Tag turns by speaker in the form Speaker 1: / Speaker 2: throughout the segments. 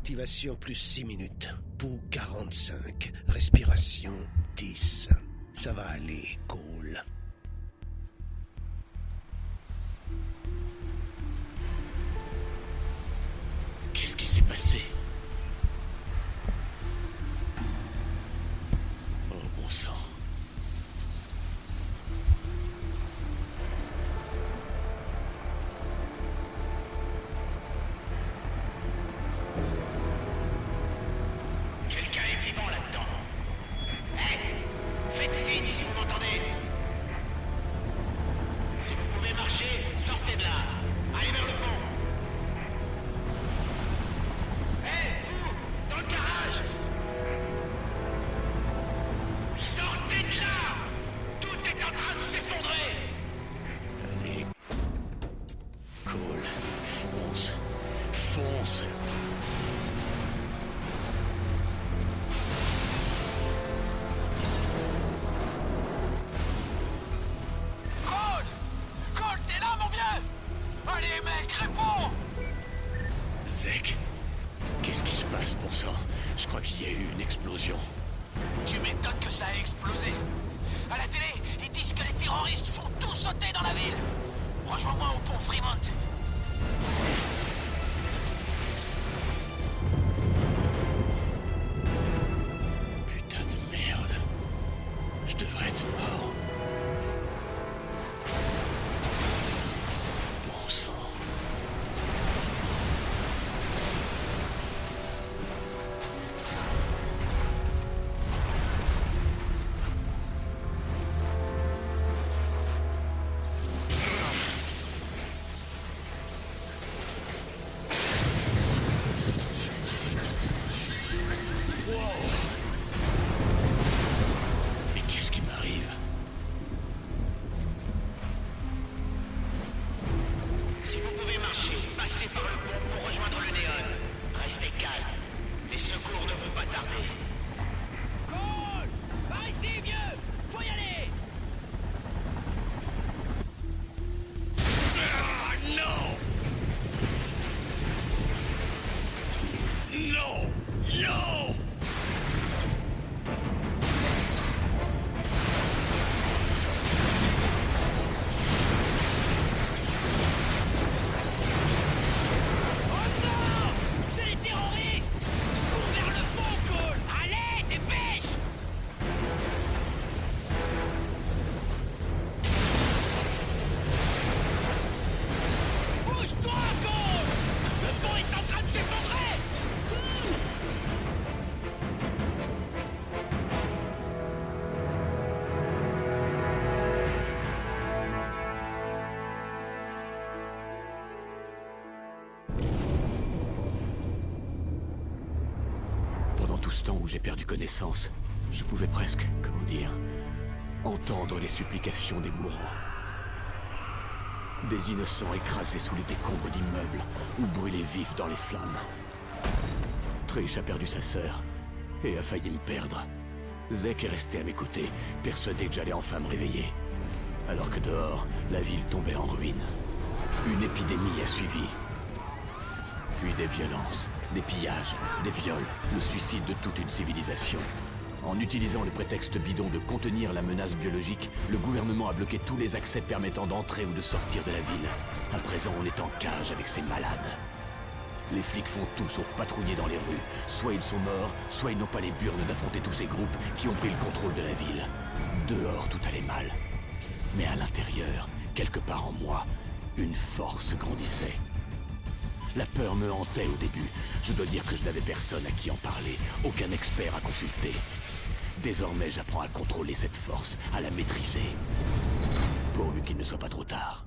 Speaker 1: Activation plus 6 minutes. Pouls 45. Respiration 10. Ça va aller, cool. Qu'est-ce qui s'est passé? Oh, bon sang.
Speaker 2: Quelqu'un est vivant là-dedans. Hey, faites signe si vous m'entendez. Si vous pouvez marcher, sortez de là. Allez vers le pont. Hey, vous, dans le garage. Sortez de là. Tout est en train de s'effondrer.
Speaker 1: Allez. Cool. Fonce. Fonce.
Speaker 2: Cole! Cole, t'es là, mon vieux! Allez, mec, réponds!
Speaker 1: Zek, qu'est-ce qui se passe pour ça? Je crois qu'il y a eu une explosion.
Speaker 2: Tu m'étonnes que ça a explosé. À la télé, ils disent que les terroristes font tout sauter dans la ville. Rejoins-moi au pont Fremont.
Speaker 1: Putain de merde. Je devrais être mort. Bon sang. Mais qu'est-ce qui m'arrive?
Speaker 2: Si vous pouvez marcher, passez par le pont pour rejoindre le néon. Restez calme. Les secours ne vont pas tarder. Cole! Par ici, vieux! Faut y aller!
Speaker 1: Ah non! Non! Non!
Speaker 2: Oh non! C'est les terroristes! Cours vers le pont, Cole! Allez, dépêche! Bouge-toi, Cole! Le pont est en train de s'effondrer!
Speaker 1: Pendant tout ce temps où j'ai perdu connaissance, je pouvais presque, comment dire, entendre les supplications des mourants. Des innocents écrasés sous les décombres d'immeubles ou brûlés vifs dans les flammes. Trish a perdu sa sœur et a failli me perdre. Zek est resté à mes côtés, persuadé que j'allais enfin me réveiller. Alors que dehors, la ville tombait en ruine. Une épidémie a suivi. Puis des violences, des pillages, des viols, le suicide de toute une civilisation. En utilisant le prétexte bidon de contenir la menace biologique, le gouvernement a bloqué tous les accès permettant d'entrer ou de sortir de la ville. À présent, on est en cage avec ces malades. Les flics font tout sauf patrouiller dans les rues. Soit ils sont morts, soit ils n'ont pas les burnes d'affronter tous ces groupes qui ont pris le contrôle de la ville. Dehors, tout allait mal. Mais à l'intérieur, quelque part en moi, une force grandissait. La peur me hantait au début. Je dois dire que je n'avais personne à qui en parler, aucun expert à consulter. Désormais, j'apprends à contrôler cette force, à la maîtriser. Pourvu qu'il ne soit pas trop tard.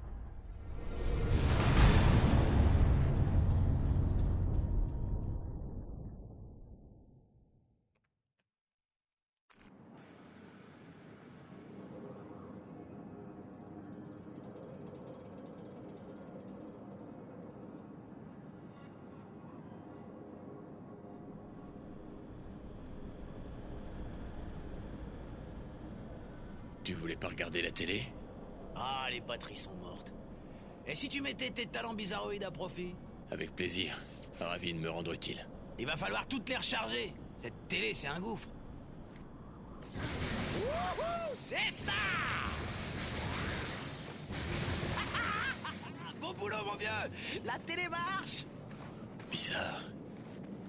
Speaker 1: Tu voulais pas regarder la télé?
Speaker 3: Ah, les batteries sont mortes. Et si tu mettais tes talents bizarroïdes à profit?
Speaker 1: Avec plaisir. Ravi de me rendre utile.
Speaker 3: Il va falloir toutes les recharger. Cette télé, c'est un gouffre. Wouhou, c'est ça. Bon boulot, mon vieux. La télé marche.
Speaker 1: Bizarre.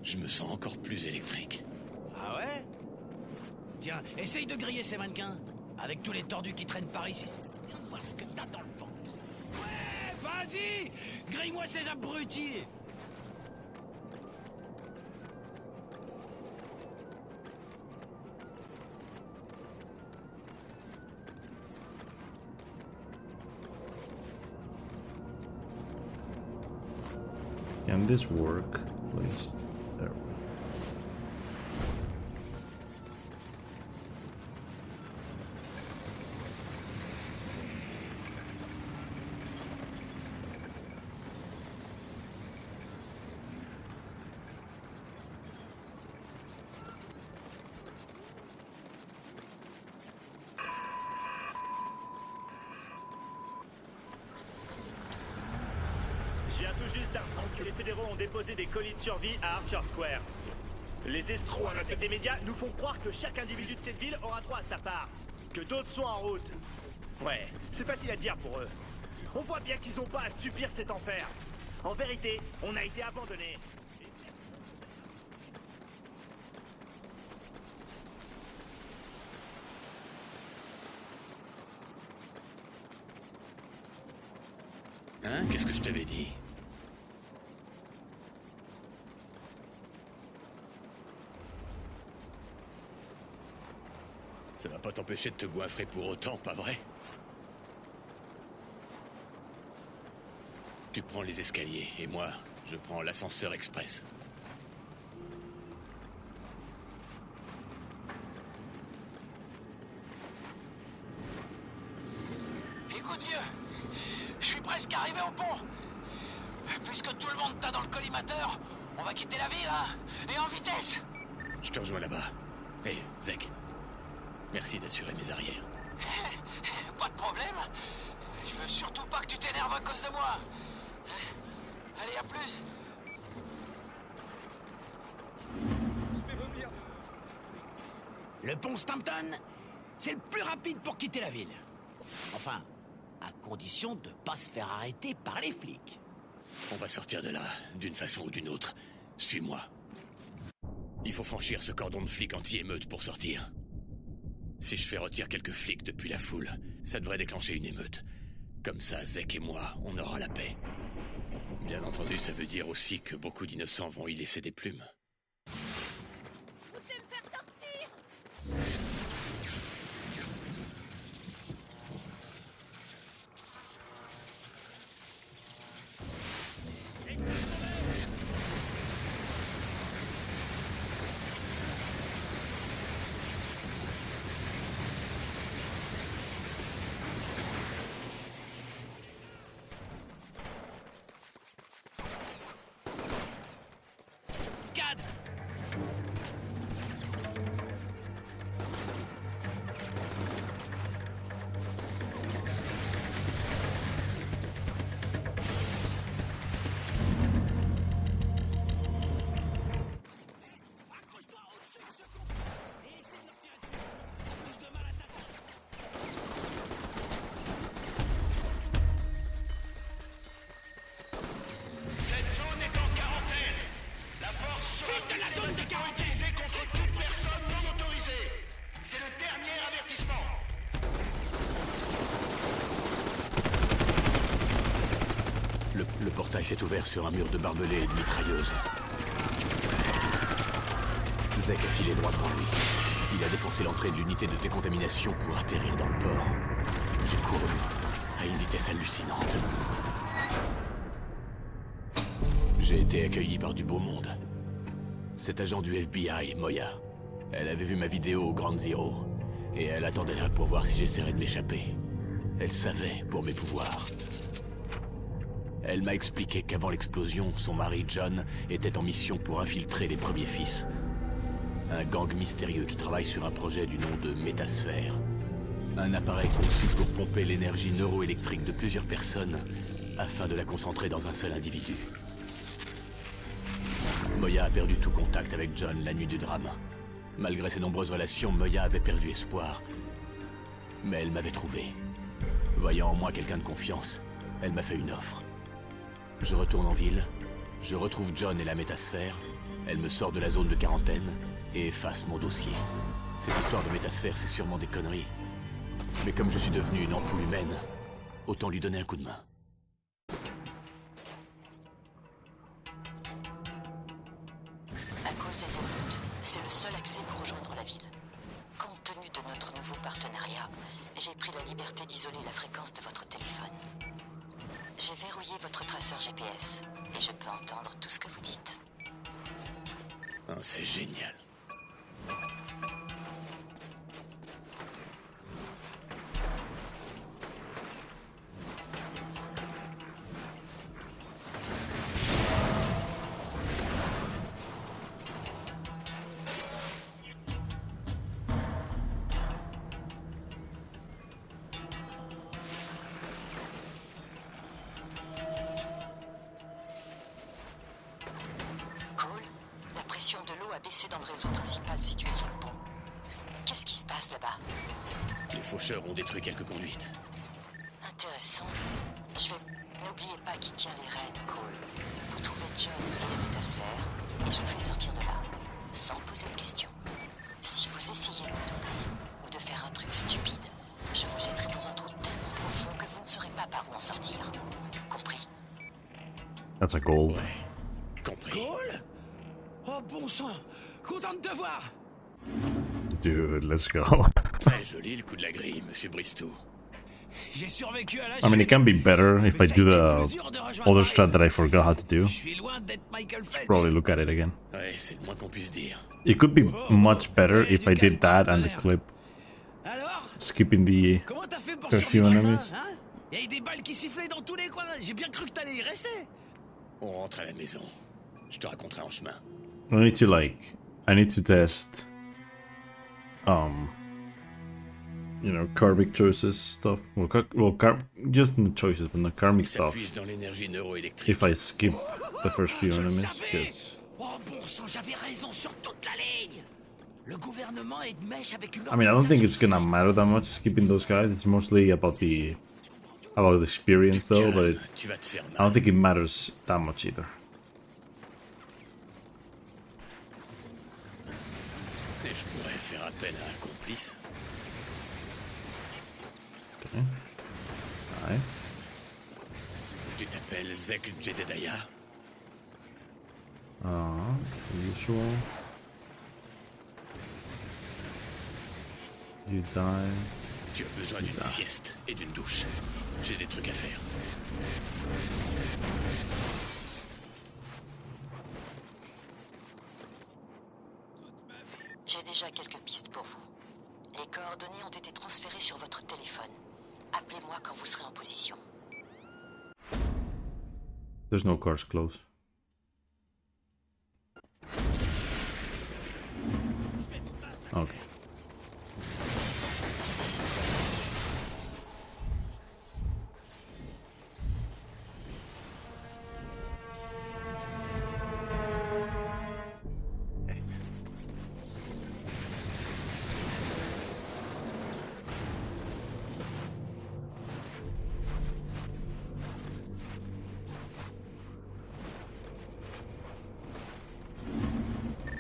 Speaker 1: Je me sens encore plus électrique.
Speaker 3: Ah ouais? Tiens, essaye de griller ces mannequins. Avec tous les tordus qui traînent par ici, c'est bien de voir ce que t'as dans le ventre. Ouais, vas-y. Grille-moi ces abrutis.
Speaker 4: Can this work, please? There.
Speaker 5: Je viens tout juste d'apprendre que les fédéraux ont déposé des colis de survie à Archer Square. Les escrocs à la tête des médias nous font croire que chaque individu de cette ville aura droit à sa part. Que d'autres sont en route. Ouais, c'est facile à dire pour eux. On voit bien qu'ils n'ont pas à subir cet enfer. En vérité, on a été abandonnés.
Speaker 1: Hein? Qu'est-ce que je t'avais dit? Ça va pas t'empêcher de te goinfrer pour autant, pas vrai? Tu prends les escaliers, et moi, je prends l'ascenseur express.
Speaker 2: Écoute, vieux, je suis presque arrivé au pont. Puisque tout le monde t'a dans le collimateur, on va quitter la ville, hein? Et en vitesse.
Speaker 1: Je te rejoins là-bas. Hé, Zek. Merci d'assurer mes arrières.
Speaker 2: Pas de problème. Je veux surtout pas que tu t'énerves à cause de moi. Allez, à plus.
Speaker 3: Le pont Stampton, c'est le plus rapide pour quitter la ville. Enfin, à condition de pas se faire arrêter par les flics.
Speaker 1: On va sortir de là, d'une façon ou d'une autre. Suis-moi. Il faut franchir ce cordon de flics anti-émeute pour sortir. Si je fais rôtir quelques flics depuis la foule, ça devrait déclencher une émeute. Comme ça, Zek et moi, on aura la paix. Bien entendu, ça veut dire aussi que beaucoup d'innocents vont y laisser des plumes.
Speaker 6: Vous devez me faire sortir!
Speaker 3: Cadre! Accroche-toi au-dessus de ce con et essaie de leur tirer dessus. Plus de mal à t'attendre.
Speaker 2: Cette zone est en quarantaine. La force sera
Speaker 3: Vite de la zone de quarantaine!
Speaker 2: utilisée contre toute personne non autorisée. C'est le dernier avertissement.
Speaker 1: Le portail s'est ouvert sur un mur de barbelés et de mitrailleuses. Zek a filé droit devant lui. Il a défoncé l'entrée de l'unité de décontamination pour atterrir dans le port. J'ai couru à une vitesse hallucinante. J'ai été accueilli par du beau monde. Cet agent du FBI, Moya. Elle avait vu ma vidéo au Ground Zero. Et elle attendait là pour voir si j'essaierais de m'échapper. Elle savait pour mes pouvoirs. Elle m'a expliqué qu'avant l'explosion, son mari John était en mission pour infiltrer les premiers fils. Un gang mystérieux qui travaille sur un projet du nom de Métasphère. Un appareil conçu pour pomper l'énergie neuroélectrique de plusieurs personnes afin de la concentrer dans un seul individu. Moya a perdu tout contact avec John la nuit du drame. Malgré ses nombreuses relations, Moya avait perdu espoir. Mais elle m'avait trouvé. Voyant en moi quelqu'un de confiance, elle m'a fait une offre. Je retourne en ville, je retrouve John et la métasphère, elle me sort de la zone de quarantaine et efface mon dossier. Cette histoire de métasphère, c'est sûrement des conneries. Mais comme je suis devenu une ampoule humaine, autant lui donner un coup de main.
Speaker 7: À cause des émeutes, c'est le seul accès pour rejoindre la ville. Compte tenu de notre nouveau partenariat, j'ai pris la liberté d'isoler la fréquence de votre téléphone. J'ai verrouillé votre traceur GPS et je peux entendre tout ce que vous dites.
Speaker 1: Oh, c'est génial.
Speaker 7: De l'eau a baissé dans le réseau principal situé sous le pont. Qu'est-ce qui se passe là-bas?
Speaker 1: Les faucheurs ont détruit quelques conduites.
Speaker 7: Intéressant. N'oubliez pas qui tient les rênes, Cole. Vous trouvez John et la métasphère, et je vous fais sortir de là, sans poser de questions. Si vous essayez de me doubler, ou de faire un truc stupide, je vous jetterai dans un trou tellement profond que vous ne saurez pas par où en sortir. Compris?
Speaker 4: That's a goal.
Speaker 1: Ouais. Compris.
Speaker 3: Cole? Oh bon sang! Content de te voir!
Speaker 4: Dude, let's go.
Speaker 1: Très joli le coup de la grille, monsieur Bristow.
Speaker 3: J'ai survécu à la
Speaker 4: I mean, it can be better if I do the other strat that I forgot how to do.
Speaker 3: Je suis loin d'être Michael Phelps.
Speaker 4: Probably look at it again.
Speaker 1: Ouais, c'est le moins qu'on puisse dire.
Speaker 4: It could be much better if I did that and the clip,
Speaker 3: Alors?
Speaker 4: skipping the
Speaker 3: Comment t'as fait pour
Speaker 4: few
Speaker 3: survivre à
Speaker 4: enemies.
Speaker 3: ça, hein? Il y a eu des balles qui sifflaient dans tous les coins. J'ai bien cru que t'allais y rester.
Speaker 1: On rentre à la maison. Je te raconterai en chemin.
Speaker 4: I need to test, karmic choices stuff. Just the choices, but not karmic
Speaker 1: Ça
Speaker 4: stuff.
Speaker 1: puise dans l'énergie neuroélectrique.
Speaker 4: If I skip the first few
Speaker 3: Je le
Speaker 4: enemies,
Speaker 3: savais.
Speaker 4: because
Speaker 3: Oh bon sang, j'avais raison sur toute la ligne. Le gouvernement est de mèche avec une
Speaker 4: I mean, I don't think it's
Speaker 3: organisation
Speaker 4: gonna matter that much skipping those guys. It's mostly about the experience though, but
Speaker 1: Tu vas te faire
Speaker 4: I
Speaker 1: mal.
Speaker 4: don't think it matters that much either.
Speaker 1: Et je pourrais faire appel à un complice.
Speaker 4: Okay. Alright.
Speaker 1: Tu t'appelles Zek Jedediah.
Speaker 4: Usual. You die.
Speaker 1: Tu as besoin d'une sieste et d'une douche. J'ai des trucs à faire.
Speaker 7: J'ai déjà quelques pistes pour vous. Les coordonnées ont été transférées sur votre téléphone. Appelez-moi quand vous serez en position.
Speaker 4: There's no cars close. Okay.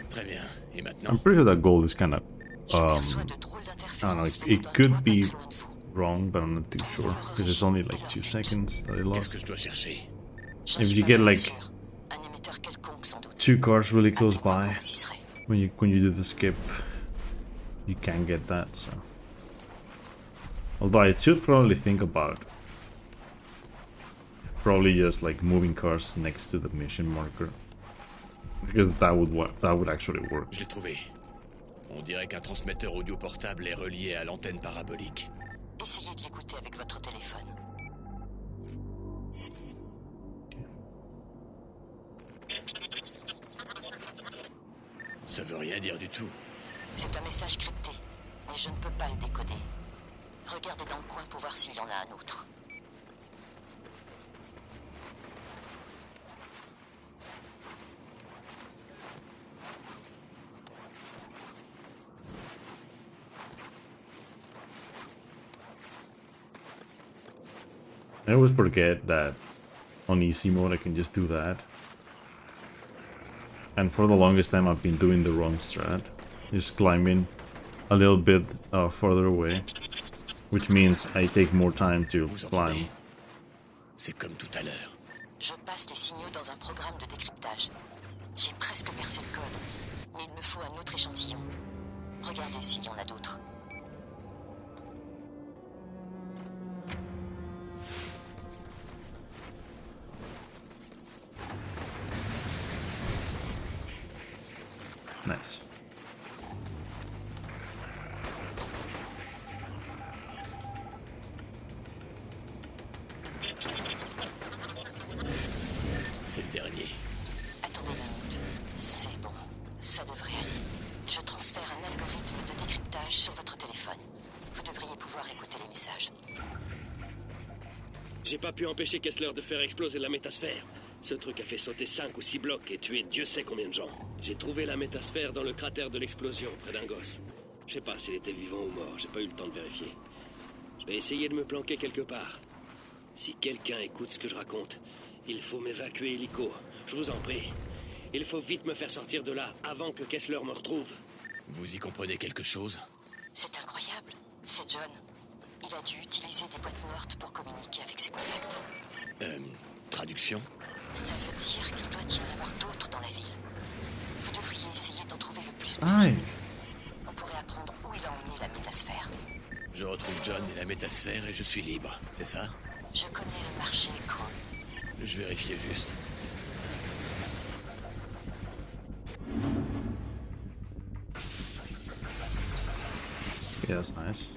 Speaker 1: Très bien. Et maintenant?
Speaker 4: I'm pretty sure that goal is kind of,
Speaker 7: Je perçois de drôles
Speaker 4: I don't know,
Speaker 7: d'interférences
Speaker 4: it
Speaker 7: venant d'un
Speaker 4: could
Speaker 7: toit
Speaker 4: be
Speaker 7: pas très loin de vous.
Speaker 4: wrong, but I'm not too sure. Because it's only like 2 seconds that I
Speaker 1: Qu'est-ce
Speaker 4: lost.
Speaker 1: que je dois chercher?
Speaker 7: J'en
Speaker 4: If
Speaker 7: suis
Speaker 4: you
Speaker 7: pas
Speaker 4: get,
Speaker 7: vraiment
Speaker 4: like,
Speaker 7: sûr. Un émetteur quelconque, sans doute.
Speaker 4: 2 cars really close
Speaker 7: Appelez-moi
Speaker 4: by,
Speaker 7: quand vous y serez.
Speaker 4: when you do the skip, you can get that, so. Although I should probably think about probably just like moving cars next to the mission marker. Because that would actually work.
Speaker 1: Je l'ai trouvé. On dirait qu'un transmetteur audio portable est relié à l'antenne parabolique.
Speaker 7: Essayez de l'écouter avec votre téléphone.
Speaker 1: Ça veut rien dire du tout.
Speaker 7: C'est un message crypté, mais je ne peux pas le décoder. Regardez dans le coin pour voir s'il y en a un autre.
Speaker 4: I always forget that on easy mode I can just do that. And for the longest time I've been doing the wrong strat. Just climbing a little bit further away. Which means I take more time to climb.
Speaker 1: C'est comme tout à l'heure.
Speaker 7: Je passe les signaux dans un programme de décryptage. J'ai presque percé le code, mais il me faut un autre échantillon. Regardez s'il y en a d'autres.
Speaker 4: Nice.
Speaker 1: C'est le dernier.
Speaker 7: Attendez la minute. C'est bon. Ça devrait aller. Je transfère un algorithme de décryptage sur votre téléphone. Vous devriez pouvoir écouter les messages.
Speaker 8: J'ai pas pu empêcher Kessler de faire exploser la métasphère. Ce truc a fait sauter 5 ou 6 blocs et tuer Dieu sait combien de gens. J'ai trouvé la métasphère dans le cratère de l'explosion, près d'un gosse. Je sais pas s'il était vivant ou mort, j'ai pas eu le temps de vérifier. Je vais essayer de me planquer quelque part. Si quelqu'un écoute ce que je raconte, il faut m'évacuer hélico. Je vous en prie. Il faut vite me faire sortir de là, avant que Kessler me retrouve.
Speaker 1: Vous y comprenez quelque chose?
Speaker 7: C'est incroyable. C'est John. Il a dû utiliser des boîtes mortes pour communiquer avec ses contacts.
Speaker 1: Traduction?
Speaker 7: Ça veut dire qu'il doit y en avoir d'autres dans la ville. Vous devriez essayer d'en trouver le plus
Speaker 4: Aïe.
Speaker 7: possible. On pourrait apprendre où il a emmené la métasphère.
Speaker 1: Je retrouve John et la métasphère et je suis libre, c'est ça?
Speaker 7: Je connais le marché, Cole.
Speaker 1: Je vérifiais juste.
Speaker 4: Yeah, that's nice.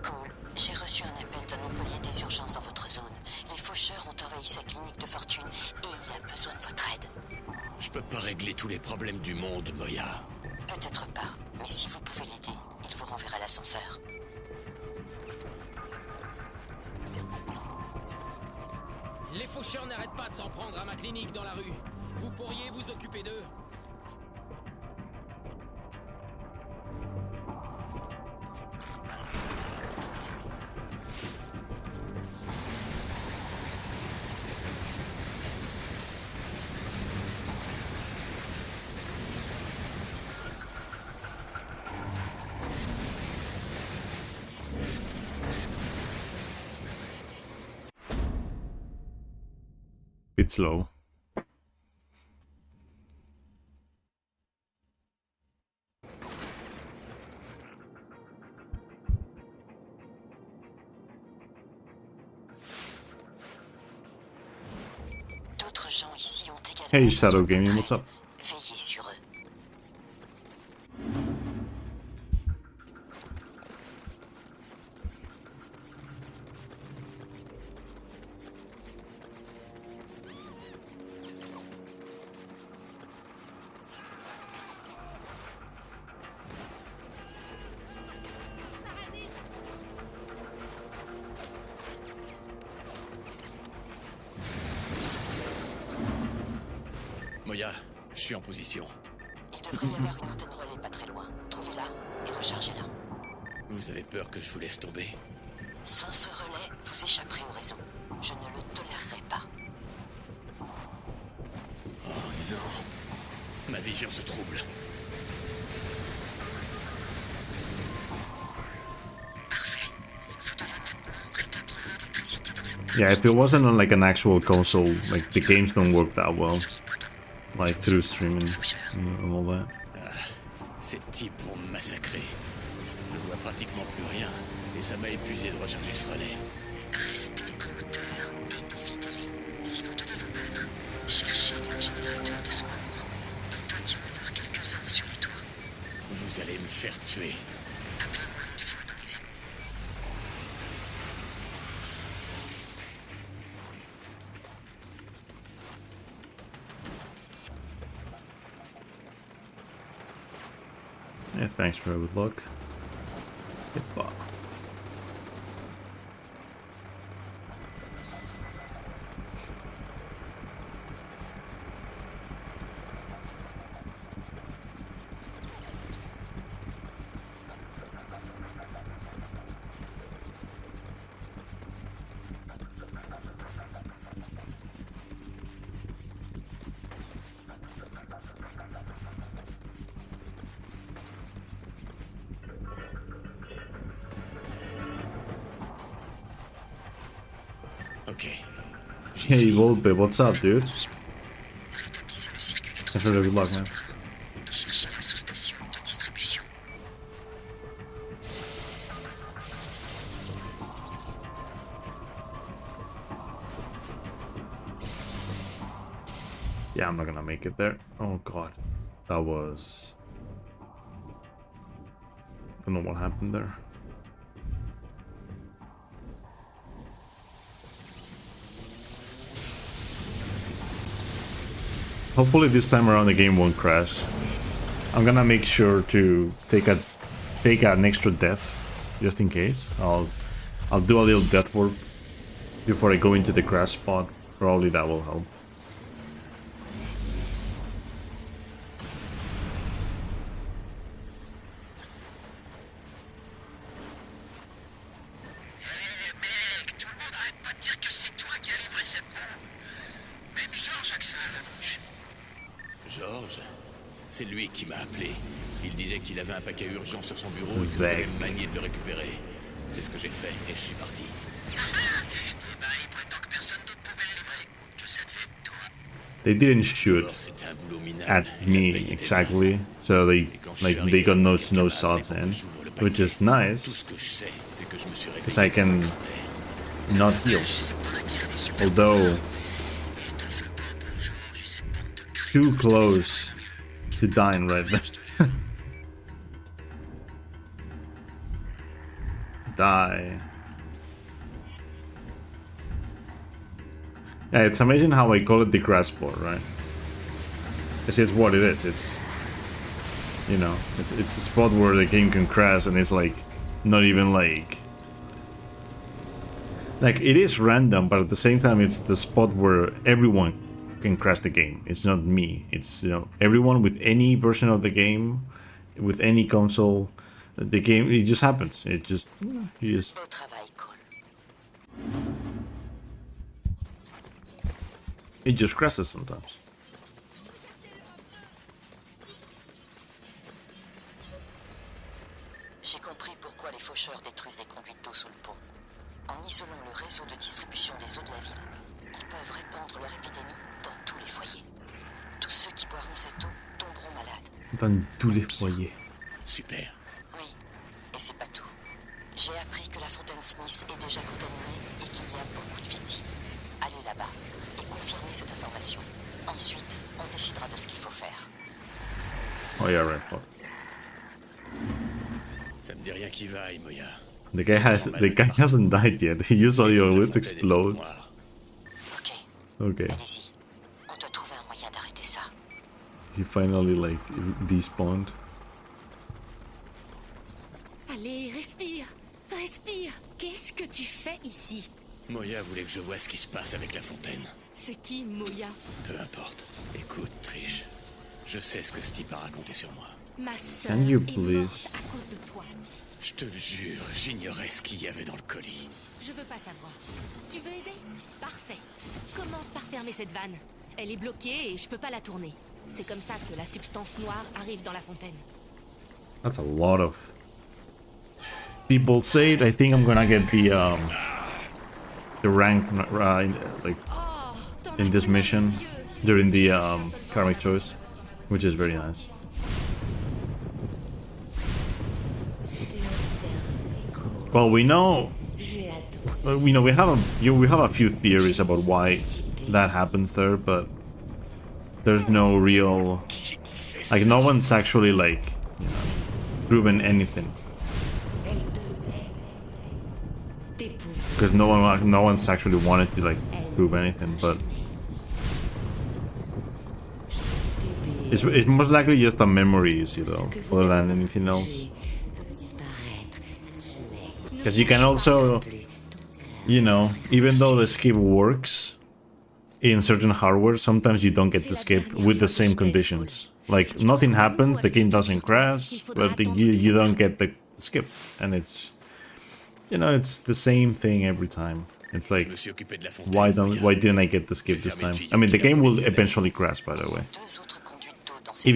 Speaker 7: Cole, j'ai reçu un appel d'un employé des urgences dans votre zone. Les faucheurs ont envahi sa clinique de fortune et il a besoin de votre aide.
Speaker 1: Je peux pas régler tous les problèmes du monde, Moya.
Speaker 7: Peut-être pas, mais si vous pouvez l'aider, il vous renverra l'ascenseur.
Speaker 3: Les faucheurs n'arrêtent pas de s'en prendre à ma clinique dans la rue. Vous pourriez vous occuper d'eux?
Speaker 4: Bit slow.
Speaker 7: D'autres gens ici ont également...
Speaker 4: Hey Shadow Gaming, what's up?
Speaker 7: Veillez sur eux.
Speaker 1: Moya, je suis en position.
Speaker 7: Il devrait y avoir une antenne relais pas très loin. Trouvez-la et rechargez-la.
Speaker 1: Vous avez peur que je vous laisse tomber?
Speaker 7: Sans ce relais, vous échapperez au réseau. Je ne le tolérerai pas.
Speaker 1: Oh non. Ma vision se trouble.
Speaker 4: Yeah, if it wasn't on like an actual console, like the games don't work that well. Like through streaming and all that.
Speaker 1: Ces types vont me massacrer. Je vois pratiquement plus rien. Et ça m'a épuisé de recharger ce relais.
Speaker 7: Restez en hauteur et évitez-les. Si vous devez vous battre, cherchez un générateur de secours. Il doit y en avoir quelques-uns sur les toits.
Speaker 1: Vous allez me faire tuer.
Speaker 7: Appelez-moi une fois dans les égouts.
Speaker 4: Yeah, thanks for good luck. Goodbye.
Speaker 1: Ok. J'y
Speaker 4: Hey,
Speaker 1: suis.
Speaker 4: Volpe, what's up, dude?
Speaker 7: Rétablissez le circuit de
Speaker 4: Thanks for the good luck, man.
Speaker 7: et cherchez la sous-station de distribution.
Speaker 4: Yeah, I'm not gonna make it there. Oh god. That was... I don't know what happened there. Hopefully this time around the game won't crash. I'm gonna make sure to take an extra death just in case. I'll do a little death warp before I go into the crash spot. Probably that will help.
Speaker 2: Mec, tout le monde arrête pas de dire que c'est toi qui as livré cette bombe. Même Georges a que ça à la bouche.
Speaker 1: Georges, c'est lui qui m'a appelé. Il disait qu'il avait un paquet urgent sur son bureau et que je
Speaker 4: Zach.
Speaker 1: devais me manier de le récupérer. C'est ce que j'ai fait et je suis parti.
Speaker 2: Eh ben, il prétend que personne d'autre pouvait le livrer. Que ça devait être toi.
Speaker 4: They didn't shoot
Speaker 1: Or, c'était un boulot minable.
Speaker 4: at
Speaker 1: et la
Speaker 4: me
Speaker 1: paye était
Speaker 4: exactly,
Speaker 1: mince.
Speaker 4: so they
Speaker 1: Et quand je suis arrivé,
Speaker 4: got no
Speaker 1: quelqu'un m'a
Speaker 4: shots
Speaker 1: appelé pour
Speaker 4: in,
Speaker 1: que j'ouvre le
Speaker 4: which
Speaker 1: paquet.
Speaker 4: is
Speaker 1: Tout
Speaker 4: nice
Speaker 1: ce que je sais, c'est que je me suis réveillé
Speaker 4: because I can
Speaker 1: dans un cratère.
Speaker 4: not heal. Although too close to dying right there. Die. Yeah, it's amazing how I call it the crash spot, right? Because it's what it is. It's, you know, it's a spot where the game can crash, and it's like not even like it is random, but at the same time it's the spot where everyone can crash the game. It's not me. It's, you know, everyone with any version of the game, with any console. The game, it just happens. It just, you just.
Speaker 7: Beau travail, Cole.
Speaker 4: It just crashes sometimes.
Speaker 7: J'ai compris pourquoi les faucheurs détruisent les conduites d'eau sous le pont. En isolant le réseau de distribution des eaux de la ville, ils peuvent répandre leur épidémie dans tous les foyers. Tous ceux qui boiront cette eau tomberont malades.
Speaker 4: Dans tous les foyers.
Speaker 1: Super.
Speaker 7: Oui, et c'est pas tout. J'ai appris que la fontaine Smith est déjà contaminée et qu'il y a beaucoup de victimes. Allez là-bas et confirmez cette information. Ensuite, on décidera de ce qu'il faut faire.
Speaker 4: Oh yeah, right. Fuck.
Speaker 1: Ça me dit rien qui vaille, Moya.
Speaker 4: The guy hasn't died yet. He usually always explodes.
Speaker 7: Ok,
Speaker 4: Okay.
Speaker 7: allez-y. On doit trouver un moyen d'arrêter ça.
Speaker 4: He finally like despawned.
Speaker 6: Allez, respire. Respire. Qu'est-ce que tu fais ici?
Speaker 1: Moya voulait que je voie ce qui se passe avec la fontaine.
Speaker 6: C'est qui, Moya?
Speaker 1: Peu importe. Écoute, Trish. Je sais ce que ce type a raconté sur moi.
Speaker 6: Ma sœur
Speaker 4: Can you
Speaker 6: est
Speaker 4: please?
Speaker 6: morte à cause de toi.
Speaker 1: Je te le jure, j'ignorais ce qu'il y avait dans le colis.
Speaker 6: Je veux pas savoir. Tu veux aider? Parfait. Commence par fermer cette vanne. Elle est bloquée et je peux pas la tourner. C'est comme ça que la substance noire arrive dans la fontaine.
Speaker 4: That's a lot of people saved. I think I'm gonna get the rank like
Speaker 6: Oh, t'en as
Speaker 4: in this
Speaker 6: plein les
Speaker 4: mission
Speaker 6: yeux.
Speaker 4: during the karmic choice, which is very nice.
Speaker 6: T'es observé, Cole.
Speaker 4: Well, we know
Speaker 6: J'ai adoré.
Speaker 4: we have a few theories about why that happens there, but there's no real, like, no one's actually like, you know, proven anything,
Speaker 6: Elle devait t'épouser.
Speaker 4: because no one's actually wanted to like prove anything, but it's most likely just a memory issue though, other than anything else. Because you can also, you know, even though the skip works in certain hardware, sometimes you don't get the skip with the same conditions. Like, nothing happens, the game doesn't crash, but you don't get the skip. And it's, you know, it's the same thing every time. It's like,
Speaker 1: Je me suis occupé de la fontaine.
Speaker 4: why didn't I get the skip this time? I mean, the game will eventually crash, by the way.
Speaker 7: Deux autres conduites d'eau dans cette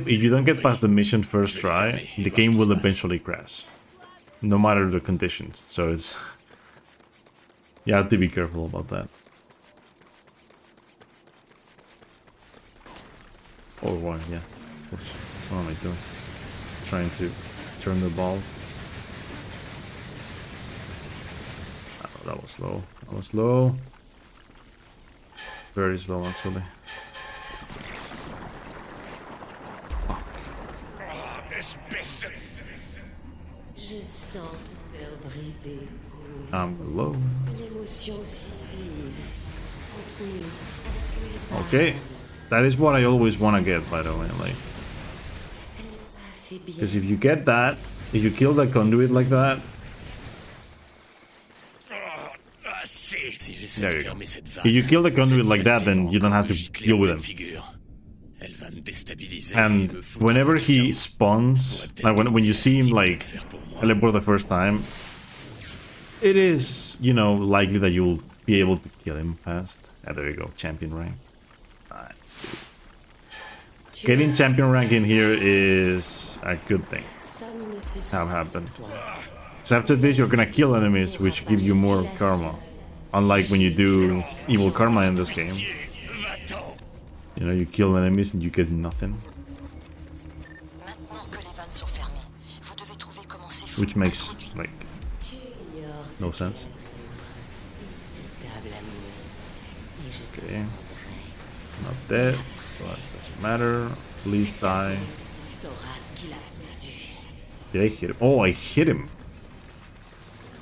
Speaker 4: If you don't get past the mission first try, the game will eventually crash, no matter the conditions. So it's You have to be careful about that. Or one, yeah. Of course. What am I doing? Trying to turn the ball. Oh, that was slow. That was slow. Very slow, actually.
Speaker 7: Je sens ton cœur brisé.
Speaker 4: I'm low.
Speaker 7: L'émotion si vive. Continue.
Speaker 4: Okay. That is what I always want to get, by the way. Like,
Speaker 7: Assez bien.
Speaker 4: because if you get that, if you kill the conduit like that,
Speaker 1: Si j'essaie
Speaker 4: there
Speaker 1: de
Speaker 4: you go.
Speaker 1: fermer cette vanne,
Speaker 4: If you kill the conduit
Speaker 1: cette
Speaker 4: like that,
Speaker 1: saleté
Speaker 4: then you don't have to
Speaker 1: va encore
Speaker 4: deal with
Speaker 1: me
Speaker 4: him.
Speaker 1: gicler en pleine figure. Elle va me déstabiliser
Speaker 4: And
Speaker 1: et me foutre
Speaker 4: whenever
Speaker 1: en
Speaker 4: he
Speaker 1: chaos.
Speaker 4: spawns, like when you see him like teleport the first time, it is, you know, likely that you'll be able to kill him fast. Ah, there you go, champion rank. Nice, dude. Getting champion rank in here is a good thing.
Speaker 7: Personne ne se
Speaker 4: Have
Speaker 7: soucie
Speaker 4: happened.
Speaker 7: de toi.
Speaker 4: Because after this, you're gonna kill enemies, which give you more karma. Unlike when you do evil karma in this game. You know, you kill enemies and you get nothing.
Speaker 7: Maintenant que les vannes sont fermées, vous devez trouver comment s'effondrer
Speaker 4: Which
Speaker 7: un
Speaker 4: makes,
Speaker 7: conduit.
Speaker 4: like,
Speaker 7: Tu ignores ce
Speaker 4: no
Speaker 7: qu'est
Speaker 4: sense.
Speaker 7: véritable amour. Et je
Speaker 4: Okay. Not dead, but doesn't matter. Please die.
Speaker 7: sauras ce qu'il a perdu.
Speaker 4: Did I hit him? Oh, I hit him.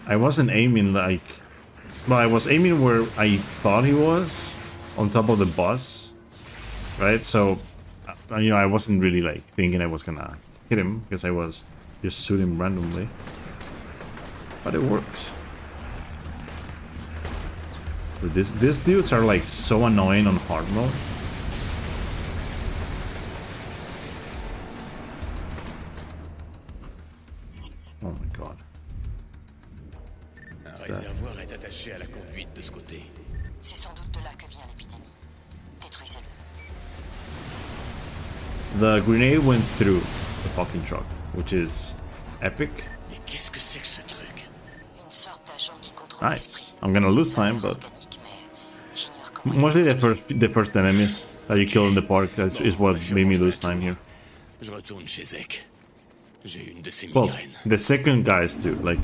Speaker 4: I wasn't aiming like... Well, I was aiming where I thought he was. On top of the boss. Right? So, you know, I wasn't really like thinking I was gonna hit him. Because I was just shooting randomly. But it works. But these dudes are like so annoying on hard mode. Oh my god.
Speaker 1: Un réservoir est attaché à la conduite de ce côté.
Speaker 7: C'est sans doute de là que vient l'épidémie. Détruisez-le.
Speaker 4: The grenade went through the fucking truck, which is epic.
Speaker 1: Mais qu'est-ce que c'est que ce truc?
Speaker 7: Une sorte d'agent qui contrôle
Speaker 4: Nice.
Speaker 7: l'esprit.
Speaker 4: I'm gonna lose time, but
Speaker 7: Organique, mais j'ignore comment
Speaker 4: mostly the first enemies that you kill in the park is what made me lose time here.
Speaker 1: Je retourne chez Zek. J'ai une de ces
Speaker 4: Well,
Speaker 1: migraines.
Speaker 4: the second guys too. Like,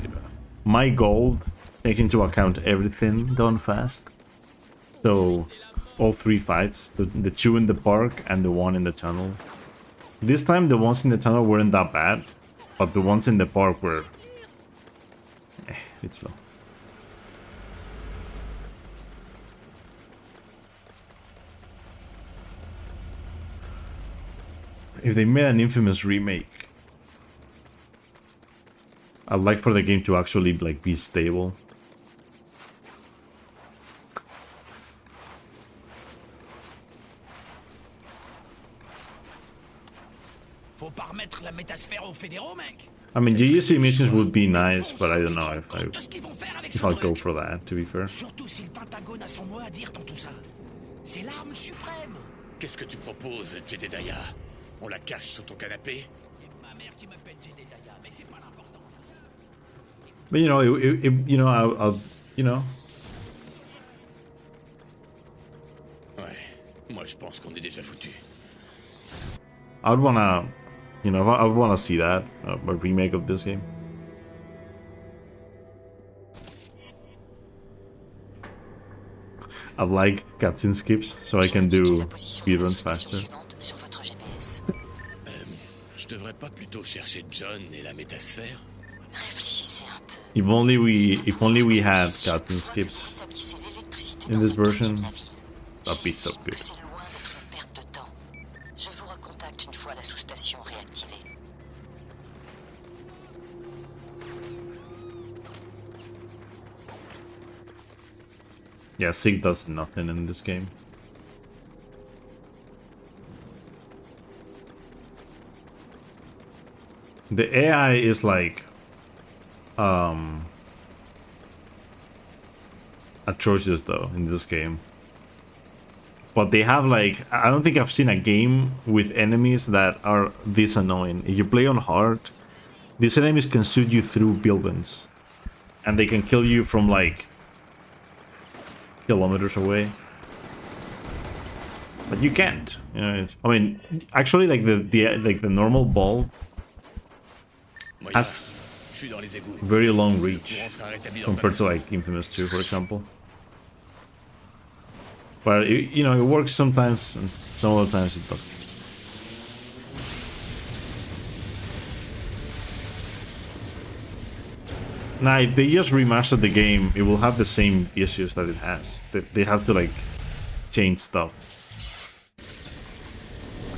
Speaker 4: my gold takes into account everything done fast. So, all three fights, the two in the park and the one in the tunnel. This time, the ones in the tunnel weren't that bad, but the ones in the park were... it's slow. If they made an Infamous remake, I'd like for the game to actually like be stable.
Speaker 3: Faut pas remettre la métasphère aux fédéraux, mec.
Speaker 4: I mean, GUC missions would be nice, but I don't know
Speaker 3: De ce qu'ils vont faire avec
Speaker 4: if
Speaker 3: ce
Speaker 4: I'll go
Speaker 3: truc.
Speaker 4: for that, to be fair.
Speaker 3: Surtout si le Pentagone a son mot à dire dans tout ça. C'est l'arme suprême.
Speaker 1: Qu'est-ce que tu proposes, Jedediah? On la cache sous ton canapé?
Speaker 3: Et ma mère qui m'appelle Jedediah, mais c'est pas l'important.
Speaker 4: But you know, you know, I'll you know,
Speaker 1: Ouais. Moi, je pense qu'on est déjà foutu.
Speaker 4: I'd wanna, you know, I would wanna see that a remake of this game. I like cutscene skips, so I can do speedruns faster.
Speaker 7: suivante sur votre GPS.
Speaker 1: Je devrais pas plutôt chercher John et la métasphère?
Speaker 7: Réfléchissez un peu.
Speaker 4: If only we had cutscene skips
Speaker 7: Établissez l'électricité
Speaker 4: in
Speaker 7: dans
Speaker 4: this
Speaker 7: une partie de
Speaker 4: version,
Speaker 7: la ville.
Speaker 4: that'd be so good.
Speaker 7: C'est loin d'être une perte de temps. Je vous recontacte une fois la sous-station réactivée.
Speaker 4: Yeah, Sig does nothing in this game. The AI is like atrocious though in this game. But they have like, I don't think I've seen a game with enemies that are this annoying. If you play on hard, these enemies can shoot you through buildings. And they can kill you from like kilometers away. But you can't. You know, I mean, actually, like the normal ball has very long reach compared to like Infamous 2, for example. But you know, it works sometimes, and some other times it doesn't. Now, if they just remastered the game, it will have the same issues that it has. They have to like change stuff.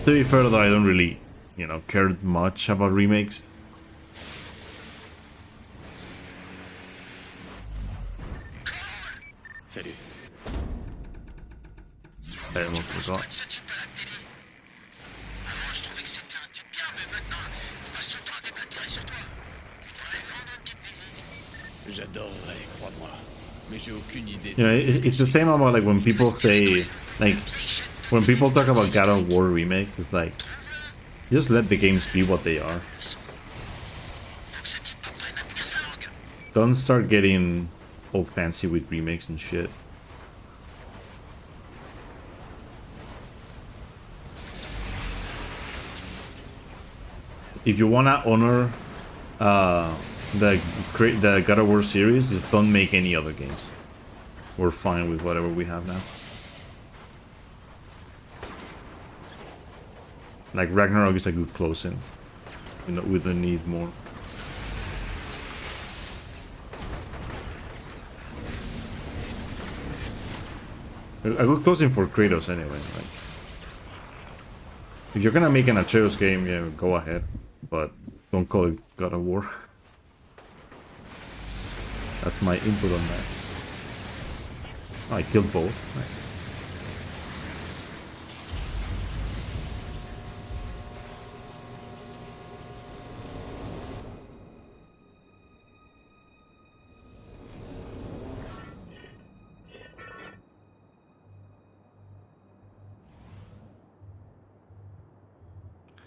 Speaker 4: To be fair, though, I don't really, you know, care much about remakes.
Speaker 1: Salut.
Speaker 4: I almost forgot.
Speaker 1: J'adorerais, crois-moi. Mais j'ai aucune idée.
Speaker 4: You know, it's the same about like when people say, like, when people talk about God of War remake, it's like, just let the games be what they are. Don't start getting all fancy with remakes and shit. If you wanna honor the God of War series, just don't make any other games. We're fine with whatever we have now. Like Ragnarok is a good close-in. You know, we don't need more. A good close-in for Kratos anyway. Like, if you're gonna make an Atreus game, yeah, go ahead, but don't call it God of War. That's my input on that. Oh, I killed both. Nice.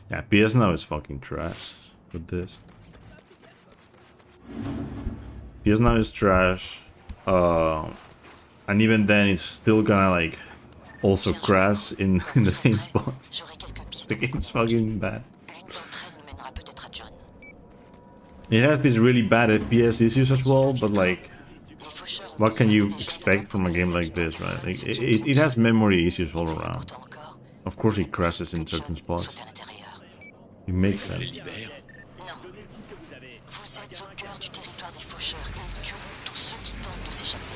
Speaker 4: Yeah, PS Now is fucking trash with this. PS Now is trash, and even then it's still gonna like also crash in the same spot. The game's fucking bad. It has these really bad FPS issues as well, but like, what can you expect from a game like this, right? Like, it has memory issues all around. Of course it crashes in certain spots. It makes sense.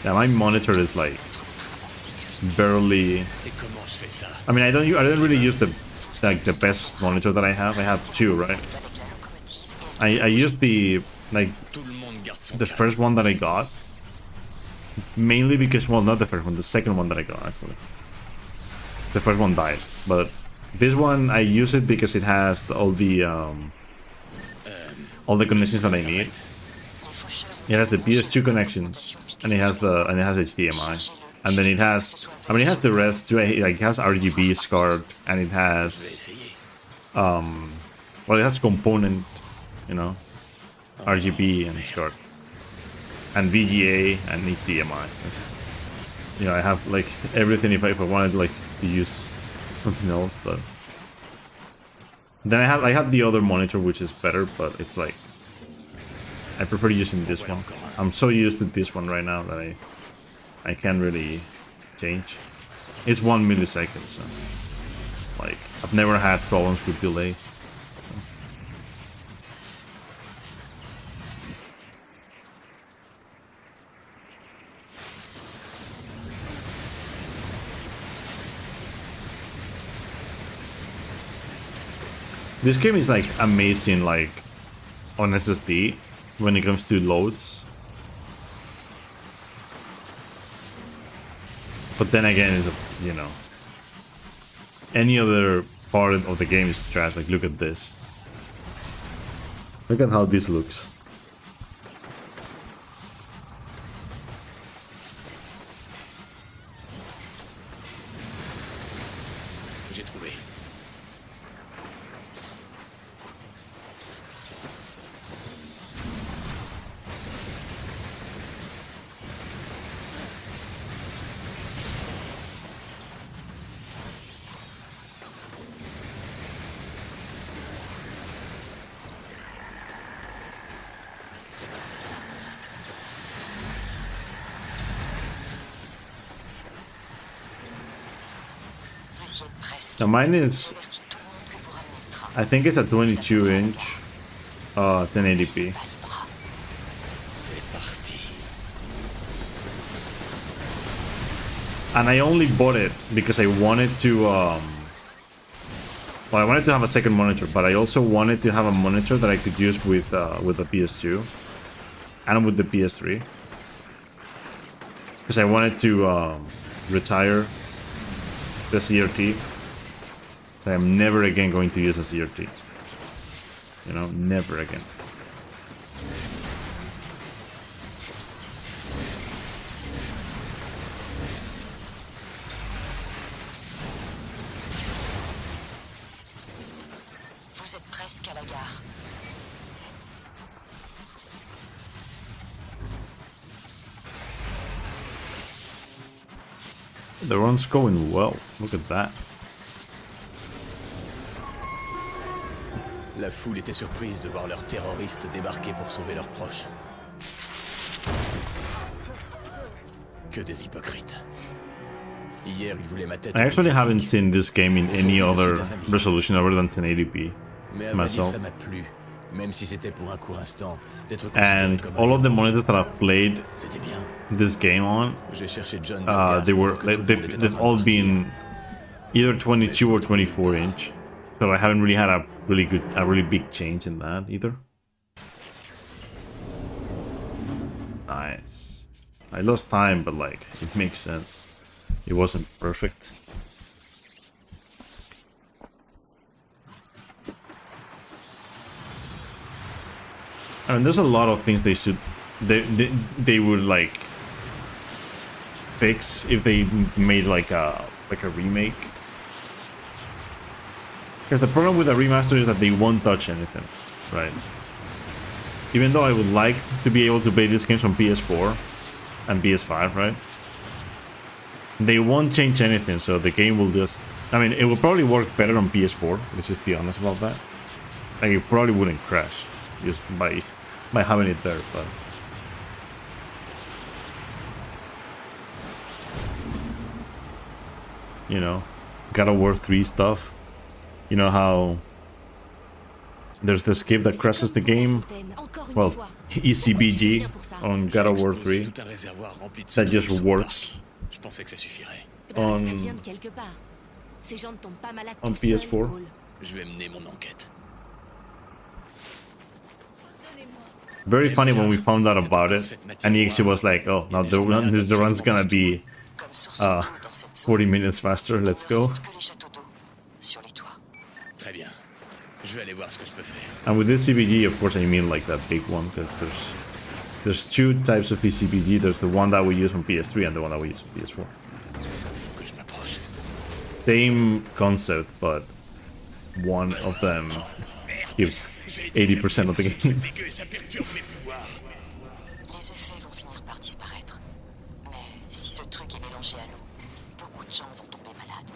Speaker 4: Yeah, my monitor is like barely. I mean, I don't really use the best monitor that I have. I have two, right? I used the first one that I got, mainly because, well, not the first one, the second one that I got actually. The first one died, but this one I use it because it has all the connections that I need. It has the PS2 connections, and it has HDMI, and then it has, I mean, it has the rest too. Like, it has RGB SCART, and it has well, it has component, you know, RGB and SCART, and VGA and HDMI. You know, I have like everything if I wanted like to use something else, but then I have the other monitor, which is better, but it's like I prefer using this one. I'm so used to this one right now that I can't really change. It's 1 millisecond, so like I've never had problems with delay. So. This game is like amazing, like on SSD when it comes to loads. But then again, it's you know, any other part of the game is trash. Like, look at this. Look at how this looks.
Speaker 1: J'ai trouvé.
Speaker 7: J'y ai presque.
Speaker 4: Now mine is,
Speaker 7: Avertis tout le monde que vous ramenez le train.
Speaker 4: I think it's a 22-inch 1080p.
Speaker 7: Pas les bras.
Speaker 3: C'est parti.
Speaker 4: And I only bought it because I wanted to well, I wanted to have a second monitor, but I also wanted to have a monitor that I could use with the PS2 and with the PS3, because I wanted to retire the CRT. So I'm never again going to use a CRT. You know, never again.
Speaker 7: Vous êtes presque à la gare.
Speaker 4: The run's going well. Look at that.
Speaker 1: La foule était surprise de voir leurs terroristes débarquer pour sauver leurs proches. Que des hypocrites. Hier, ils voulaient ma tête.
Speaker 4: I actually haven't seen this game in any other resolution other than 1080p
Speaker 1: Mais à vrai dire,
Speaker 4: myself.
Speaker 1: ça m'a plu. Même si c'était pour un court instant, d'être
Speaker 4: And
Speaker 1: considéré comme
Speaker 4: all
Speaker 1: un
Speaker 4: of the
Speaker 1: héros,
Speaker 4: monitors that I've played
Speaker 1: c'était bien.
Speaker 4: this game on,
Speaker 1: J'ai cherché John.
Speaker 4: they were they've all been either 22 or 24 inch. So I haven't really had a really big change in that either. Nice. I lost time, but like it makes sense. It wasn't perfect. I mean, there's a lot of things they would like fix if they made like a remake. Because the problem with a remaster is that they won't touch anything, right? Even though I would like to be able to play these games on PS4 and PS5, right? They won't change anything, so the game will just... I mean, it will probably work better on PS4, let's just be honest about that. Like, it probably wouldn't crash just by having it there, but... You know, God of War 3 stuff. You know how there's the skip that crashes the game? Well, ECBG on God of War 3 that just works on PS4.
Speaker 1: Je vais mener mon enquête.
Speaker 4: Very funny when we found out about it, and he actually was like, "Oh, now the run's gonna be 40 minutes faster. Let's go."
Speaker 7: Que les châteaux d'eau sur les toits.
Speaker 1: Très bien. Je vais aller voir ce que je peux faire.
Speaker 4: And with this CBG, of course, I mean like that big one, because there's two types of ECBG. There's the one that we use on PS3 and the one that we use on PS4.
Speaker 1: Faut que je m'approche.
Speaker 4: Same concept, but one of them gives 80% of the game.
Speaker 1: Dégueu et ça perturbe mes pouvoirs.
Speaker 7: Les effets vont finir par disparaître. Mais si ce truc est mélangé à l'eau, beaucoup de gens vont tomber malades.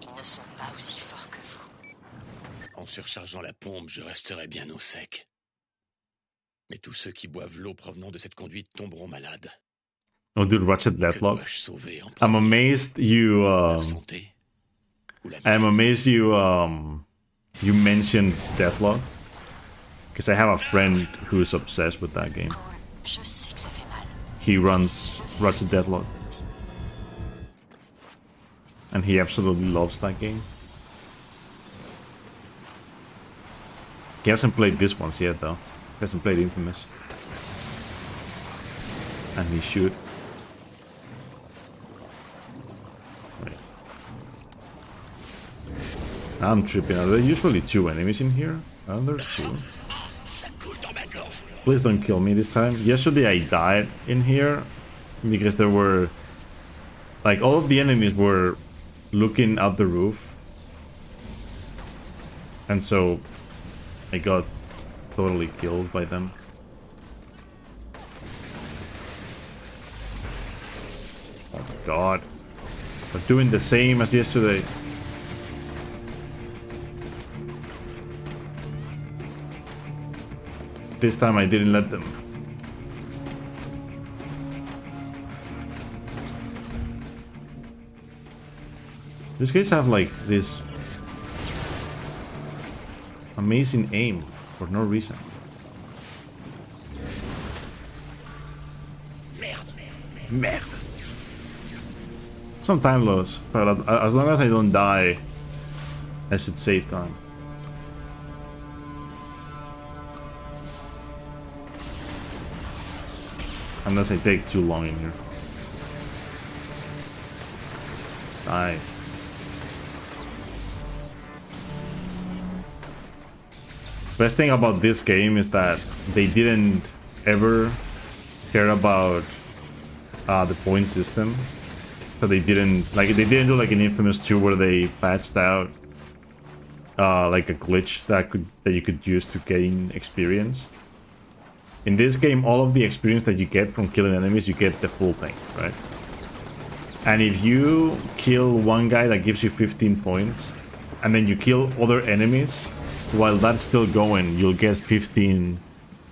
Speaker 7: Ils ne sont pas aussi forts que vous.
Speaker 1: En surchargeant la pompe, je resterai bien au sec. Mais tous ceux qui boivent l'eau provenant de cette conduite tomberont malades.
Speaker 4: Oh, dude, Ratchet
Speaker 1: Que
Speaker 4: Deathlock.
Speaker 1: dois-je sauver en
Speaker 4: I'm
Speaker 1: premier?
Speaker 4: amazed you.
Speaker 1: Leur santé ou la
Speaker 4: I'm
Speaker 1: mienne?
Speaker 4: amazed you. You mentioned Deathlock, because I have a friend who's obsessed with that game.
Speaker 7: Cole, je sais que ça fait mal.
Speaker 4: He runs Ratchet Deathlock, and he absolutely loves that game. He hasn't played this ones yet, though. He hasn't played Infamous, and he should. Wait. I'm tripping. Are there usually two enemies in here? Are there two?
Speaker 1: Ça coule dans ma gorge.
Speaker 4: Please don't kill me this time. Yesterday I died in here because there were... Like, all of the enemies were looking out the roof. And so I got totally killed by them. Oh my god. They're doing the same as yesterday. This time I didn't let them. These guys have like this amazing aim for no reason. Merde. Some time loss, but as long as I don't die, I should save time. Unless I take too long in here. Die. Best thing about this game is that they didn't ever care about the point system. So they didn't do like an Infamous 2 where they patched out like a glitch that you could use to gain experience. In this game, all of the experience that you get from killing enemies, you get the full thing, right? And if you kill one guy that gives you 15 points, and then you kill other enemies, while that's still going, you'll get 15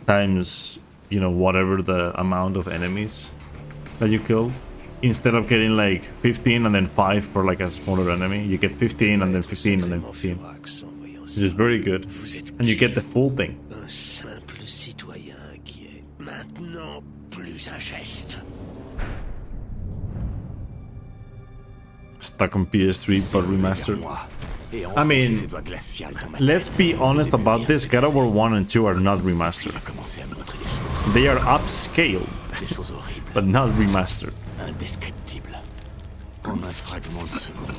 Speaker 4: times, you know, whatever the amount of enemies that you killed. Instead of getting like 15 and then 5 for like a smaller enemy, you get 15 and then 15 and then 15. Which is very good. And you get the full thing.
Speaker 3: Un simple citoyen qui est maintenant plus un geste.
Speaker 4: Stuck on PS3 but remastered. I mean, let's be honest about this. God of War 1 and 2 are not remastered. They are upscaled, but not remastered.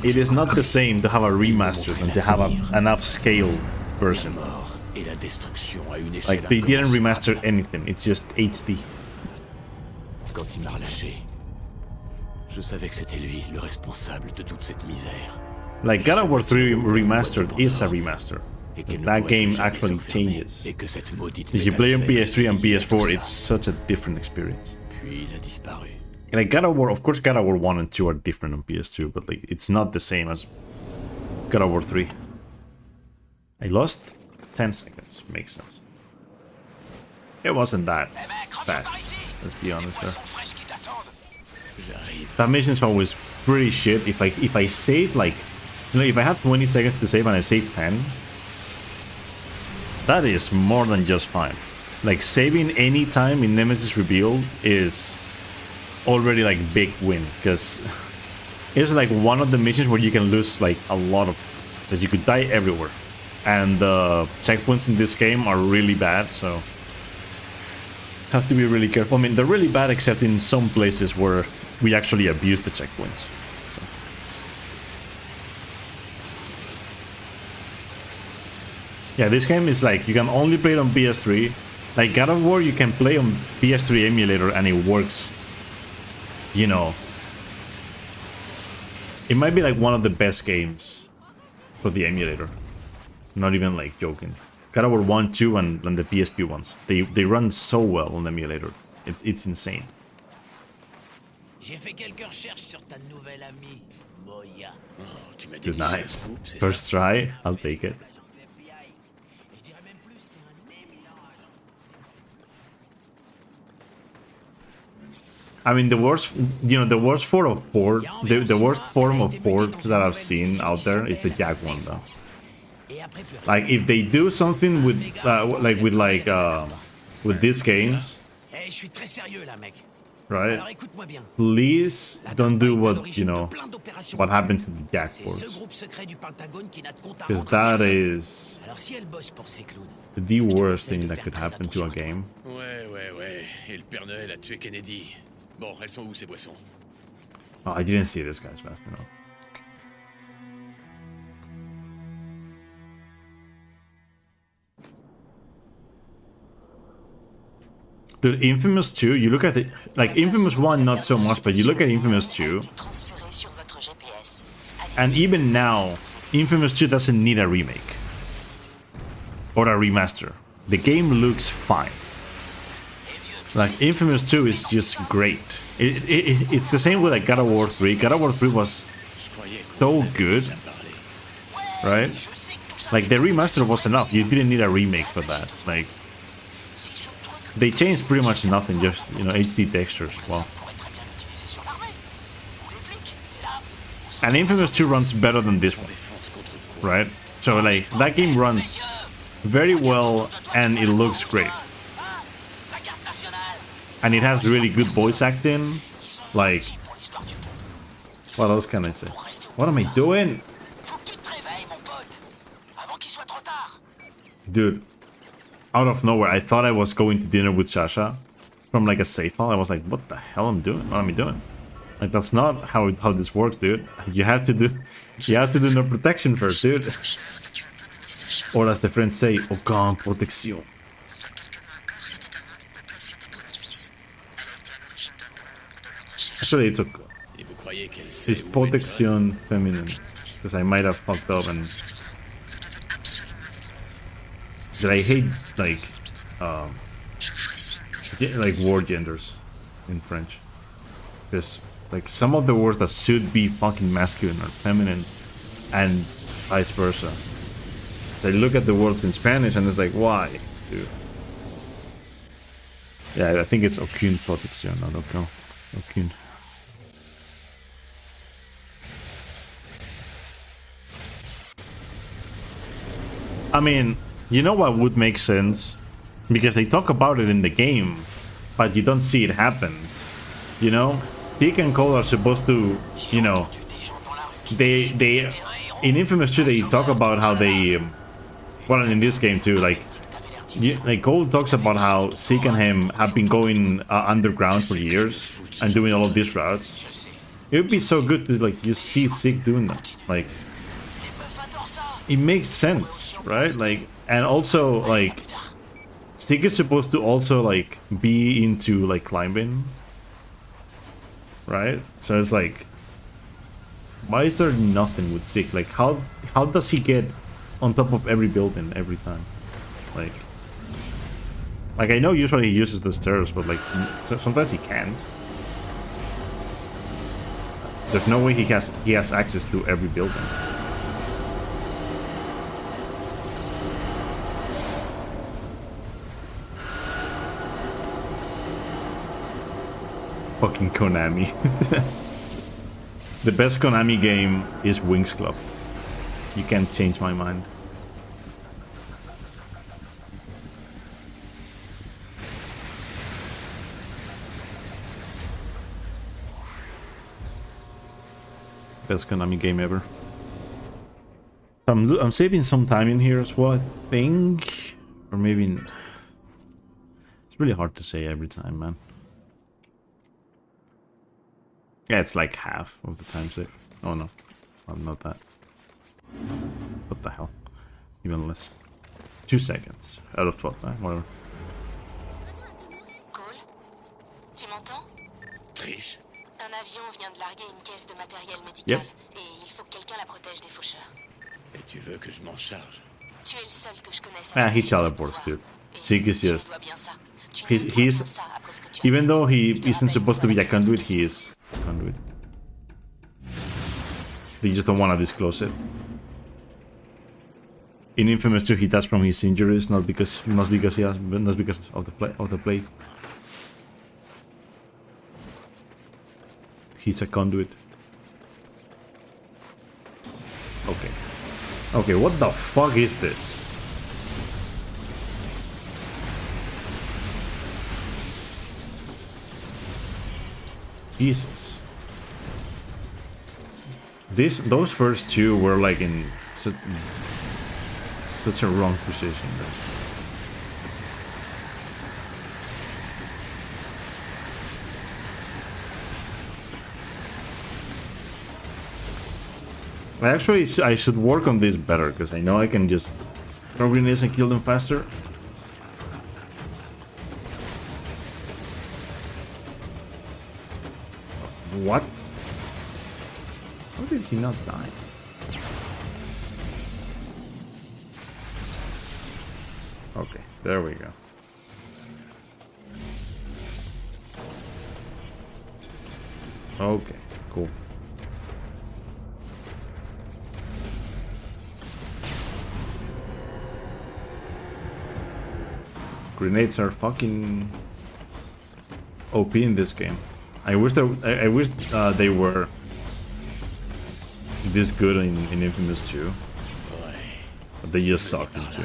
Speaker 4: It is not the same to have a remaster than to have an upscaled version. Like, they didn't remaster anything, it's just HD.
Speaker 1: Quand il m'a relâché, je savais que c'était lui le responsable de toute cette misère.
Speaker 4: Like, God of War 3 Remastered is a remaster. That game actually changes. If you play on PS3 and PS4, it's such a different experience.
Speaker 1: Puis il a disparu.
Speaker 4: Like, God of War, of course God of War 1 and 2 are different on PS2, but like, it's not the same as God of War 3. I lost 10 seconds, makes sense. It wasn't that fast, let's be honest there. That mission's always pretty shit. If I save like, you know, if I have 20 seconds to save and I save 10, that is more than just fine. Like, saving any time in Nemesis Revealed is already like big win, because it's like one of the missions where you can lose like a lot of, that you could die everywhere, and the checkpoints in this game are really bad, so have to be really careful. I mean, they're really bad except in some places where we actually abuse the checkpoints. So. Yeah, this game is like, you can only play it on PS3. Like God of War, you can play on PS3 emulator and it works. You know, it might be like one of the best games for the emulator. Not even like joking. God of War 1, 2 and the PSP ones. They run so well on the emulator. It's insane.
Speaker 3: J'ai fait quelques recherches sur ta nouvelle amie, Moya.
Speaker 4: Dude, nice. First try, I'll take it. I mean, the worst, you know, the worst form of port, the worst form of port that I've seen out there is the Jack one, though. Like, if they do something with, with these games, right? Please don't do what, you know, what happened to the Jack ports, because that is the worst thing that could happen to a game.
Speaker 1: Ouais. Et le Père Noël a tué Kennedy. Bon, elles sont où ces boissons?
Speaker 4: Oh, I didn't see this guy's fast enough. Dude, Infamous 2, you look at it, like Infamous 1 not so much, but you look at Infamous 2, and even now, Infamous 2 doesn't need a remake or a remaster. The game looks fine. Like, Infamous 2 is just great. It's the same with like God of War 3. God of War 3 was so good, right? Like, the remaster was enough. You didn't need a remake for that. Like, they changed pretty much nothing, just, you know, HD textures. Wow. And Infamous 2 runs better than this one, right? So like that game runs very well and it looks great. And it has really good voice acting. Like, what else can I say? What am I doing? Dude, out of nowhere, I thought I was going to dinner with Sasha from like a safe file. I was like, what the hell am I doing? What am I doing? Like, that's not how this works, dude. You have to do no protection first, dude. Or as the French say, aucun protection. Actually, it's protection feminine, because I might have fucked up and that I hate like war genders in French, because like some of the words that should be fucking masculine are feminine, and vice versa. So I look at the words in Spanish and it's like, why, dude? Yeah, I think it's aucune protection, not aucune. I mean, you know what would make sense? Because they talk about it in the game, but you don't see it happen. You know? Thick and Cole are supposed to, you know... They in Infamous 2, they talk about how they... well, in this game too, like Cole talks about how Zeke and him have been going underground for years and doing all of these routes. It would be so good to, like, you see Zeke doing that. Like... it makes sense, right? Like, and also, like, Zeke is supposed to also, like, be into, like, climbing, right? So it's like, why is there nothing with Zeke? Like, how does he get on top of every building every time? Like I know usually he uses the stairs, but like sometimes he can't. There's no way he has access to every building. Fucking Konami. The best Konami game is Wings Club. You can't change my mind. Best Konami game ever. I'm saving some time in here as well, I think. Or maybe... it's really hard to say every time, man. Yeah, it's like half of the time save. Oh no, not that. What the hell? Even less. 2 seconds out of 12, whatever.
Speaker 7: Cole, tu m'entends?
Speaker 1: Triche.
Speaker 7: Un avion vient de larguer une caisse de matériel médical.
Speaker 4: Yep.
Speaker 7: Et il faut que quelqu'un la protège des faucheurs.
Speaker 1: Et tu veux que je m'en charge?
Speaker 7: Tu es le seul que je connaisse.
Speaker 4: Ah, he teleports, dude. Zeke is just...
Speaker 7: he's
Speaker 4: even though he isn't supposed to be a conduit, he is a conduit. They just don't want to disclose it. In Infamous 2, he dies from his injuries, not because of the plague. He's a conduit. Okay. Okay, what the fuck is this? Jesus. Those first two were like in such a wrong position. I should work on this better, because I know I can just throw grenades and kill them faster. What? How did he not die? Okay, there we go. Okay, cool. Grenades are fucking OP in this game. I wish they were this good in Infamous 2. But they just sucked in 2.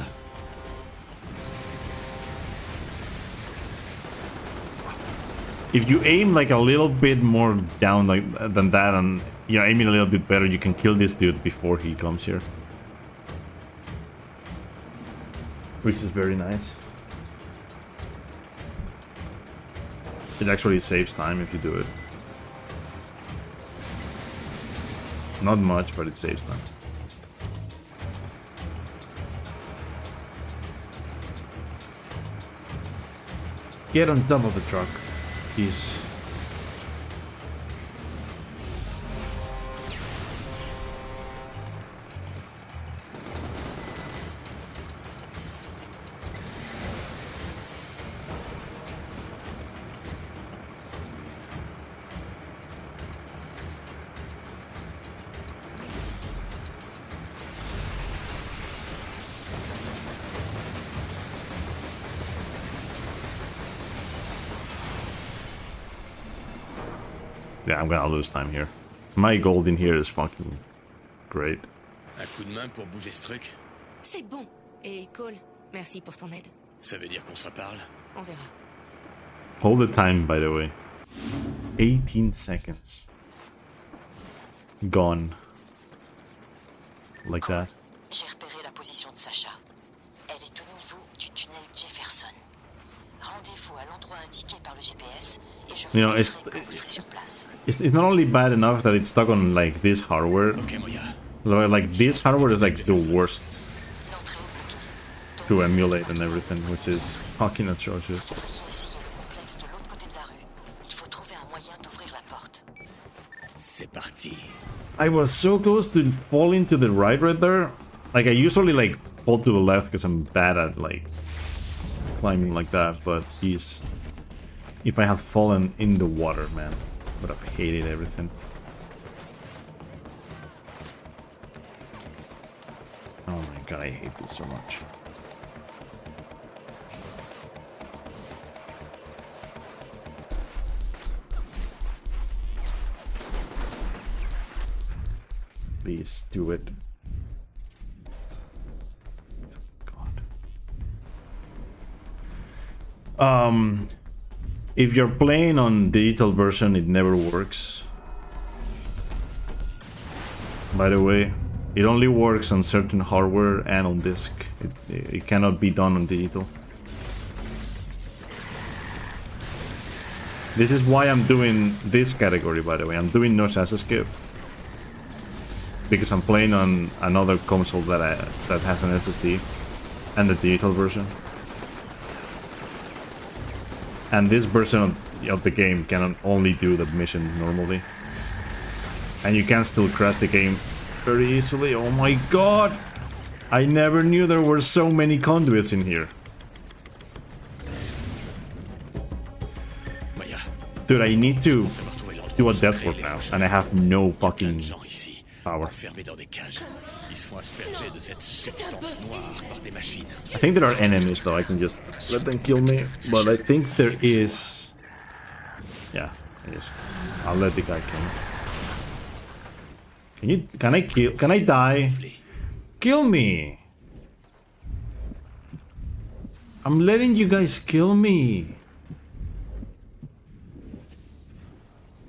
Speaker 4: If you aim like a little bit more down than that, and you're aiming a little bit better, you can kill this dude before he comes here. Which is very nice. It actually saves time if you do it. Not much, but it saves time. Get on top of the truck. He's... Yeah, I'm gonna lose time here. My gold in here is fucking great.
Speaker 1: Un coup de main pour bouger ce truc?
Speaker 6: C'est bon. Et Cole, merci pour ton aide.
Speaker 1: Ça veut dire qu'on se reparle?
Speaker 6: On verra.
Speaker 4: Hold the time, by the way. 18 seconds. Gone. Like that.
Speaker 7: J'ai repéré la position de Sasha. Elle est au niveau du tunnel Jefferson. Rendez-vous à l'endroit indiqué par le GPS et je
Speaker 4: You know,
Speaker 7: vous quand vous serez sur place.
Speaker 4: It's not only bad enough that it's stuck on like this hardware.
Speaker 1: Ok, Moya.
Speaker 4: Like this hardware is like the worst to emulate and everything, which is fucking atrocious.
Speaker 7: Essayez le complexe de l'autre côté de la rue. Il faut trouver un moyen d'ouvrir la porte.
Speaker 1: C'est parti.
Speaker 4: I was so close to falling to the right there. Like I usually like fall to the left because I'm bad at like climbing like that, but geez, if I had fallen in the water, man, would have hated everything. Oh my god, I hate this so much. Please do it. God. If you're playing on digital version, it never works. By the way, it only works on certain hardware and on disk. It cannot be done on digital. This is why I'm doing this category, by the way. I'm doing no Sasha Skip. Because I'm playing on another console that has an SSD and the digital version. And this version of the game can only do the mission normally. And you can still crash the game very easily. Oh my god! I never knew there were so many conduits in here. Dude, I need to do a death work now, and I have no fucking power. I think there are enemies though, I can just let them kill me, but I think there is... Yeah, I'll let the guy kill me. Can I die? Kill me! I'm letting you guys kill me!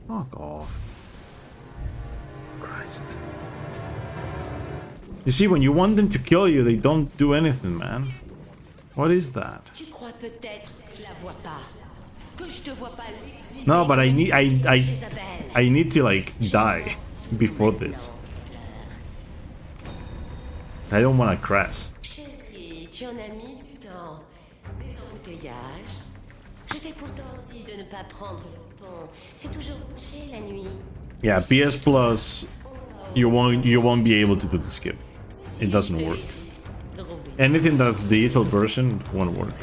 Speaker 4: Fuck off. Christ. You see, when you want them to kill you, they don't do anything, man. What is that? No, but I need to like die before this. I don't want to crash. Yeah, PS Plus, you won't be able to do the skip. It doesn't work. Anything that's digital version won't work.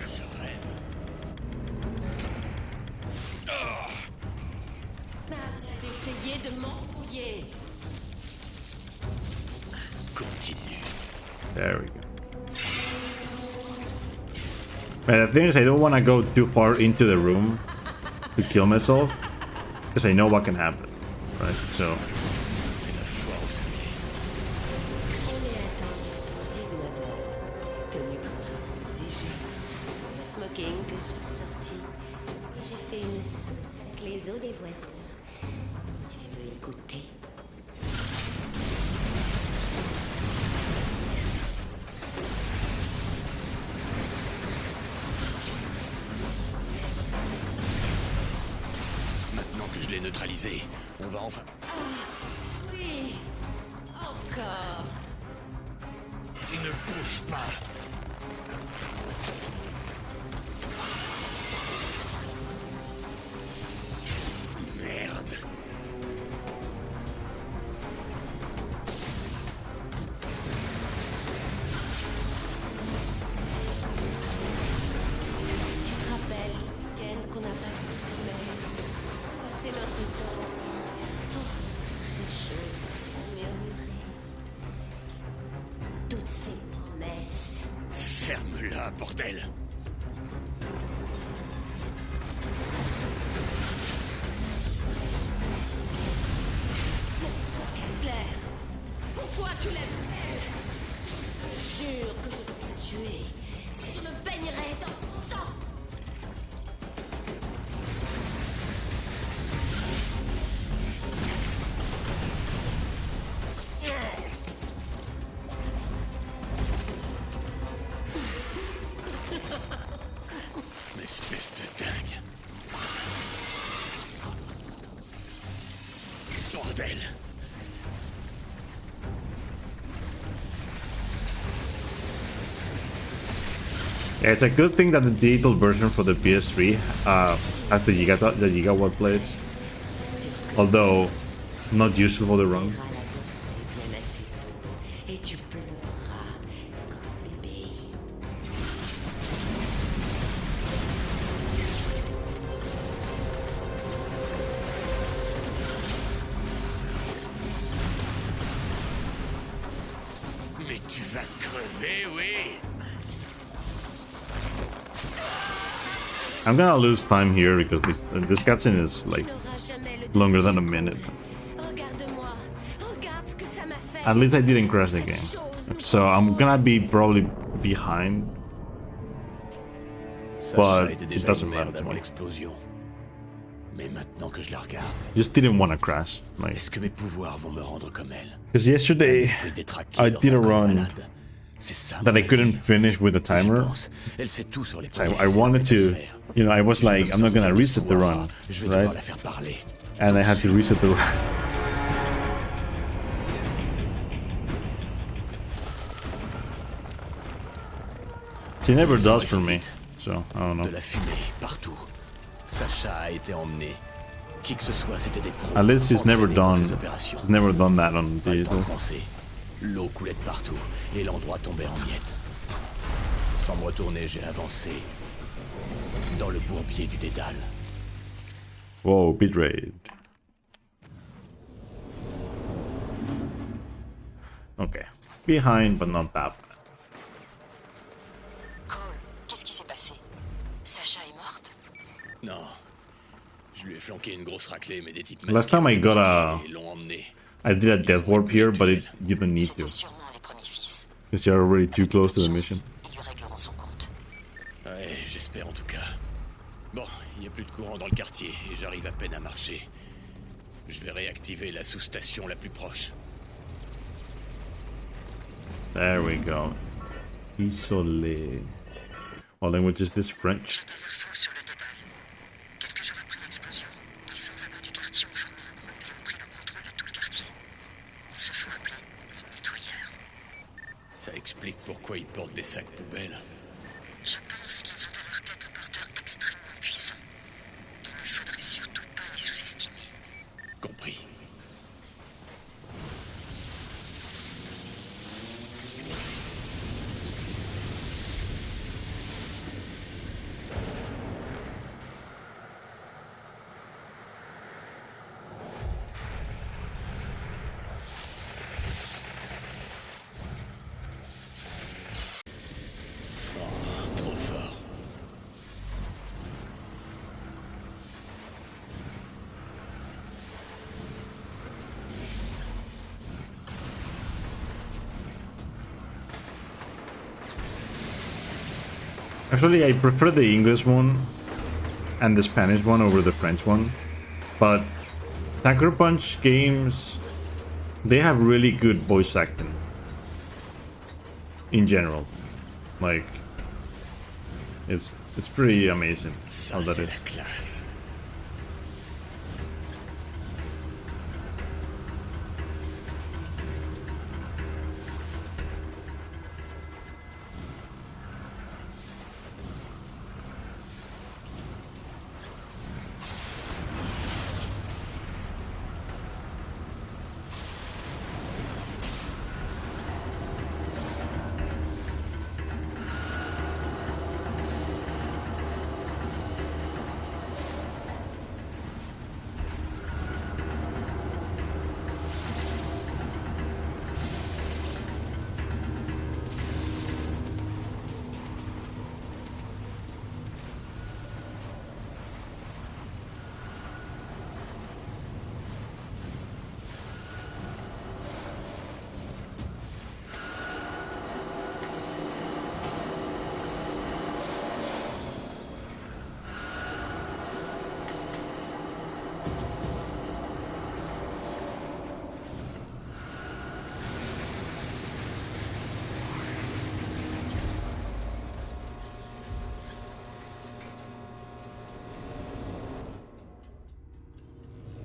Speaker 4: There we go. But the thing is, I don't want to go too far into the room to kill myself, because I know what can happen, right? So
Speaker 9: les eaux des voisins. Tu veux y goûter?
Speaker 1: Maintenant que je l'ai neutralisé, on va enfin...
Speaker 6: Oui. Encore.
Speaker 1: Ne bouge pas. Merde.
Speaker 6: Tu te rappelles, Ken, qu'on a passé notre temps
Speaker 9: Ces choses murmurées. Toutes ces promesses.
Speaker 1: Ferme-la, bordel.
Speaker 6: Kessler, pourquoi tu l'aimes?
Speaker 9: Je jure que je vais la tuer. Je me baignerai dans son sang.
Speaker 1: Espèce de dingue. Bordel.
Speaker 4: Yeah, it's a good thing that the digital version for the PS3 has the gigawatt blades, although not useful for the run.
Speaker 9: Bien assez tôt. Et tu pleureras comme un bébé.
Speaker 1: Mais tu vas crever, oui.
Speaker 4: I'm gonna lose time here because this cutscene is like longer than a minute.
Speaker 6: Regarde-moi. Regarde ce que ça m'a fait.
Speaker 4: At least I didn't crash the game, so I'm gonna be probably behind.
Speaker 1: Sasha était
Speaker 4: It
Speaker 1: déjà
Speaker 4: doesn't
Speaker 1: une
Speaker 4: matter
Speaker 1: merde
Speaker 4: to
Speaker 1: avant
Speaker 4: me.
Speaker 1: l'explosion. Mais maintenant que je la regarde,
Speaker 4: Just didn't want to crash. Like,
Speaker 1: est-ce que mes pouvoirs vont me rendre comme elle?
Speaker 4: because yesterday
Speaker 1: Esprit détraqué
Speaker 4: I
Speaker 1: dans
Speaker 4: did
Speaker 1: un
Speaker 4: a
Speaker 1: corps
Speaker 4: run
Speaker 1: malade. C'est ça,
Speaker 4: that
Speaker 1: mon
Speaker 4: I couldn't
Speaker 1: avis.
Speaker 4: finish with the
Speaker 1: J'y
Speaker 4: timer.
Speaker 1: pense. Elle sait tout sur les
Speaker 4: So I
Speaker 1: bénéfices de la
Speaker 4: wanted to,
Speaker 1: métasphère.
Speaker 4: you know, I was
Speaker 1: Si je veux
Speaker 4: like,
Speaker 1: me
Speaker 4: I'm not gonna
Speaker 1: sortir de
Speaker 4: reset
Speaker 1: ce
Speaker 4: the
Speaker 1: aura,
Speaker 4: run,
Speaker 1: je vais devoir
Speaker 4: right?
Speaker 1: la faire parler.
Speaker 4: And I had to reset the run. She never does for me, so I don't
Speaker 1: De
Speaker 4: know.
Speaker 1: la fumée partout. Sacha a été emmené. Qui que ce soit, c'était des pros.
Speaker 4: At least she's never
Speaker 1: entraînés pour
Speaker 4: done,
Speaker 1: ces opérations.
Speaker 4: she's never done that on
Speaker 1: Pas le temps
Speaker 4: digital.
Speaker 1: de penser. L'eau coulait de partout et l'endroit tombait en miettes. Sans me retourner, j'ai avancé dans le bourbier du dédale.
Speaker 4: Whoa, bitrate. Okay, behind but not that bad.
Speaker 7: Cole, qu'est-ce qui s'est passé? Sasha est morte?
Speaker 1: Non. Je lui ai flanqué une grosse raclée, mais des types
Speaker 4: Last time I got a,
Speaker 1: et l'ont emmené.
Speaker 4: I did a death warp here, but you don't need
Speaker 7: C'était
Speaker 4: to,
Speaker 7: sûrement les premiers fils.
Speaker 4: because you're already too close to the mission.
Speaker 7: Ils lui régleront son compte.
Speaker 1: Ouais, j'espère en tout cas. Bon, il n'y a plus de courant dans le quartier et j'arrive à peine à marcher. Je vais réactiver la sous-station la plus proche.
Speaker 4: There we go. Isolé. What language is this? French?
Speaker 7: Des infos sur le dédale. Quelques jours après l'explosion, les sans-abri du quartier ont formé un groupe et ont pris le contrôle de tout le quartier. Ils se font appeler les nettoyeurs.
Speaker 1: Ça explique pourquoi ils portent des sacs poubelles.
Speaker 7: Je pense qu'ils ont à leur tête un porteur extrêmement puissant. Il ne faudrait surtout pas les sous-estimer.
Speaker 1: Compris. Oh, trop fort.
Speaker 4: Actually, I prefer the English one and the Spanish one over the French one. But Sucker Punch games, they have really good voice acting in general. Like, it's pretty amazing how that is.
Speaker 1: Classe.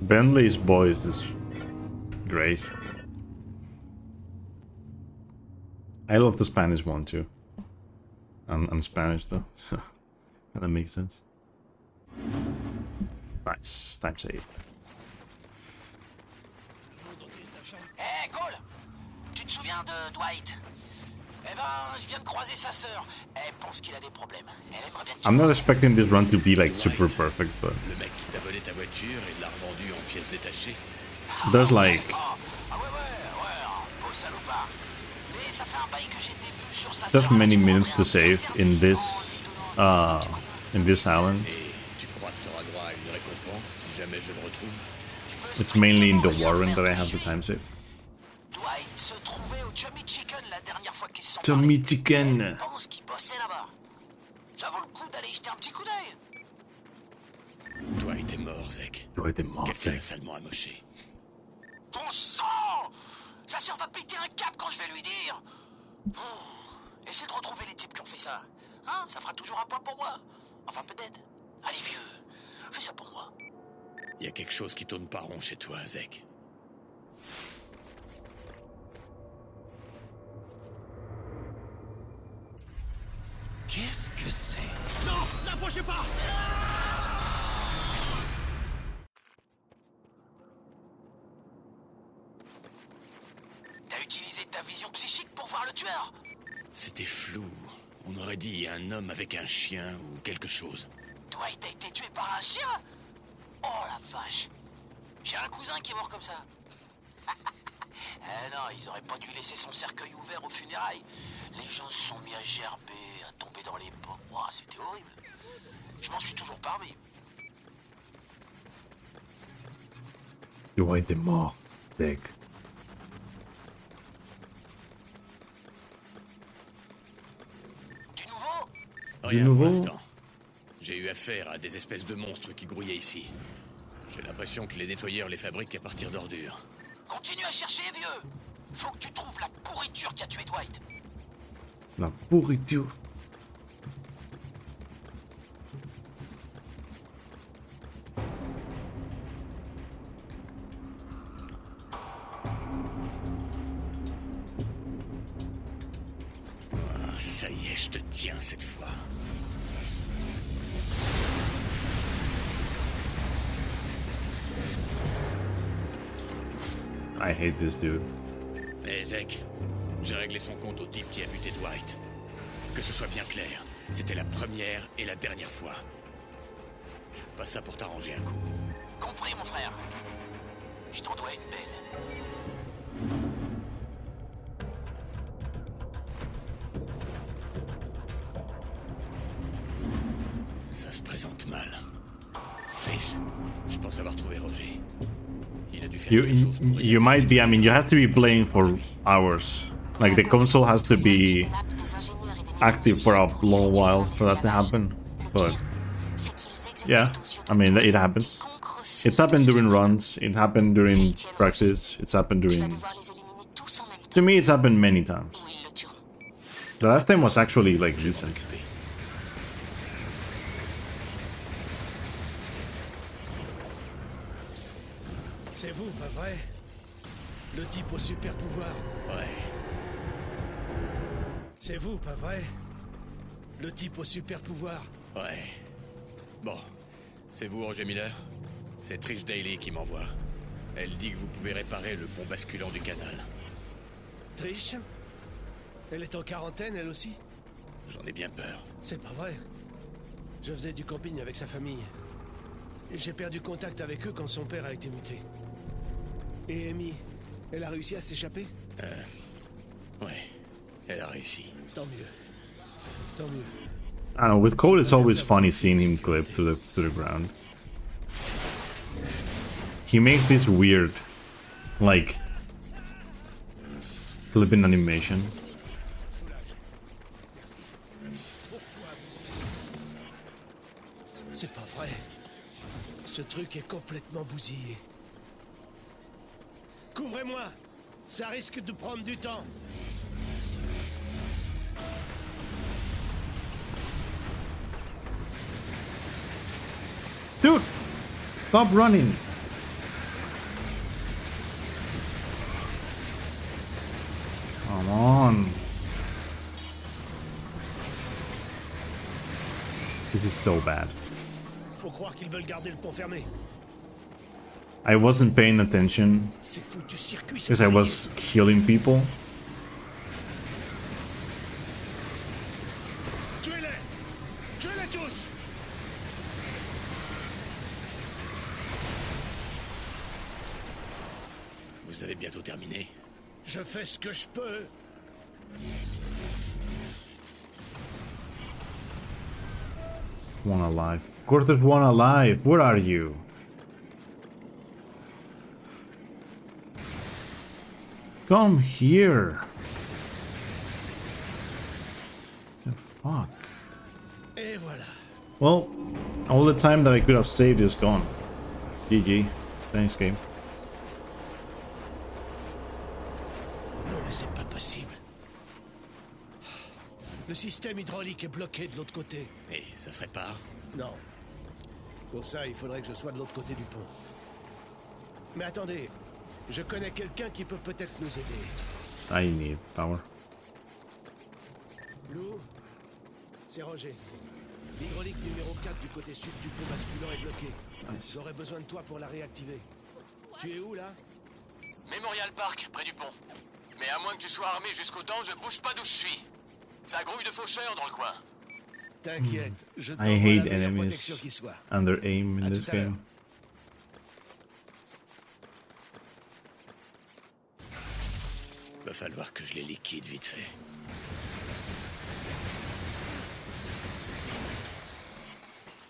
Speaker 4: Bentley's voice is great. I love the Spanish one too. I'm Spanish though, so that makes sense. Nice, times 8.
Speaker 2: Hé, Cole! Tu te souviens de Dwight? Eh ben, je viens de croiser sa sœur. Elle pense qu'il a des problèmes. Elle aimerait bien...
Speaker 4: I'm not expecting this run to be like super perfect, but
Speaker 1: Le mec qui t'a volé ta voiture et l'a revendue en pièces détachées.
Speaker 4: there's like
Speaker 2: beau salopard. Mais ça fait un bail que j'étais vu sur sa
Speaker 4: there's
Speaker 2: sœur.
Speaker 4: many minutes to save in this island.
Speaker 1: Et tu crois que t'auras droit à une récompense si jamais je le retrouve?
Speaker 4: It's mainly in the warren that I have the time save.
Speaker 2: Dwight se trouvait au Chummy Chicken la dernière fois qu'ils se sont
Speaker 4: Chummy
Speaker 2: parlé.
Speaker 4: Chicken.
Speaker 2: Je pense qu'il bossait là-bas. Ça vaut le coup d'aller y jeter un petit coup d'œil.
Speaker 1: Dwight est mort, Zek.
Speaker 4: Dwight est mort,
Speaker 1: Quelqu'un
Speaker 4: Zek.
Speaker 1: l'a salement amoché.
Speaker 2: Bon sang! Sa sœur va péter un câble quand je vais lui dire. Essaie de retrouver les types qui ont fait ça. Hein? Ça fera toujours un point pour moi. Enfin, peut-être. Allez, vieux. Fais ça pour moi.
Speaker 1: Il y a quelque chose qui tourne pas rond chez toi, Zek.
Speaker 3: Qu'est-ce que c'est?
Speaker 5: Non, n'approchez pas.
Speaker 2: T'as utilisé ta vision psychique pour voir le tueur?
Speaker 1: C'était flou. On aurait dit un homme avec un chien ou quelque chose.
Speaker 2: Dwight a été tué par un chien? Oh la vache. J'ai un cousin qui est mort comme ça. Non, ils auraient pas dû laisser son cercueil ouvert aux funérailles. Les gens se sont mis à gerber, à tomber dans les pommes. Oh, c'était horrible. Je m'en suis toujours parmi.
Speaker 4: Dwight est mort, Zek.
Speaker 2: Du nouveau?
Speaker 1: Rien
Speaker 4: nouveau?
Speaker 1: pour l'instant. J'ai eu affaire à des espèces de monstres qui grouillaient ici. J'ai l'impression que les nettoyeurs les fabriquent à partir d'ordures.
Speaker 2: Continue à chercher, vieux. Faut que tu trouves la pourriture qui a tué Dwight.
Speaker 4: La pourriture.
Speaker 1: Ah, ça y est, je te tiens cette fois.
Speaker 4: I hate this dude.
Speaker 1: Mais Zek, j'ai réglé son compte au type qui a buté Dwight. Que ce soit bien clair, c'était la première et la dernière fois. Je fais pas ça pour t'arranger un coup.
Speaker 2: Compris, mon frère. Je t'en dois une belle.
Speaker 1: Ça se présente mal. Trish, je pense avoir trouvé Roger. Il a dû faire quelque chose pour
Speaker 4: You might be, I mean, you have to be playing for hours. Like, the console has to be active for a long while for that to happen. But, yeah, I mean, it happens. It's happened during runs, it happened during practice, it's happened
Speaker 7: Tu vas
Speaker 4: during...
Speaker 7: devoir les éliminer tous en même temps.
Speaker 4: To me, it's happened many times.
Speaker 7: Ou ils le tueront.
Speaker 4: The last time was actually like recent.
Speaker 3: C'est vous, pas vrai? Le type au super pouvoir.
Speaker 1: Ouais.
Speaker 3: C'est vous, pas vrai? Le type au super pouvoir.
Speaker 1: Ouais. Bon. C'est vous, Roger Miller? C'est Trish Daly qui m'envoie. Elle dit que vous pouvez réparer le pont basculant du canal.
Speaker 3: Trish? Elle est en quarantaine, elle aussi?
Speaker 1: J'en ai bien peur.
Speaker 3: C'est pas vrai. Je faisais du camping avec sa famille. Et j'ai perdu contact avec eux quand son père a été muté. Et Amy, elle a réussi à s'échapper?
Speaker 1: Ouais. Elle a réussi.
Speaker 3: Tant mieux. Tant mieux.
Speaker 4: I don't know, with Cole it's always funny seeing him clip to the ground. He makes this weird, like, flipping animation.
Speaker 3: C'est pas vrai. Ce truc est complètement bousillé. Couvrez-moi! Ça risque de prendre du temps.
Speaker 4: Dude! Stop running! Come on! This is so bad.
Speaker 3: Faut croire qu'ils veulent garder le pont fermé.
Speaker 4: I wasn't paying attention
Speaker 3: Ces foutus circuits sont
Speaker 4: because I was healing people.
Speaker 3: Tuez-les! Tuez-les tous!
Speaker 1: Vous avez bientôt terminé?
Speaker 3: Je fais ce que je peux.
Speaker 4: One alive. Of course there's one alive. Where are you? Come here. The fuck?
Speaker 3: Et voilà.
Speaker 4: Well, all the time that I could have saved is gone. GG. Thanks, game.
Speaker 3: Non, mais c'est pas possible. Le système hydraulique est bloqué de l'autre côté.
Speaker 1: Et ça se répare?
Speaker 3: Non. Pour ça, il faudrait que je sois de l'autre côté du pont. Mais attendez, je connais quelqu'un qui peut peut-être nous aider.
Speaker 4: I need power.
Speaker 3: Lou, c'est Roger. L'hydraulique numéro 4 du côté sud du pont basculant est bloquée.
Speaker 4: Nice.
Speaker 3: J'aurais besoin de toi pour la réactiver. Tu es où, là?
Speaker 2: Memorial Park, près du pont. Mais à moins que tu sois armé jusqu'aux dents, je bouge pas d'où je suis. Ça grouille de faucheurs dans le coin.
Speaker 3: T'inquiète, je
Speaker 4: I
Speaker 3: t'envoie la
Speaker 4: hate
Speaker 3: meilleure protection
Speaker 4: enemies
Speaker 3: qui soit.
Speaker 4: and their aim in
Speaker 3: À
Speaker 4: this
Speaker 3: tout à l'heure.
Speaker 4: game.
Speaker 1: Va falloir que je les liquide vite fait.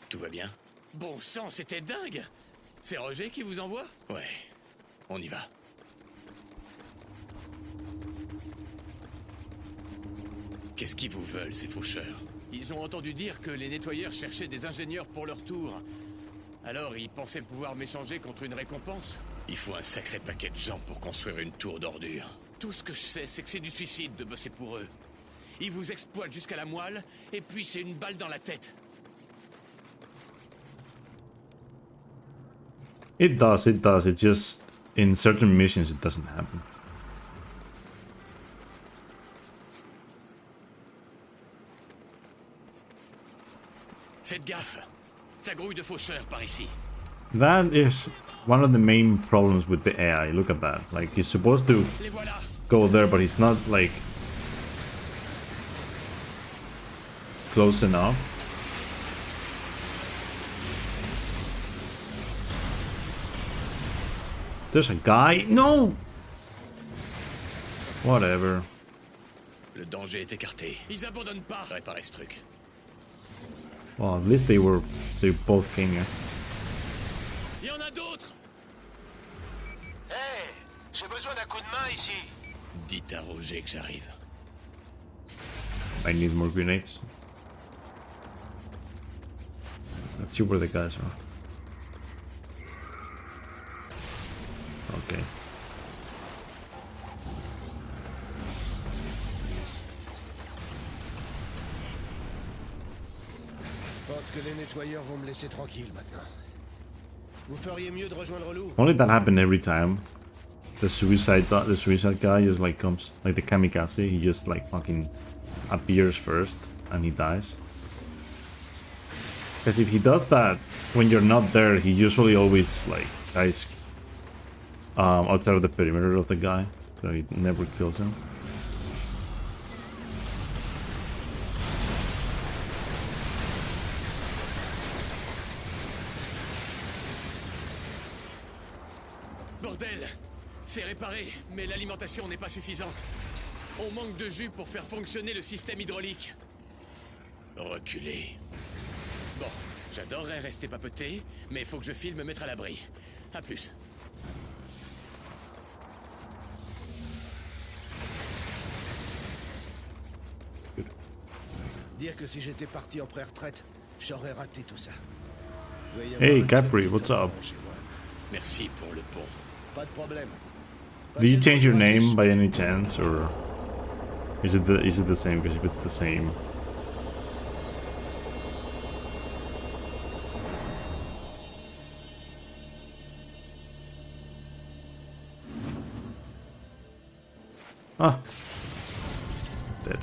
Speaker 1: Tout va bien?
Speaker 5: Bon sang, c'était dingue! C'est Roger qui vous envoie?
Speaker 1: Ouais. On y va. Qu'est-ce qu'ils vous veulent, ces faucheurs?
Speaker 5: Ils ont entendu dire que les nettoyeurs cherchaient des ingénieurs pour leur tour. Alors, ils pensaient pouvoir m'échanger contre une récompense?
Speaker 1: Il faut un sacré paquet de gens pour construire une tour d'ordures.
Speaker 5: Tout ce que je sais, c'est que c'est du suicide de bosser pour eux. Ils vous exploitent jusqu'à la moelle, et puis c'est une balle dans la tête.
Speaker 4: It does, it does. It just, in certain missions, it doesn't happen.
Speaker 1: Faites gaffe. Ça grouille de faucheurs par ici.
Speaker 4: That is one of the main problems with the AI. Look at that. Like, he's supposed to
Speaker 5: Les voilà!
Speaker 4: go there, but he's not, like, close enough. There's a guy? No! Whatever.
Speaker 1: Le danger est écarté.
Speaker 5: Ils abandonnent pas!
Speaker 1: Réparez ce truc.
Speaker 4: Well, at least they both came here.
Speaker 5: Il y en a d'autres!
Speaker 2: Hé! J'ai besoin d'un coup de main ici.
Speaker 1: Dites à Roger que j'arrive.
Speaker 4: I need more grenades. Let's see where the guys are. Okay.
Speaker 10: Je pense que les nettoyeurs vont me laisser tranquille maintenant. Vous feriez mieux de rejoindre Lou.
Speaker 4: Only that happened every time. The suicide guy just like comes, like the kamikaze, he just like fucking appears first and he dies. Because if he does that when you're not there, he usually always like dies outside of the perimeter of the guy, so he never kills him.
Speaker 5: Bordel! C'est réparé, mais l'alimentation n'est pas suffisante. On manque de jus pour faire fonctionner le système hydraulique. Reculé. Bon, j'adorerais rester papoté, mais faut que je file me mettre à l'abri. À plus.
Speaker 10: Dire que si j'étais parti en pré-retraite, j'aurais raté tout ça.
Speaker 4: Hey Capri, what's up?
Speaker 5: Merci pour le pont.
Speaker 10: Pas de problème.
Speaker 4: Do you change your name by any chance, or is it the same? Because if it's the same, dead.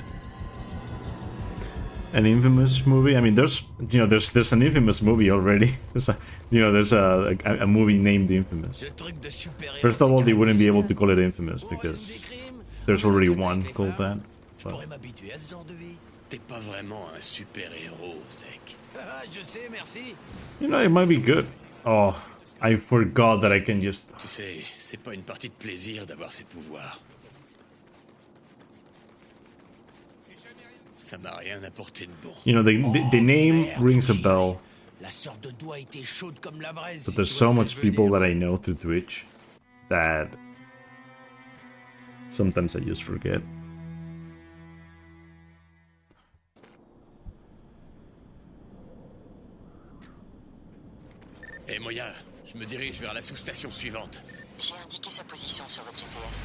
Speaker 4: An infamous movie. I mean, there's an infamous movie already. There's a movie named Infamous. First of all, they wouldn't be able to call it Infamous because there's already one called that. But...
Speaker 5: T'es pas vraiment un super-héros, Zek.
Speaker 3: Je sais, merci.
Speaker 4: You know, it might be good. Oh, I forgot that I can just...
Speaker 5: Tu sais, c'est pas une partie de plaisir d'avoir ces pouvoirs. Ça m'a rien apporté de bon.
Speaker 4: You know, the name rings a bell.
Speaker 3: La sœur de doigt était chaude comme la braise.
Speaker 4: But there's so much people that I know through Twitch that sometimes I just forget.
Speaker 5: Hey Moya, je me dirige vers la sous-station suivante.
Speaker 7: J'ai indiqué sa position sur votre GPS.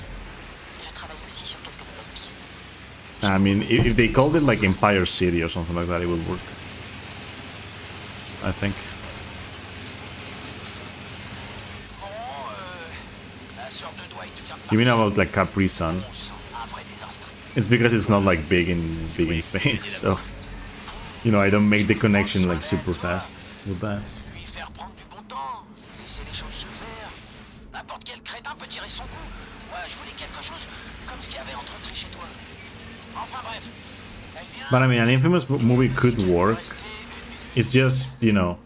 Speaker 7: Je travaille aussi sur quelques nouvelles pistes.
Speaker 4: I mean, if they called it like Empire City or something like that, it would work. I think. You mean about like Capri Sun? It's because it's not like big in Spain, so you know I don't make the connection like super fast with that. But I mean, an Infamous movie could work. It's just, you know.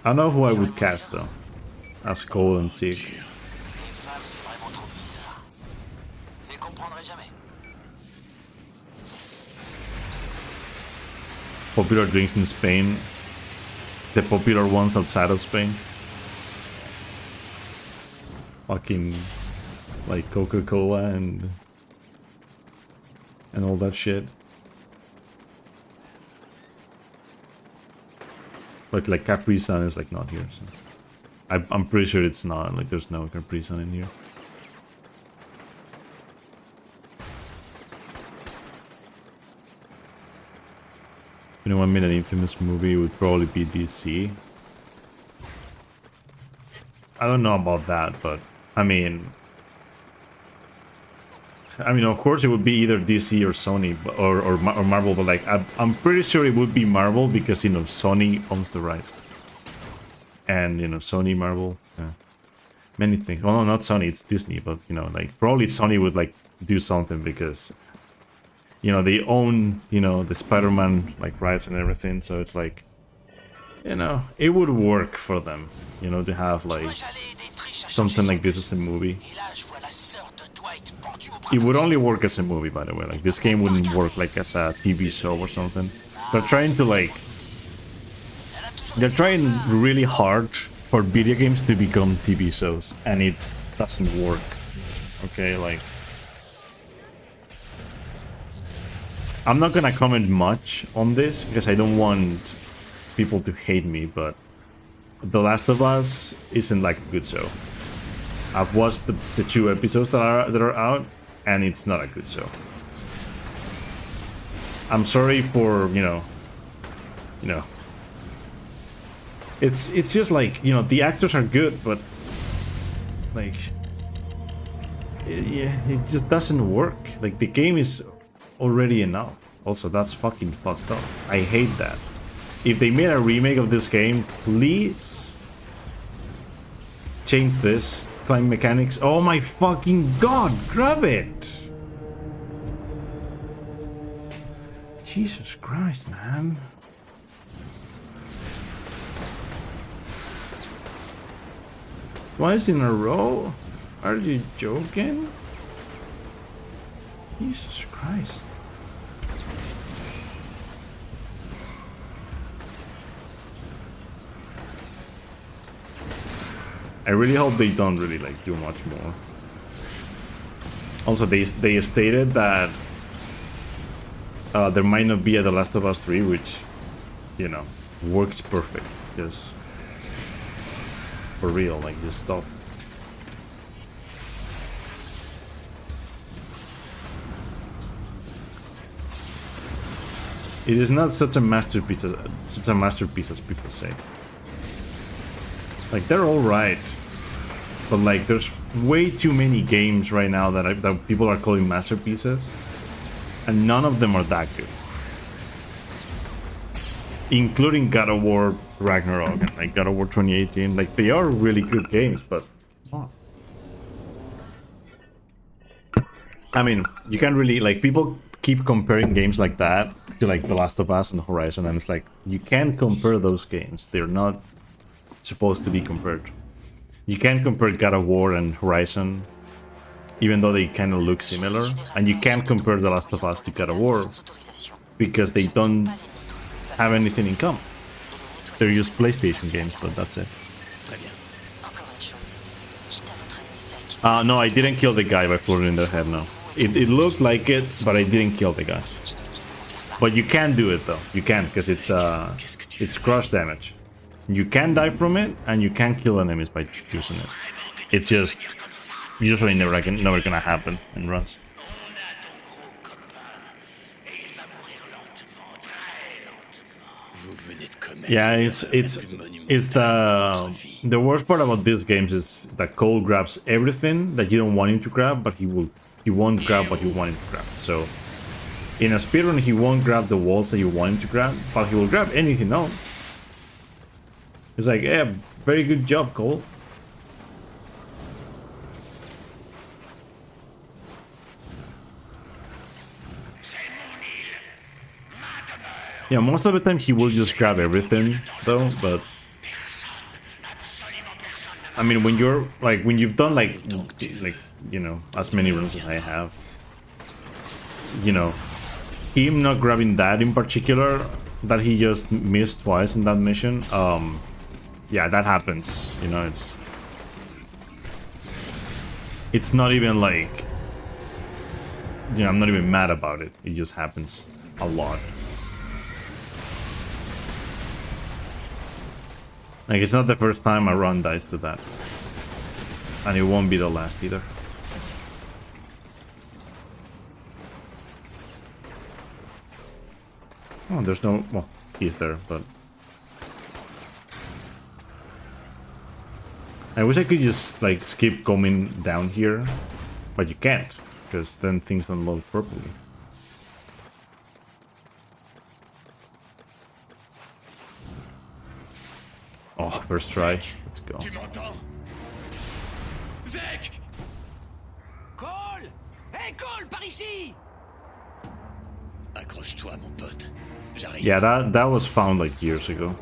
Speaker 4: I don't know who I would cast though, as Cole and Zeke. Popular drinks in Spain. The popular ones outside of Spain. Fucking like Coca-Cola and all that shit. But like Capri Sun is like not here. So I'm pretty sure it's not. Like there's no Capri Sun in here. You know, I mean, an Infamous movie would probably be DC. I don't know about that, but I mean, of course it would be either DC or Sony or Marvel, but like I'm pretty sure it would be Marvel because you know Sony owns the rights, and you know Sony, Marvel, many things. Well, no, not Sony, it's Disney, but you know, like probably Sony would like do something because you know they own the Spider-Man like rights and everything, so it's like you know it would work for them, you know, to have like something like this as a movie. It would only work as a movie, by the way. Like this game wouldn't work like as a TV show or something. They're trying really hard for video games to become TV shows, and it doesn't work. Okay, like I'm not gonna comment much on this because I don't want people to hate me, but The Last of Us isn't like a good show. I've watched the 2 episodes that are out, and it's not a good show. I'm sorry for, you know, it's just like, you know, the actors are good, but like, yeah, it just doesn't work. Like, the game is already enough. Also, that's fucking fucked up. I hate that. If they made a remake of this game, please change this. Climb mechanics. Oh my fucking god, grab it! Jesus Christ, man. Twice in a row? Are you joking? Jesus Christ. I really hope they don't really like do much more. Also, they stated that there might not be a The Last of Us 3, which, you know, works perfect. Just for real, like, just stop. It is not such a masterpiece as people say. Like, they're all right, but like, there's way too many games right now that people are calling masterpieces, and none of them are that good, including God of War Ragnarok and like God of War 2018. Like, they are really good games, but I mean, you can't really, like, people keep comparing games like that to like The Last of Us and Horizon, and it's like, you can't compare those games. They're not supposed to be compared. You can't compare God of War and Horizon, even though they kind of look similar, and you can't compare The Last of Us to God of War because they don't have anything in common. They're just PlayStation games, but that's it. No, I didn't kill the guy by floating in their head, no. It looked like it, but I didn't kill the guy. But you can do it though. You can, because it's crush damage. You can die from it, and you can kill enemies by using it. It's just usually never gonna happen in runs. Yeah, it's the worst part about these games is that Cole grabs everything that you don't want him to grab, but he won't grab what you want him to grab. So in a speedrun, he won't grab the walls that you want him to grab, but he will grab anything else. It's like, yeah, very good job, Cole. Yeah, most of the time he will just grab everything, though, but I mean, when you're like, when you've done like you know, as many runs as I have, you know, him not grabbing that in particular, that he just missed twice in that mission, yeah, that happens, you know. It's not even like, you know, I'm not even mad about it. It just happens a lot. Like, it's not the first time a run dies to that, and it won't be the last either. Oh, there's no, well, he's there, but I wish I could just like skip coming down here, but you can't, because then things don't load properly. Oh, first try. Let's go.
Speaker 3: Tu m'entends? Zek! Cole! Hey Cole, par ici!
Speaker 1: Accroche-toi, mon pote. J'arrive.
Speaker 4: Yeah, that was found like years ago.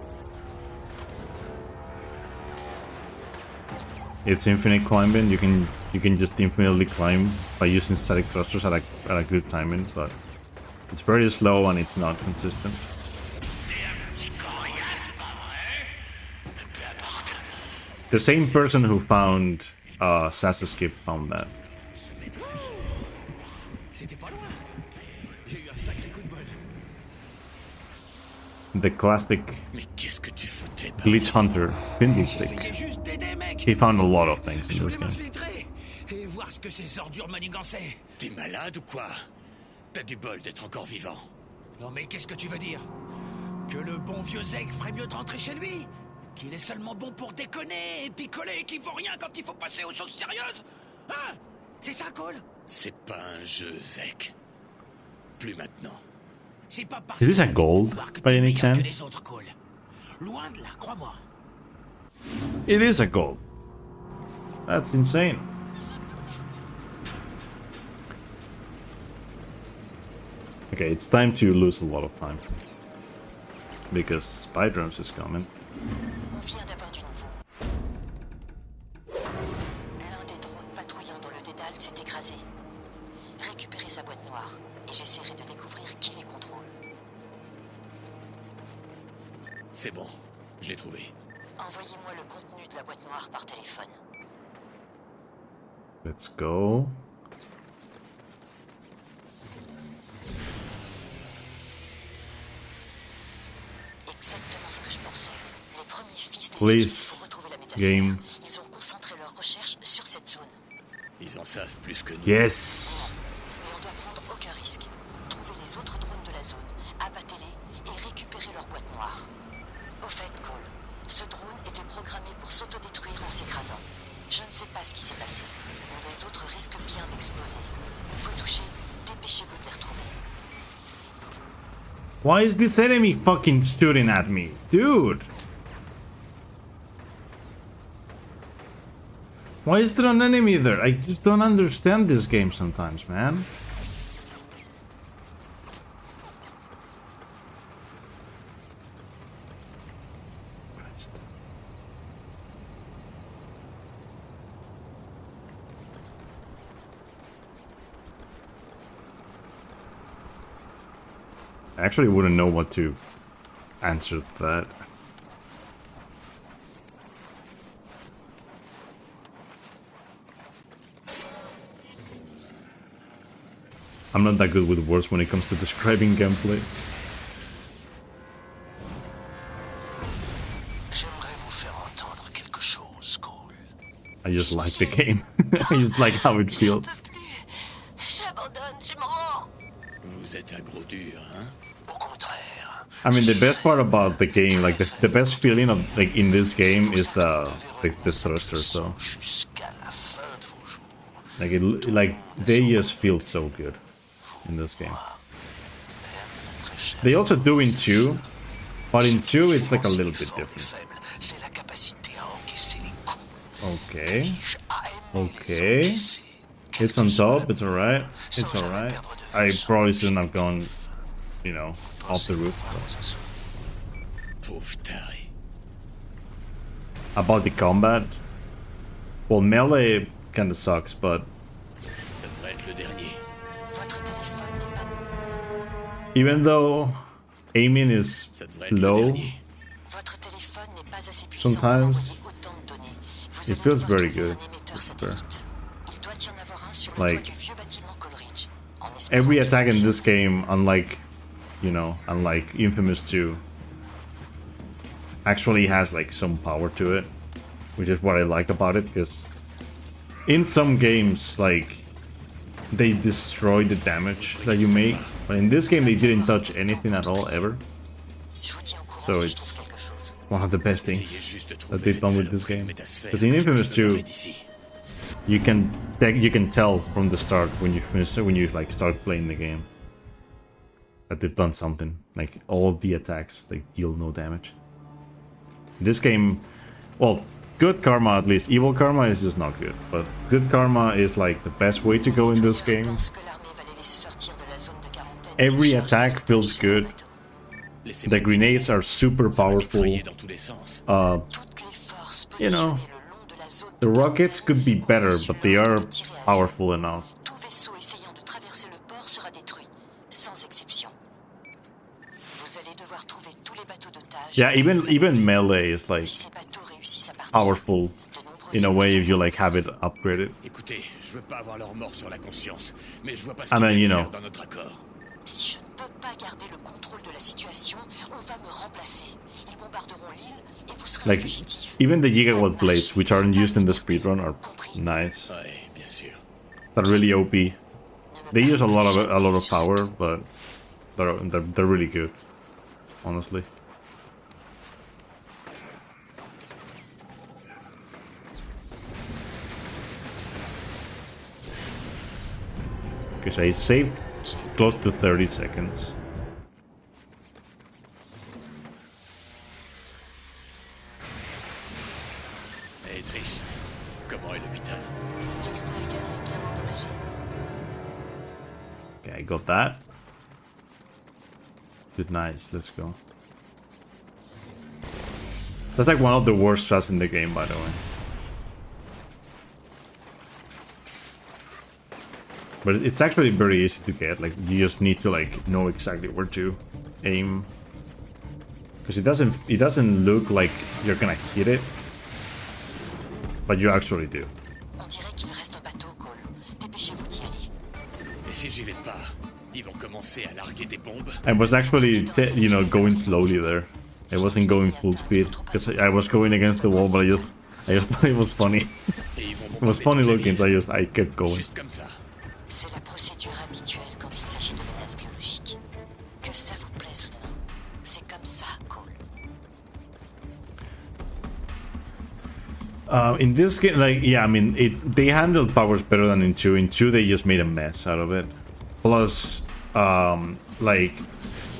Speaker 4: It's infinite climbing. You can just infinitely climb by using static thrusters at a good timing, but it's very slow and it's not consistent. The same person who found Sasha Skip found that.
Speaker 3: C'était pas loin. J'ai eu un sacré coup de bol.
Speaker 4: the classic
Speaker 1: Mais qu'est-ce que tu foutais par
Speaker 4: glitch
Speaker 1: ici?
Speaker 4: hunter fiddlestick.
Speaker 3: J'essayais juste d'aider, mec.
Speaker 4: He found a lot of things in
Speaker 3: Je
Speaker 4: this
Speaker 3: voulais
Speaker 4: game.
Speaker 3: m'infiltrer et voir ce que ces ordures manigançaient.
Speaker 1: T'es malade ou quoi? T'as du bol d'être encore vivant.
Speaker 3: Non mais qu'est-ce que tu veux dire? Que le bon vieux Zeg ferait mieux de rentrer chez lui? Qu'il est seulement bon pour déconner et picoler et qu'il vaut rien quand il faut passer aux choses sérieuses? Hein? C'est ça, Cole?
Speaker 1: C'est pas un jeu, Zek. Plus maintenant.
Speaker 3: C'est pas parce
Speaker 4: Is this a
Speaker 3: que
Speaker 4: gold,
Speaker 3: pouvoir que
Speaker 4: by
Speaker 3: t'es
Speaker 4: any
Speaker 3: meilleur que
Speaker 4: chance?
Speaker 3: les autres, Cole. Loin de là, crois-moi.
Speaker 4: It is a gold. That's insane. Okay, it's time to lose a lot of time. Because Speedrun is coming.
Speaker 7: On vient d'avoir du nouveau. L'un des drones patrouillant dans le dédale s'est écrasé. Récupérez sa boîte noire et j'essaierai de découvrir qui les contrôle.
Speaker 1: C'est bon, je l'ai trouvé.
Speaker 7: Envoyez-moi le contenu de la boîte noire par téléphone.
Speaker 4: Let's go.
Speaker 7: Exactement ce que je pensais. Les premiers fils des
Speaker 4: Please,
Speaker 7: pour retrouver la métasphère,
Speaker 4: game.
Speaker 7: ils ont concentré leurs recherches sur cette zone.
Speaker 1: Ils en savent plus que nous.
Speaker 4: Yes.
Speaker 7: Mais on doit prendre aucun risque. Trouvez les autres drones de la zone, abattez-les et récupérez leur boîte noire. Au fait, Cole, ce drone était programmé pour s'autodétruire en s'écrasant. Je ne sais pas ce qui s'est passé, mais les autres risquent bien d'exploser. Une fois touchés, dépêchez-vous de les retrouver.
Speaker 4: Why is this enemy fucking shooting at me? Dude! Why is there an enemy there? I just don't understand this game sometimes, man. Christ. I actually wouldn't know what to answer to that. I'm not that good with words when it comes to describing gameplay.
Speaker 2: J'aimerais vous faire entendre quelque chose, Cole.
Speaker 4: I just like the game. I just like how it feels.
Speaker 7: J'abandonne, je me rends.
Speaker 1: Vous êtes un gros dur, hein?
Speaker 2: Au contraire,
Speaker 4: I mean, the best part about the game, like the best feeling of like in this game is the thrusters, though.
Speaker 2: jusqu'à la fin de vos jours.
Speaker 4: Like like they just feel so good in this game. They also do in 2, but in 2 it's like a little bit different.
Speaker 2: Faible, c'est la capacité à encaisser les coups.
Speaker 4: Okay,
Speaker 2: À aimer
Speaker 4: okay.
Speaker 2: les encaisser.
Speaker 4: It's on top. It's alright. It's alright. I probably shouldn't have gone, you know, off the roof.
Speaker 1: Pauvre taré.
Speaker 4: About the combat, well, melee kinda sucks, but
Speaker 1: Ça devrait être le dernier.
Speaker 7: Votre téléphone n'est pas...
Speaker 4: even though aiming is
Speaker 1: Ça devrait être le
Speaker 4: low,
Speaker 1: dernier.
Speaker 7: Votre téléphone n'est pas assez puissant
Speaker 4: sometimes
Speaker 7: pour envoyer autant de données. Vous
Speaker 4: it
Speaker 7: allez
Speaker 4: feels
Speaker 7: devoir
Speaker 4: very
Speaker 7: trouver
Speaker 4: good.
Speaker 7: un émetteur
Speaker 4: to be
Speaker 7: satellite.
Speaker 4: fair.
Speaker 7: Il doit y en avoir un sur le
Speaker 4: Like,
Speaker 7: toit du vieux bâtiment Coleridge. En espérant
Speaker 4: Every
Speaker 7: qu'il
Speaker 4: attack in
Speaker 7: marche.
Speaker 4: this game, unlike, you know, unlike Infamous 2, actually has like some power to it, which is what I like about it, because in some games, like, they destroy the damage that you make, but in this game they didn't touch anything at all, ever.
Speaker 7: Je vous tiens au courant
Speaker 4: So
Speaker 7: si je
Speaker 4: it's
Speaker 7: trouve quelque chose.
Speaker 4: one of the best
Speaker 1: Essayez
Speaker 4: things
Speaker 1: juste de
Speaker 4: that
Speaker 1: trouver
Speaker 4: they've
Speaker 1: cette
Speaker 4: done with this
Speaker 1: saloperie de
Speaker 4: game.
Speaker 1: métasphère
Speaker 4: Because in
Speaker 1: que je
Speaker 4: Infamous
Speaker 1: peux
Speaker 4: 2,
Speaker 1: barrer d'ici.
Speaker 4: you can tell from the start when you like start playing the game that they've done something. Like all of the attacks, they deal no damage. This game, well, good karma at least. Evil karma is just not good, but good karma is like the best way to go in this game.
Speaker 7: Pense que l'armée va les laisser sortir de la zone de quarantaine
Speaker 4: Every
Speaker 7: si
Speaker 4: attack feels good.
Speaker 1: Laissez-moi
Speaker 4: The grenades are super
Speaker 1: ça va
Speaker 4: powerful.
Speaker 1: mitrailler dans tous les sens.
Speaker 7: toutes les forces
Speaker 4: You know,
Speaker 7: positionnées le long de la zone
Speaker 4: the
Speaker 7: de
Speaker 4: rockets could be better, but they are powerful enough.
Speaker 7: Tout vaisseau essayant de traverser le port sera détruit, sans exception. Vous allez devoir trouver tous les bateaux d'otages.
Speaker 4: Yeah, even melee is like
Speaker 7: Si ces bateaux réussissent à partir,
Speaker 4: powerful
Speaker 7: de nombreux
Speaker 4: in a way if
Speaker 7: hommes
Speaker 4: you like have it upgraded.
Speaker 1: Écoutez, je veux pas avoir leur mort sur la conscience, mais je vois pas ce
Speaker 4: I
Speaker 1: qu'ils
Speaker 4: mean, you
Speaker 1: veulent
Speaker 4: know.
Speaker 1: faire dans notre accord.
Speaker 7: Si je ne peux pas garder le contrôle de la situation, on va me remplacer. Ils bombarderont l'île et vous serez
Speaker 4: Like,
Speaker 7: fugitifs.
Speaker 4: even the gigawatt blades, which aren't used in the speedrun, are nice.
Speaker 1: Ouais, bien sûr.
Speaker 4: They're really OP. They use a lot of power, but they're really good, honestly. Okay, so he saved close to 30 seconds.
Speaker 1: Hey Trish, comment est l'hôpital?
Speaker 7: L'extérieur est bien endommagé.
Speaker 4: Okay, I got that. Good, nice. Let's go. That's like one of the worst shots in the game, by the way. But it's actually very easy to get. Like, you just need to like know exactly where to aim, because it doesn't look like you're gonna hit it, but you actually do.
Speaker 7: On dirait qu'il reste un bateau, Cole. Dépêchez-vous d'y aller.
Speaker 1: Et si j'y vais pas, ils vont commencer à larguer des bombes.
Speaker 4: I was actually, you know, going slowly there. I wasn't going full speed because I was going against the wall, but I just thought it was funny.
Speaker 1: Et ils vont
Speaker 4: It was funny looking, so I kept going.
Speaker 1: Juste comme ça.
Speaker 7: C'est la procédure habituelle quand il s'agit de menaces biologiques. Que ça vous plaise ou non, c'est comme ça, Cole.
Speaker 4: In this game, like, yeah, I mean, they handled powers better than in 2. In 2, they just made a mess out of it. Plus, like,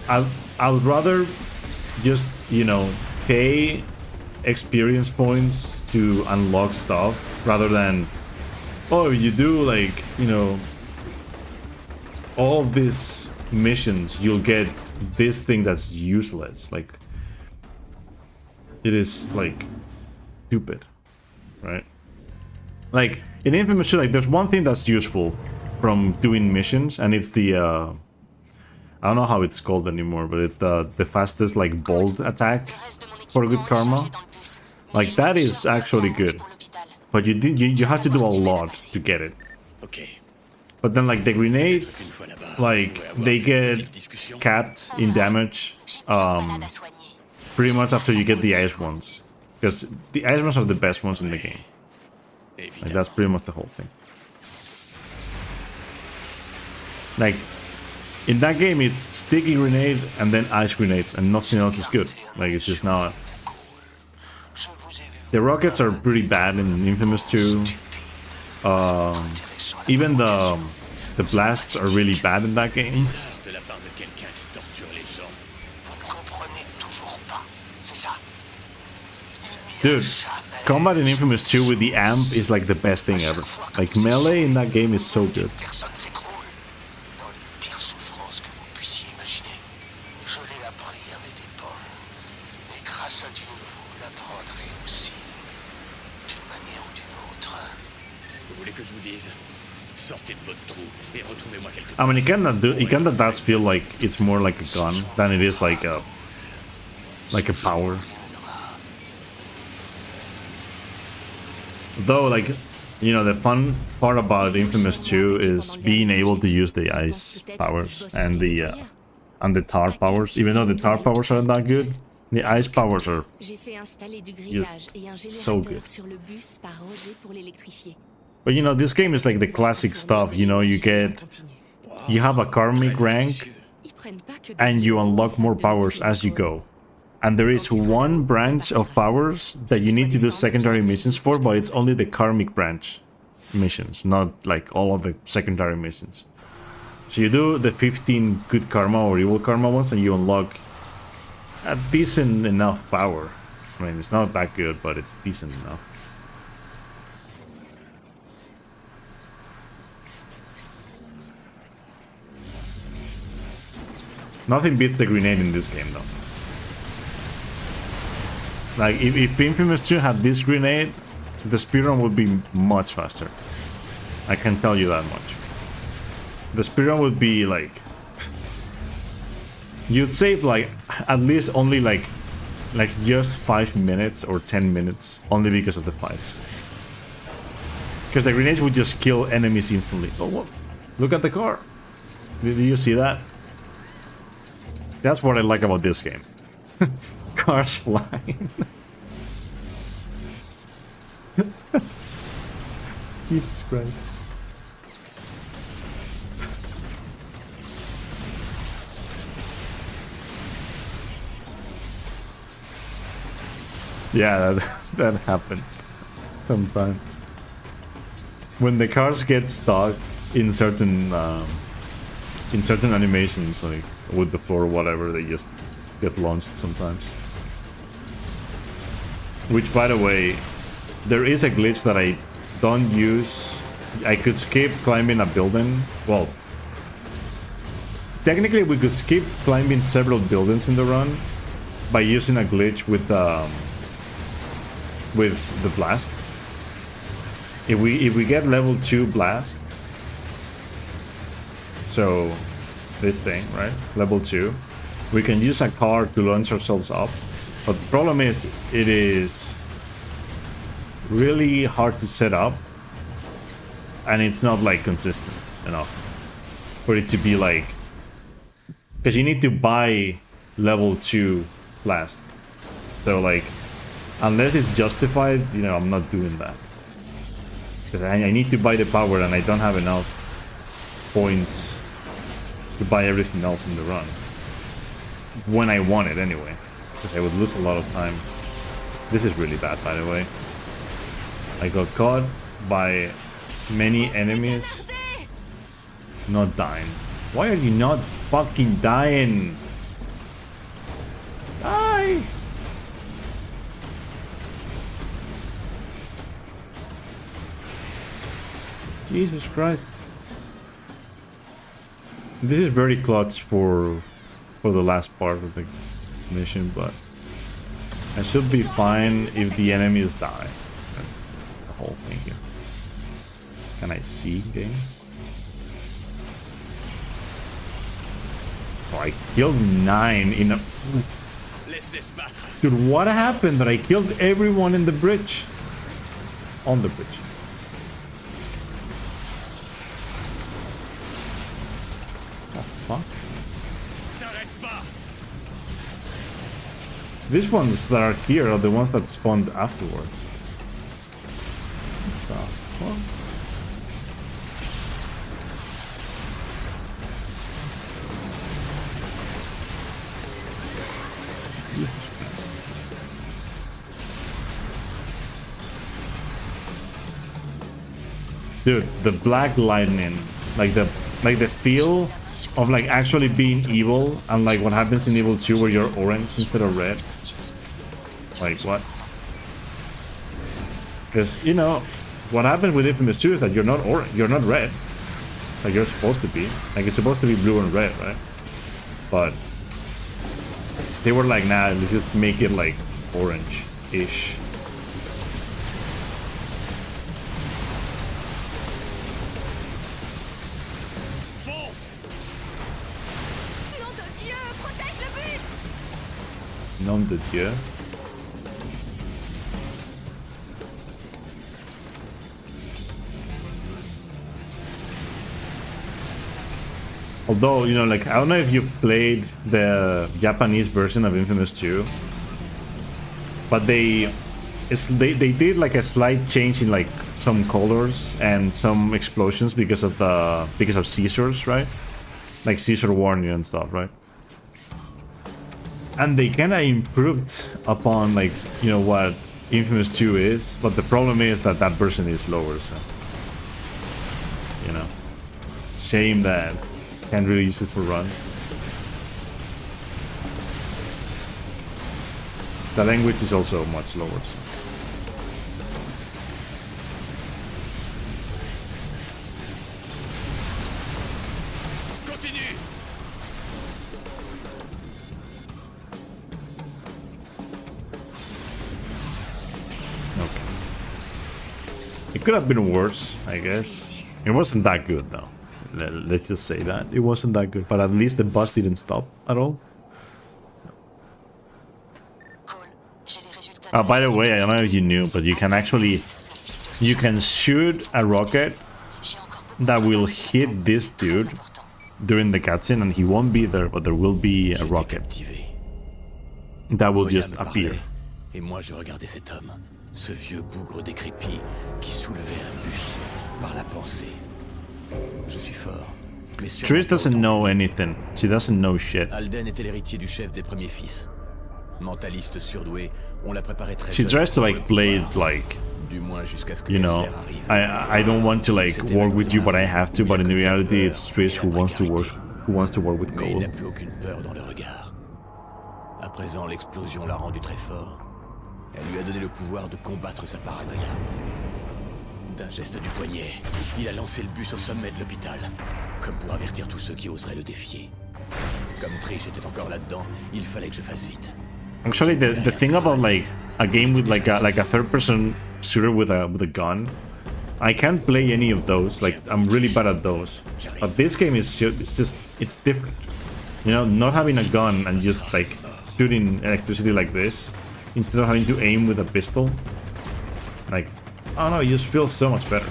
Speaker 4: I would rather just, you know, pay experience points to unlock stuff rather than, oh, you do, like, you know, all of these missions, you'll get this thing that's useless. Like, it is, like, stupid. Right? Like, in Infamous 2, like, there's one thing that's useful from doing missions, and it's the, I don't know how it's called anymore, but it's the fastest, like, bolt attack for good karma. Like, that is actually good. But you have to do a lot to get it.
Speaker 1: Okay.
Speaker 4: But then, like, the grenades, like, they get capped in damage, pretty much after you get the ice ones. Because the ice ones are the best ones in the game. Like, that's pretty much the whole thing. Like, in that game, it's sticky grenade and then ice grenades, and nothing else is good. Like, it's just not. The rockets are pretty bad in Infamous 2. Even the blasts are really bad in that game. Dude, combat in Infamous 2 with the amp is like the best thing ever. Like, melee in that game is so good. I mean, it kinda does feel like it's more like a gun than it is like a power. Though, like, you know, the fun part about Infamous 2 is being able to use the ice powers and the tar powers. Even though the tar powers aren't that good, the ice powers are just so good. But, you know, this game is like the classic stuff. You know, you have a karmic rank and you unlock more powers as you go. And there is one branch of powers that you need to do secondary missions for, but it's only the karmic branch missions, not like all of the secondary missions. So you do the 15 good karma or evil karma ones and you unlock a decent enough power. I mean, it's not that good, but it's decent enough. Nothing beats the grenade in this game, though. Like, if Infamous 2 had this grenade, the speedrun would be much faster. I can tell you that much. The speedrun would be, like... You'd save, like, at least only, like just 5 minutes or 10 minutes, only because of the fights. Because the grenades would just kill enemies instantly. Oh, what? Look at the car. Did you see that? That's what I like about this game. Cars flying. Jesus Christ. Yeah, that happens sometimes. When the cars get stuck in certain animations, like with the floor or whatever, they just get launched sometimes. Which, by the way, there is a glitch that I don't use. I could skip climbing a building. Well, technically we could skip climbing several buildings in the run by using a glitch with the blast. If we get level 2 blast, so this thing, right? Level 2, we can use a car to launch ourselves up. But the problem is, it is really hard to set up, and it's not like consistent enough for it to be like, because you need to buy level 2 blast. So like, unless it's justified, you know, I'm not doing that. Because I need to buy the power, and I don't have enough points to buy everything else in the run. When I want it, anyway. Because I would lose a lot of time. This is really bad, by the way. I got caught by many enemies. Not dying. Why are you not fucking dying? Die! Jesus Christ. This is very clutch for the last part of the mission, but I should be fine if the enemies die. That's the whole thing here. Can I see game? Oh, I killed 9 in a... Dude, what happened that I killed everyone in the bridge? On the bridge. Fuck. These ones that are here are the ones that spawned afterwards. What the fuck? Dude, the black lightning, like the feel of like actually being evil, and like what happens in Evil 2 where you're orange instead of red. Like what? Because you know what happened with Infamous 2 is that you're not orange, you're not red, like you're supposed to be. Like it's supposed to be blue and red, right? But they were like, nah, let's just make it like orange-ish. Nom de Dieu. Although, you know, like, I don't know if you played the Japanese version of Infamous 2, but they did like a slight change in like some colors and some explosions because of Caesars, right? Like Caesar warning and stuff, right? And they kind of improved upon, like, you know, what Infamous 2 is, but the problem is that that version is lower, so, you know, shame that can't really use it for runs. The language is also much lower, so. It could have been worse, I guess. It wasn't that good, though. Let's just say that. It wasn't that good, but at least the bus didn't stop at all. By the way, I don't know if you knew, but you can actually... You can shoot a rocket that will hit this dude during the cutscene, and he won't be there, but there will be a rocket that will just appear.
Speaker 1: Et moi je regardais cet homme, ce vieux bougre décrépit qui soulevait un bus par la pensée. Je suis fort. Mais
Speaker 4: Trish doesn't know anything. She doesn't know shit.
Speaker 1: Alden était l'héritier du chef des premiers fils. Mentaliste surdoué, on l'a préparé très
Speaker 4: She tries to like play it like,
Speaker 1: du moins jusqu'à ce que
Speaker 4: you know, I don't want to like work with you, but I have to. But in reality, it's Trish who wants to work with
Speaker 1: Mais il
Speaker 4: Cole.
Speaker 1: n'a plus aucune peur dans le regard. À présent, l'explosion l'a rendu très fort. Elle lui a donné le pouvoir de combattre sa paranoïa. D'un geste du poignet, il a lancé le bus au sommet de l'hôpital, comme pour avertir tous ceux qui oseraient le défier. Comme Trish était encore là-dedans, il fallait que je fasse vite.
Speaker 4: Actually, the thing about like a game with like a third-person shooter with a gun, I can't play any of those. Like I'm really bad at those. But this game is it's different. You know, not having a gun and just like shooting electricity like this instead of having to aim with a pistol. Like, I don't know, it just feels so much better.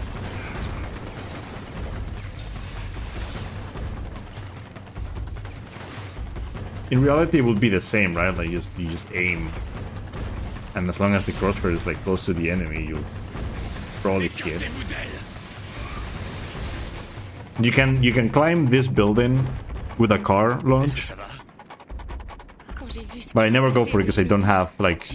Speaker 4: In reality, it would be the same, right? Like you just aim, and as long as the crosshair is like close to the enemy, you'll probably hit. You can climb this building with a car launch, but I never go for it because I don't have like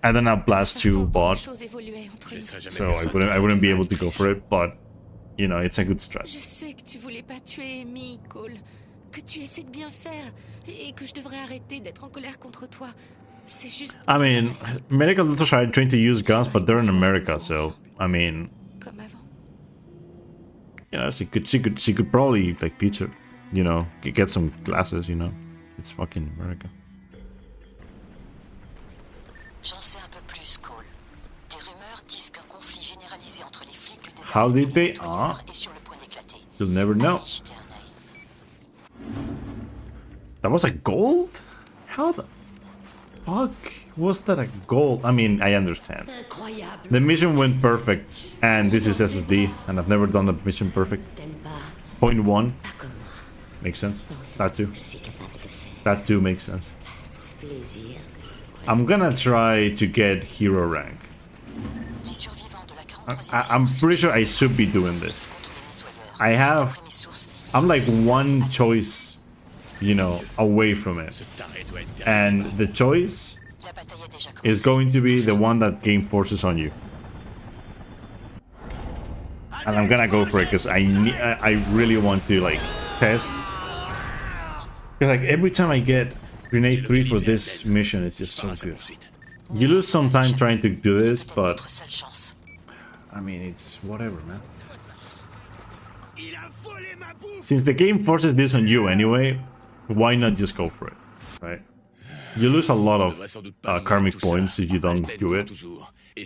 Speaker 4: I don't have Blast 2 bought, so I wouldn't be able to go for it. But you know, it's a good strat.
Speaker 6: Je sais que tu voulais pas tuer Amy, Cole. Que tu essaies de bien faire et que je devrais arrêter d'être en colère contre toi. C'est juste.
Speaker 4: I mean, medical doctors are trying to use guns, but they're in America, so I mean,
Speaker 6: Comme avant.
Speaker 4: you know, she could probably like teach her, you know, get some classes, you know. It's fucking America.
Speaker 7: J'en sais un peu plus, Cole. Des rumeurs disent qu'un conflit généralisé entre les flics du
Speaker 4: How did they?
Speaker 7: nettoyeur est sur le point d'éclater.
Speaker 4: You'll never know.
Speaker 7: Allez y jeter un œil.
Speaker 4: That was a gold? How the fuck was that a gold? I mean, I understand.
Speaker 9: Incroyable.
Speaker 4: The mission went perfect, and this is SSD, and I've never done the mission perfect.
Speaker 9: T'aimes pas,
Speaker 4: Point 1
Speaker 9: pas comme moi.
Speaker 4: makes sense.
Speaker 9: Non, c'est
Speaker 4: That
Speaker 9: ce
Speaker 4: too.
Speaker 9: que je suis capable de faire.
Speaker 4: That too makes sense.
Speaker 9: Plaisir que je pourrais.
Speaker 4: I'm gonna try to get hero rank.
Speaker 7: Les survivants de la 43e
Speaker 4: I'm pretty sure I should be doing this. I have, I'm like one choice, you know, away from it. And the choice
Speaker 7: La bataille a déjà commencé.
Speaker 4: is going to be the one that game forces on you. And I'm gonna go for it because I really want to like test. Because like every time I get Grenade 3 for this mission, it's just so good. You lose some time trying to do this, but
Speaker 7: Notre seule chance.
Speaker 4: I mean, it's whatever, man. Since the game forces this on you anyway, why not just go for it, right? You lose a lot of karmic points if you don't do it.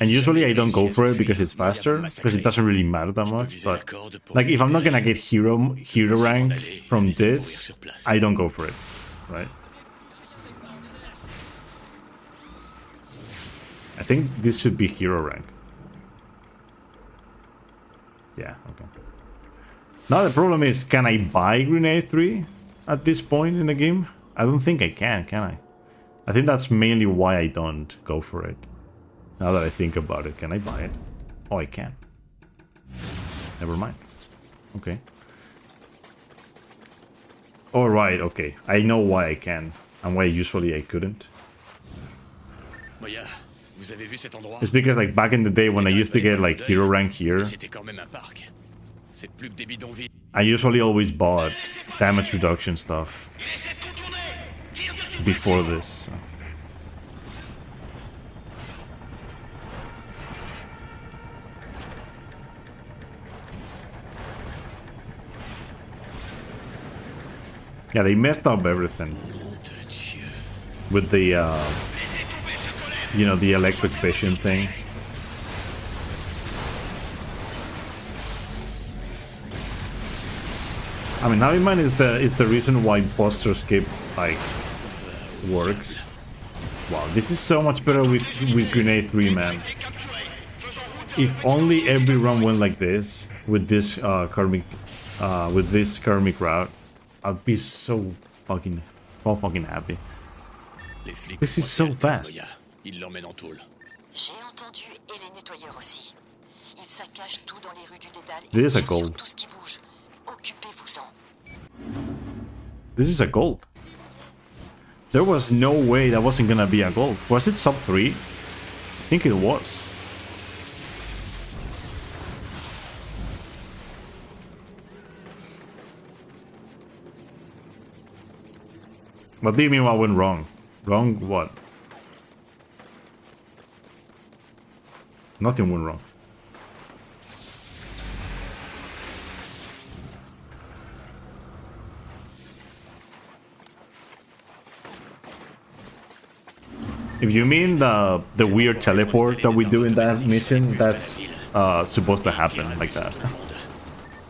Speaker 4: And usually I don't go for it because it's faster, because it doesn't really matter that much. But like if I'm not gonna get hero rank from this, I don't go for it, right? I think this should be hero rank. Yeah, okay. Now the problem is, can I buy Grenade 3 at this point in the game? I don't think I can I? I think that's mainly why I don't go for it. Now that I think about it, can I buy it? Oh, I can. Never mind. Okay. Alright, okay. I know why I can, and why usually I couldn't. It's because like back in the day when I used to get like hero rank here, I usually always bought damage reduction stuff before this, so. Yeah, they messed up everything with the, you know, the electric vision thing. I mean, Navi Mine is the reason why Buster Skip like works. Wow, this is so much better with Grenade 3, man. If only every run went like this with this karmic with this karmic route, I'd be so fucking happy. This is so fast.
Speaker 1: Il l'emmène en tôle.
Speaker 7: J'ai entendu et les nettoyeurs aussi. Ils saccagent tout dans les rues du dédale et
Speaker 4: This is a
Speaker 7: tirent sur
Speaker 4: gold.
Speaker 7: tout ce qui bouge. Occupez-vous-en.
Speaker 4: This is a gold. There was no way that wasn't gonna be a gold. Was it sub 3? I think it was. What do you mean what went wrong? Wrong what? Nothing went wrong. If you mean the weird teleport that we do in that mission, that's supposed to happen like that.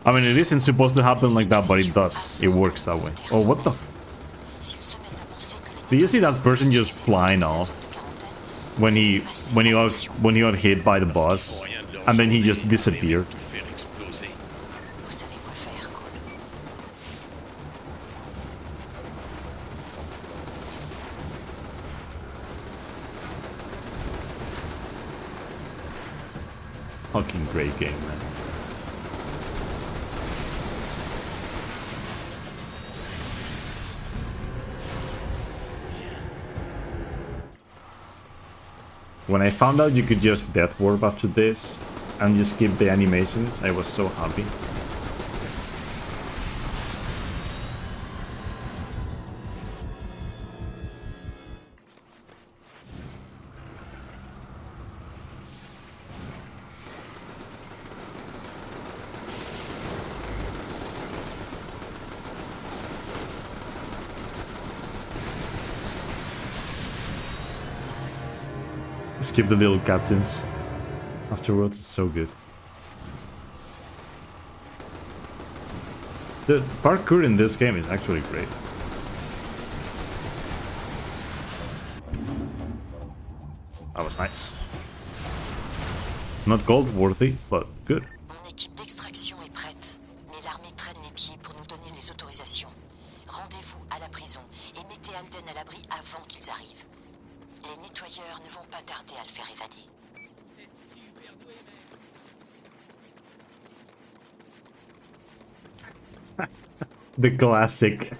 Speaker 4: I mean, it isn't supposed to happen like that, but it does. It works that way. Oh, what the f... Did you see that person just flying off when he got hit by the boss, and then he just disappeared?
Speaker 7: Vous savez quoi faire, Cole.
Speaker 4: Fucking great game, man. When I found out you could just death warp after this and just skip the animations, I was so happy. Skip the little cutscenes afterwards, it's so good. The parkour in this game is actually great. That was nice. Not gold worthy, but good.
Speaker 7: Mon équipe d'extraction est prête, mais l'armée traîne les pieds pour nous donner les autorisations. Rendez-vous à la prison et mettez Alden à l'abri avant qu'ils arrivent. Les nettoyeurs ne vont pas tarder à le faire évader.
Speaker 4: The classic.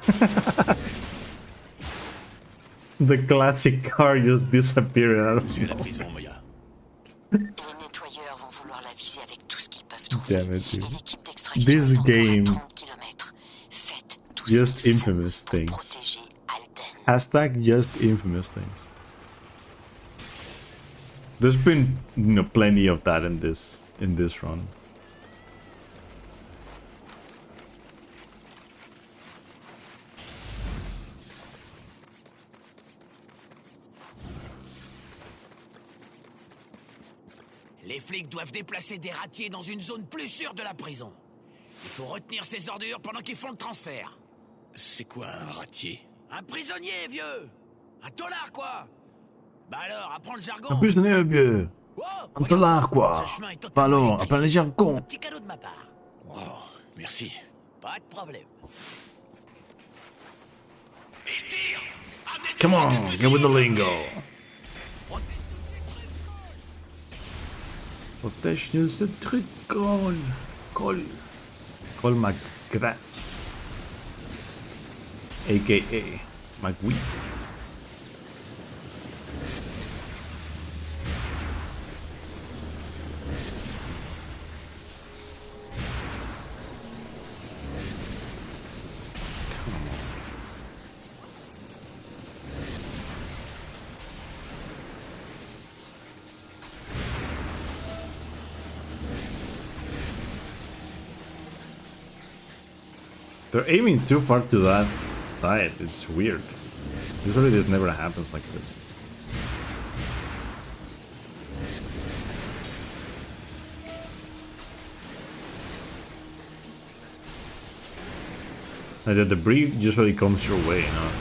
Speaker 4: The classic car just disappeared out of
Speaker 1: Suis la prison, Moya.
Speaker 7: Les nettoyeurs vont vouloir la viser avec tout ce qu'ils peuvent trouver.
Speaker 4: Damn it, dude.
Speaker 7: Et l'équipe d'extraction
Speaker 4: This
Speaker 7: est encore à
Speaker 4: game.
Speaker 7: 30 kilomètres. Faites tout
Speaker 4: Just
Speaker 7: ce qu'il faut
Speaker 4: infamous
Speaker 7: pour
Speaker 4: things.
Speaker 7: protéger Alden.
Speaker 4: Hashtag just infamous things. There's been, you know, plenty of that in this run.
Speaker 3: Les flics doivent déplacer des ratiers dans une zone plus sûre de la prison. Il faut retenir ces ordures pendant qu'ils font le transfert.
Speaker 1: C'est quoi un ratier?
Speaker 3: Un prisonnier, vieux! Un tolard, quoi! Bah alors, apprends le jargon!
Speaker 4: Un prisonnier vieux.
Speaker 3: Wow,
Speaker 4: Un
Speaker 3: voyons,
Speaker 4: tolard, quoi.
Speaker 3: ce chemin est
Speaker 4: Pas
Speaker 3: totalement
Speaker 4: long,
Speaker 3: électrifié.
Speaker 4: apprends les jargons.
Speaker 3: Un petit cadeau de ma part.
Speaker 1: Oh, merci.
Speaker 3: Pas de problème.
Speaker 4: Come on, get with the lingo. Protège-nous ce truc, Cole. Cole McGrath. A.K.A. McWheat. They're aiming too far to that side. It's weird. Usually this never happens like this. Like the debris usually comes your way, you know?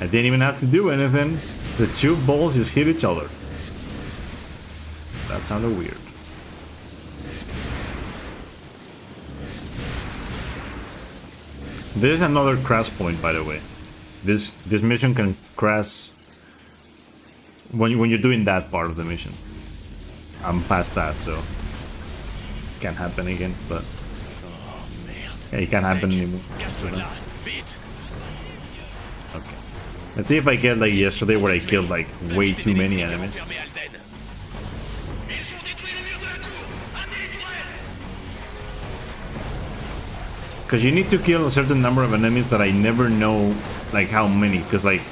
Speaker 4: I didn't even have to do anything. The two balls just hit each other. That's That sounded weird. There's another crash point, by the way. This mission can crash when you're doing that part of the mission. I'm past that, so it can't happen again. But yeah, it can't happen anymore. Okay. Let's see if I get like yesterday where I killed like way too many enemies. Because you need to kill a certain number of enemies that I never know like how many. Because like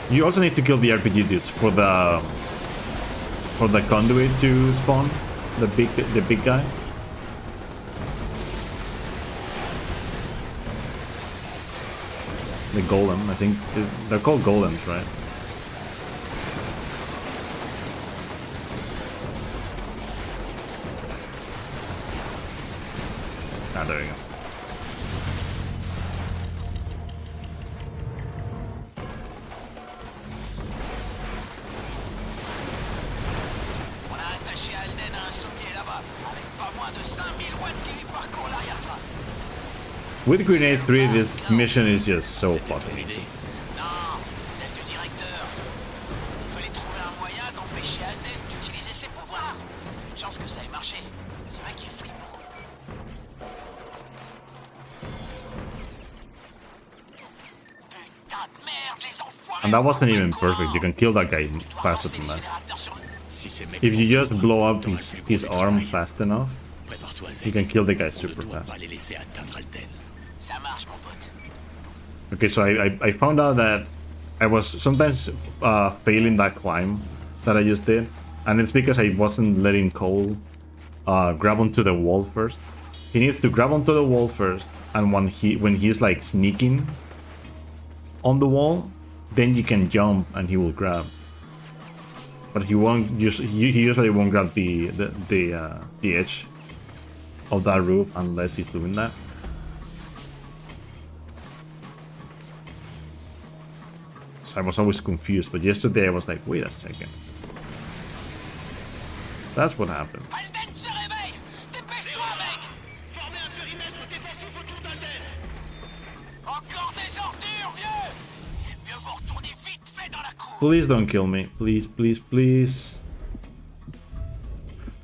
Speaker 4: you also need to kill the RPG dudes for the conduit to spawn, the big guy. The golem, I think they're called golems, right? Ah, there you go. With Grenade 3, this mission is just so fucking easy. And that wasn't even perfect. You can kill that guy faster than that. If you just blow up his arm fast enough, you can kill the guy super fast. Okay, so I found out that I was sometimes failing that climb that I just did, and it's because I wasn't letting Cole grab onto the wall first. He needs to grab onto the wall first, and when he's like sneaking on the wall, then you can jump and he will grab. But he usually won't grab the edge of that roof unless he's doing that. So I was always confused, but yesterday I was like, wait a second. That's what happened. Please don't kill me. Please, please, please.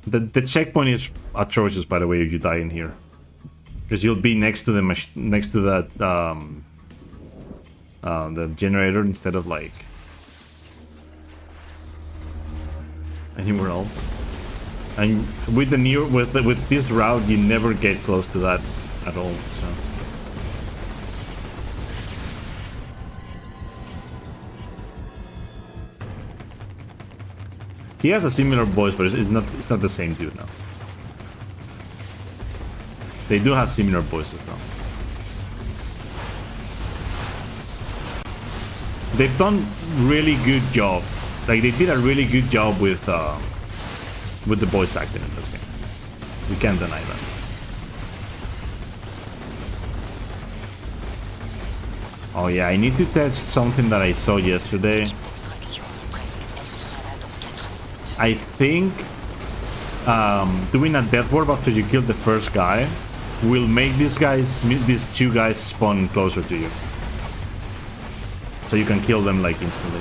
Speaker 4: The checkpoint is atrocious, by the way, if you die in here. Because you'll be next to that the generator instead of like anywhere else. And with with this route, you never get close to that at all. So. He has a similar voice, but it's not the same dude now. They do have similar voices now. They've done really good job. Like they did a really good job with the voice acting in this game. We can't deny that. Oh yeah, I need to test something that I saw yesterday. I think doing a death warp after you kill the first guy will make these two guys spawn closer to you. So you can kill them like instantly.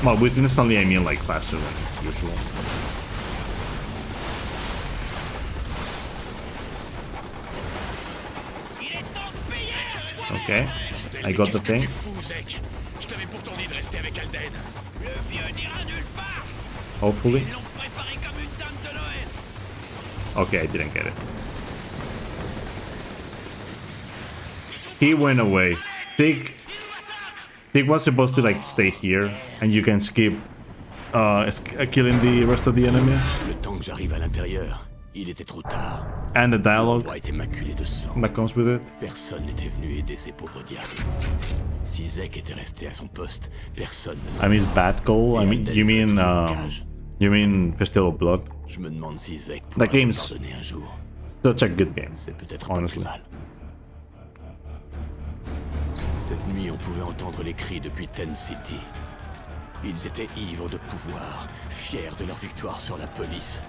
Speaker 4: Well, with instantly I mean like faster than usual. Okay, I got the thing. Hopefully. Okay, I didn't get it. He went away. Stig was supposed to like stay here, and you can skip killing the rest of the enemies. And the dialogue that comes with it. I mean, bad goal. I mean, you mean Festival of Blood? That game's such a good game, honestly.
Speaker 1: Cette nuit, on pouvait entendre les cris depuis Ten City. Ils étaient ivres de pouvoir, fiers de leur victoire sur la police.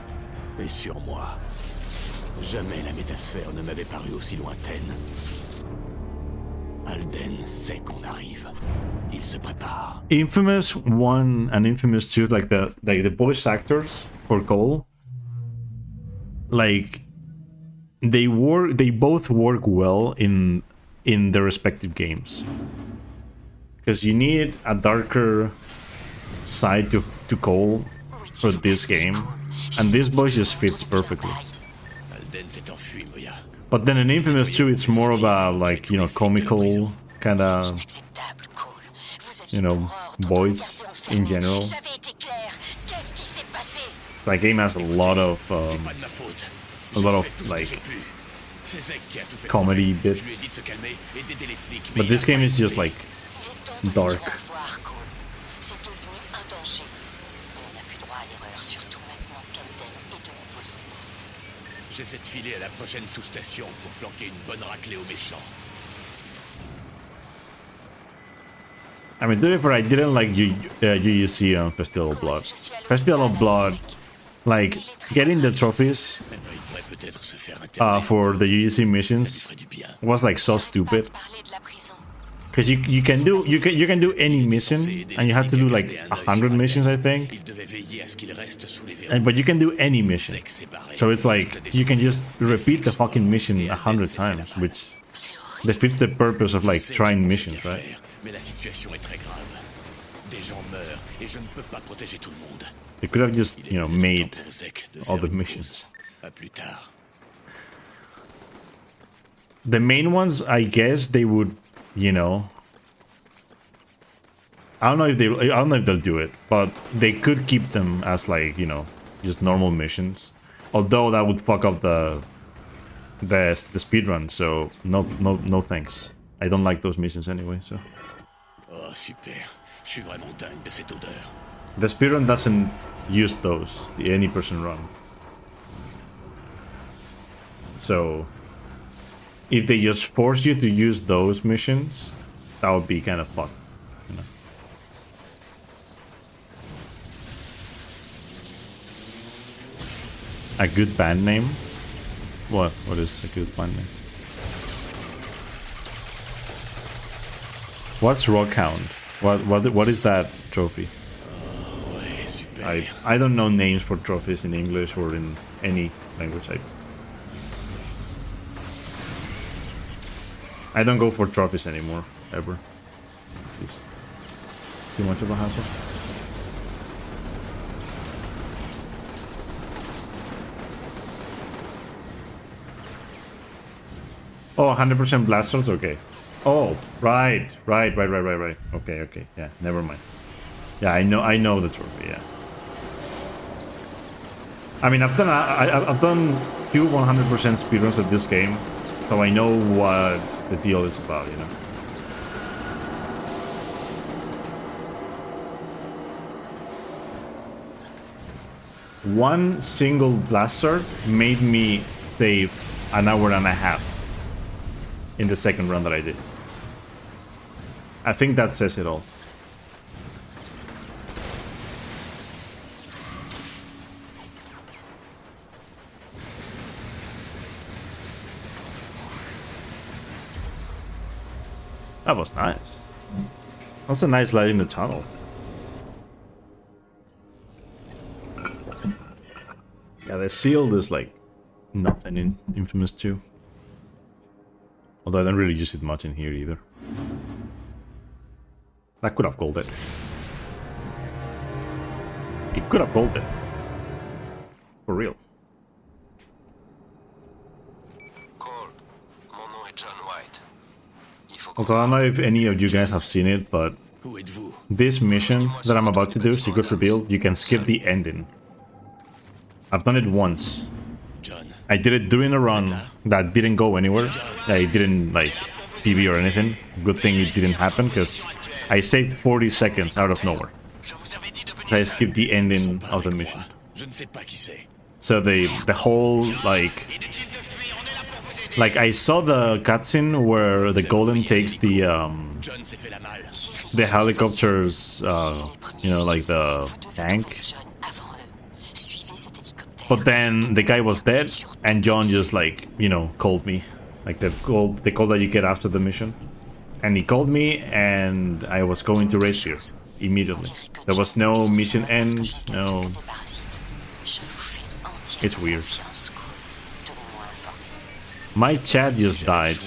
Speaker 1: Et sur moi. Jamais la métasphère ne m'avait paru aussi lointaine. Alden sait qu'on arrive. Il se prépare.
Speaker 4: Infamous 1 and Infamous 2, like the voice actors for Cole, like they both work well in their respective games. Because you need a darker side to Cole for this game, and this voice just fits perfectly.
Speaker 1: Alden s'est enfui, Moya.
Speaker 4: But then in Infamous 2, it's more of a, like, you know, comical kind of, you know, voice in general. So that game has a lot of like comedy bits. But this game is just like dark.
Speaker 1: J'essaie de filer à la prochaine sous-station pour flanquer une bonne raclée aux méchants.
Speaker 4: I mean, to be fair, I didn't like UEC on Festival of Blood. Festival of Blood, like, getting the trophies for the UEC missions was like so stupid. Because you can do any mission, and you have to do like 100 missions, I think. But you can do any mission, so it's like you can just repeat the fucking mission 100 times, which defeats the purpose of like trying missions, right? They could have just, you know, made all the missions. The main ones, I guess they would, you know, I don't know if they'll do it, but they could keep them as, like, you know, just normal missions. Although that would fuck up the speedrun, so no thanks. I don't like those missions anyway, so.
Speaker 1: Oh super, je suis vraiment dingue de cette odeur.
Speaker 4: The speedrun doesn't use those, the any person run. So if they just force you to use those missions, that would be kind of fucked, you know. A good band name? What is a good band name? What's Rockhound? What is that trophy? I don't know names for trophies in English or in any language. I don't go for trophies anymore, ever. It's too much of a hassle. Oh, 100% blasters? Okay. Oh, right. Okay, yeah, never mind. Yeah, I know the trophy, yeah. I mean, I've done few 100% speedruns of this game, so I know what the deal is about, you know. One single blaster made me save an hour and a half in the second run that I did. I think that says it all. That was nice. That's a nice light in the tunnel. Yeah, the shield is like nothing in Infamous 2. Although I don't really use it much in here either. That could have gold it. It could have gold it. For real. Also, I don't know if any of you guys have seen it, but this mission that I'm about to do, Secret Reveal, you can skip the ending. I've done it once. I did it during a run that didn't go anywhere. I didn't, like, PB or anything. Good thing it didn't happen, because I saved 40 seconds out of nowhere. I skipped the ending of the mission. So the whole, like, Like, I saw the cutscene where the golem takes the
Speaker 1: John s'est fait la malle.
Speaker 4: helicopters, you know, like the tank.
Speaker 7: Avant eux. Suivez cet hélicoptère.
Speaker 4: But then the guy was dead, and John just, like, you know, called me. Like the call that you get after the mission. And he called me, and I was going to rescue immediately. There was no mission end, no... It's weird. My chat just died.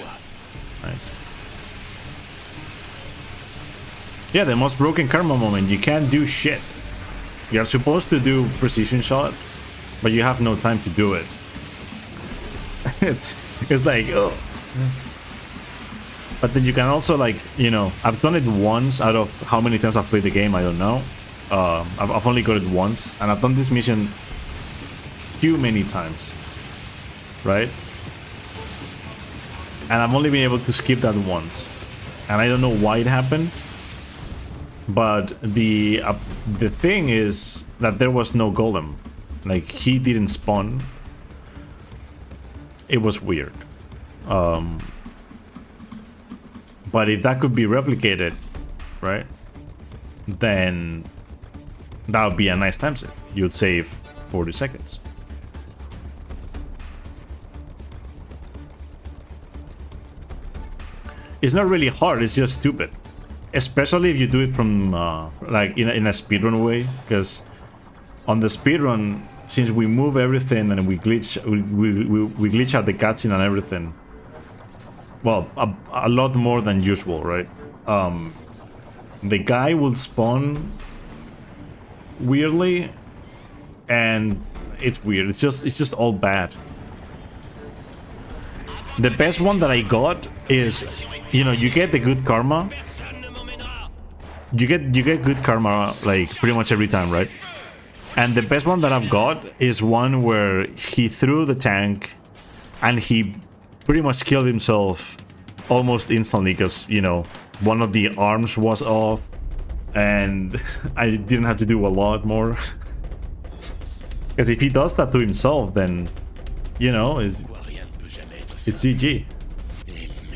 Speaker 4: Nice. Yeah, the most broken karma moment. You can't do shit. You're supposed to do precision shot, but you have no time to do it. It's like, oh. But then you can also, like, you know, I've done it once out of how many times I've played the game, I don't know. I've only got it once, and I've done this mission too many times, right? And I've only been able to skip that once, and I don't know why it happened. But the thing is that there was no golem, like he didn't spawn. It was weird. But if that could be replicated, right, then that would be a nice time save. You'd save 40 seconds. It's not really hard, it's just stupid. Especially if you do it from, like, in a speedrun way. Because on the speedrun, since we move everything and we glitch, we glitch out the cutscene and everything. Well, a lot more than usual, right? The guy will spawn weirdly, and it's weird. It's just all bad. The best one that I got is, you know, you get the good karma. You get good karma like pretty much every time, right? And the best one that I've got is one where he threw the tank and he pretty much killed himself almost instantly because, you know, one of the arms was off and I didn't have to do a lot more. Because if he does that to himself, then, you know, it's GG.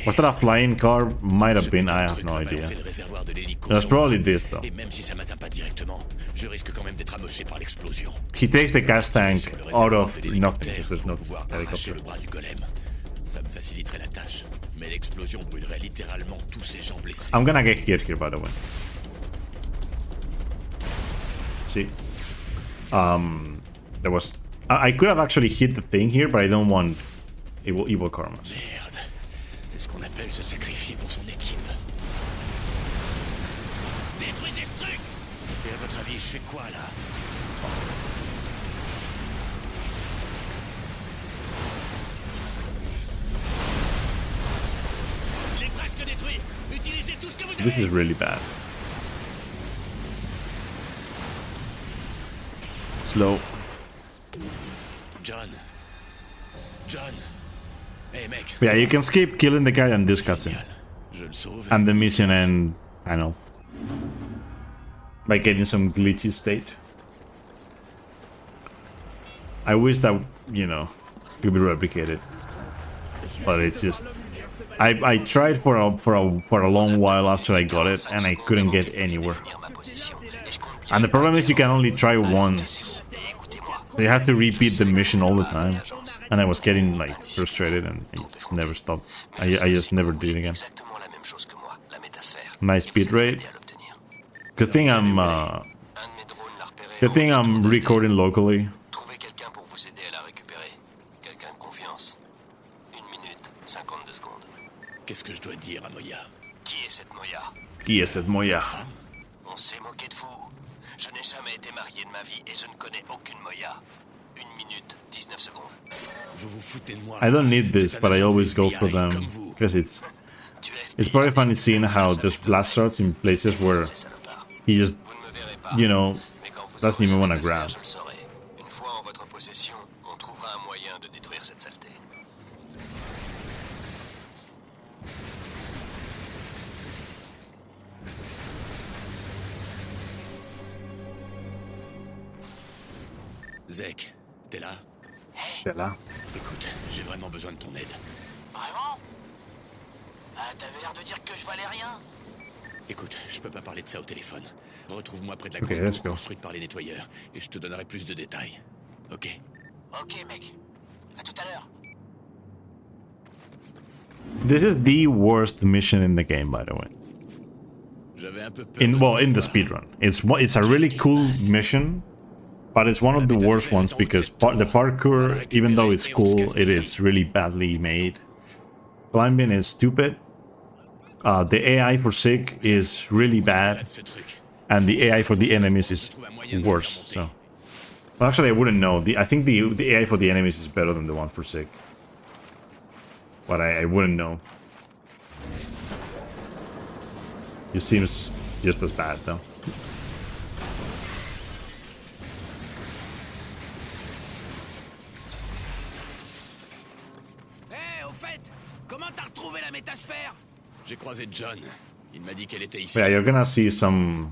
Speaker 4: Was that a flying car? Might have been, I have no idea. That's probably this though. He takes the gas tank out of nothing because there's no helicopter. I'm gonna get hit here, by the way. See? There was... I could have actually hit the thing here, but I don't want evil karmas.
Speaker 1: C'est ce qu'on appelle se sacrifier pour son équipe. Détruisez ce truc! Et à votre avis, je fais quoi là?
Speaker 3: Il est presque détruit. Utilisez tout ce que vous avez.
Speaker 4: This is really bad. Slow.
Speaker 1: John. Hey, mec.
Speaker 4: Yeah, you can skip killing the guy on this cutscene. And the mission end, I know, by getting some glitchy state. I wish that, you know, could be replicated. But it's just... I tried for a long while after I got it, and I couldn't get anywhere. And the problem is you can only try once. So you have to repeat the mission all the time. And I was getting, like, frustrated and I just never stopped. I just never did it again. Nice speed rate. Good thing I'm recording locally.
Speaker 1: Qu'est-ce que je dois dire à Moya?
Speaker 5: Qui est cette Moya?
Speaker 4: Qui est cette Moya?
Speaker 5: On s'est moqué de vous. Je n'ai jamais été marié de ma vie et je ne connais aucune Moya. 1 minute, 19 secondes.
Speaker 1: Vous vous foutez de moi.
Speaker 4: I don't need this, but I always go for them because it's probably funny seeing how there's blast shots in places where he just, you know, doesn't even want to grab.
Speaker 5: Une fois en votre possession, on trouvera un moyen de détruire cette saleté.
Speaker 1: Zek, t'es là?
Speaker 4: T'es là?
Speaker 1: Écoute, j'ai vraiment besoin de ton aide.
Speaker 3: Vraiment? T'avais l'air de dire que je valais rien.
Speaker 1: Écoute, je peux pas parler de ça au téléphone. Retrouve-moi près de la
Speaker 4: Ok,
Speaker 1: grande
Speaker 4: let's
Speaker 1: tour
Speaker 4: go.
Speaker 1: construite par les nettoyeurs, et je te donnerai plus de détails. Ok?
Speaker 3: Ok, mec. À tout à l'heure.
Speaker 4: This is the worst mission in the game, by the way.
Speaker 1: J'avais un peu peur de
Speaker 4: In the
Speaker 1: toi.
Speaker 4: speedrun. It's a really cool mission, but it's one of the worst ones because the parkour, even though it's cool, it is really badly made. Climbing is stupid. The AI for Sig is really bad,
Speaker 1: Ce truc.
Speaker 4: and the AI for the enemies is worse. So, well, actually, I wouldn't know. I think the AI for the enemies is better than the one for Sig, but I wouldn't know. It seems just as bad though.
Speaker 3: Hé, au fait, comment t'as retrouvé la métasphère?
Speaker 1: J'ai croisé John. Il m'a dit qu'elle était ici.
Speaker 4: Yeah, you're gonna see some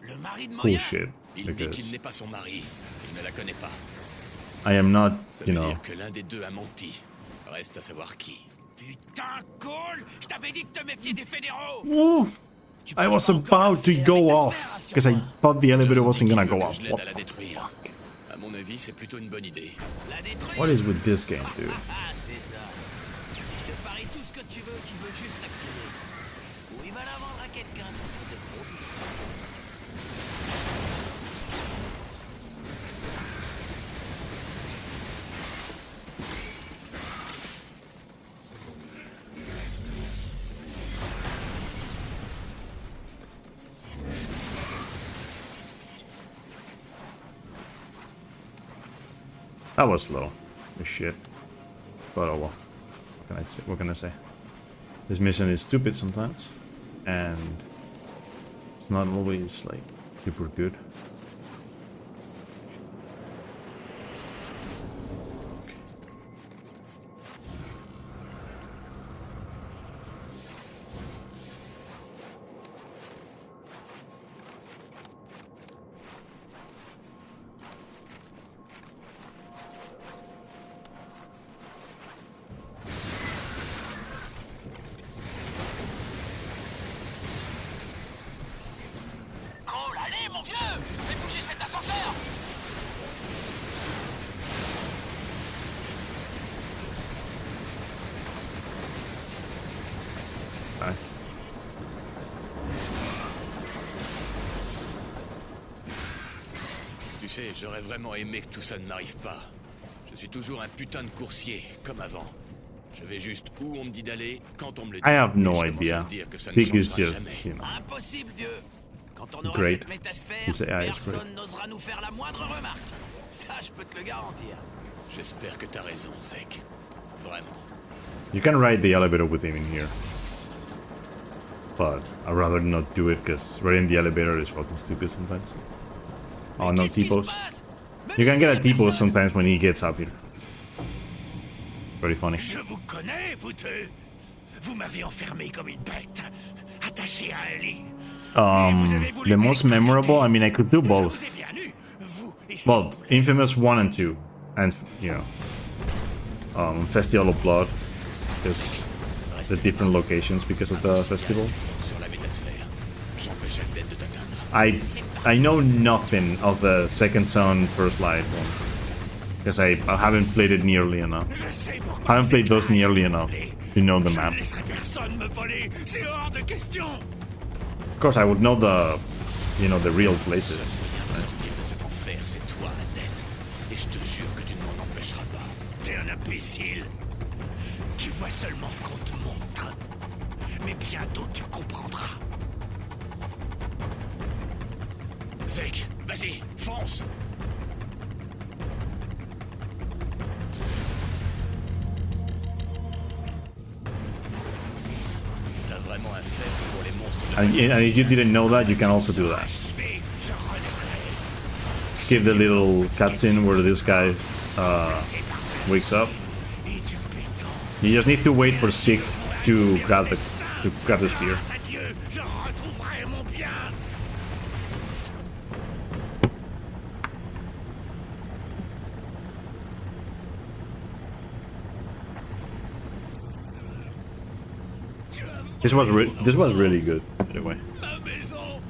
Speaker 3: Le mari de
Speaker 4: cool
Speaker 3: Moya?
Speaker 4: shit
Speaker 1: Il dit
Speaker 4: because
Speaker 1: qu'il n'est pas son mari. Il ne la connaît pas.
Speaker 4: I am not,
Speaker 1: Ça
Speaker 4: you
Speaker 1: veut
Speaker 4: know.
Speaker 1: dire que l'un des deux a menti. Reste à savoir qui.
Speaker 3: Putain, Cole! Je t'avais dit de te méfier des fédéraux!
Speaker 4: Oof. I was about to go off because I thought the elevator wasn't gonna go
Speaker 1: Que
Speaker 4: off.
Speaker 1: je l'aide à la détruire. À mon avis, c'est plutôt une bonne idée.
Speaker 3: La détruire?
Speaker 4: What is with this game, dude?
Speaker 3: Ah, c'est ça. Je te parie tout ce que tu veux, qui veut juste l'activer. Ou il va la vendre à quelqu'un pour des profits.
Speaker 4: That was slow as shit. But oh well. What can I say? What can I say? This mission is stupid sometimes, and it's not always like super good.
Speaker 3: Cole, allez, mon vieux! Fais bouger cet ascenseur!
Speaker 4: Bye.
Speaker 1: Tu sais, j'aurais vraiment aimé que tout ça ne m'arrive pas. Je suis toujours un putain de coursier, comme avant. Je vais juste où on me dit d'aller, quand on me le dit.
Speaker 4: I have no
Speaker 1: Et je commence à
Speaker 4: idea.
Speaker 1: me dire que ça ne
Speaker 4: Pig is
Speaker 1: changera
Speaker 4: just,
Speaker 1: jamais.
Speaker 4: you know.
Speaker 3: Impossible, vieux! Quand on aura
Speaker 4: Great.
Speaker 3: cette métasphère,
Speaker 4: His AI is
Speaker 3: personne
Speaker 4: great.
Speaker 3: n'osera nous faire la moindre remarque. Ça, je peux te le garantir.
Speaker 1: J'espère que t'as raison, Zek. Vraiment.
Speaker 4: You can ride the elevator with him in here. But I'd rather not do it because riding the elevator is fucking stupid sometimes. Oh no,
Speaker 3: Qu'est-ce qui se
Speaker 4: T-pose.
Speaker 3: passe? Me
Speaker 4: You can
Speaker 3: laissez
Speaker 4: get a
Speaker 3: la
Speaker 4: T-pose
Speaker 3: personne.
Speaker 4: sometimes when he gets up here. Very funny.
Speaker 3: Je vous connais, vous deux. Vous m'avez enfermé comme une bête, attaché à un lit.
Speaker 4: The most memorable, I mean, I could do
Speaker 3: Je vous ai
Speaker 4: both.
Speaker 3: bien eu, vous et ces
Speaker 4: Well,
Speaker 3: boulets.
Speaker 4: Infamous 1 and 2. And, you know, Festival of Blood. Because the different locations because of the festival.
Speaker 1: Sur la métasphère. J'empêche Alden de t'atteindre.
Speaker 4: I know nothing of the Second Son First Light one. Because I haven't played it nearly enough.
Speaker 3: Je sais pourquoi
Speaker 4: I haven't
Speaker 3: vous
Speaker 4: played
Speaker 3: êtes
Speaker 4: those
Speaker 3: là,
Speaker 4: nearly
Speaker 3: vous
Speaker 4: enough
Speaker 3: voulez.
Speaker 4: to know the
Speaker 3: Je ne
Speaker 4: maps.
Speaker 3: laisserai personne me voler, c'est hors de question.
Speaker 4: Of course, I would know the, you know, the real places.
Speaker 1: Sortir de cet enfer, c'est toi, Alden. Et je te jure que tu ne m'en empêcheras pas.
Speaker 3: T'es un imbécile. Tu vois seulement ce qu'on te montre. Mais bientôt tu comprendras.
Speaker 1: Zek, vas-y, fonce. T'as vraiment un faible pour les monstres de...
Speaker 4: And if you didn't know that, you can also do that.
Speaker 3: Je relèverai.
Speaker 4: Skip the little cutscene where this guy wakes up.
Speaker 3: Et du béton.
Speaker 4: You just need to wait for Sig to grab the spear.
Speaker 3: Grâce à Dieu, je retrouverai mon bien.
Speaker 4: This was really good, anyway.
Speaker 3: Ma maison.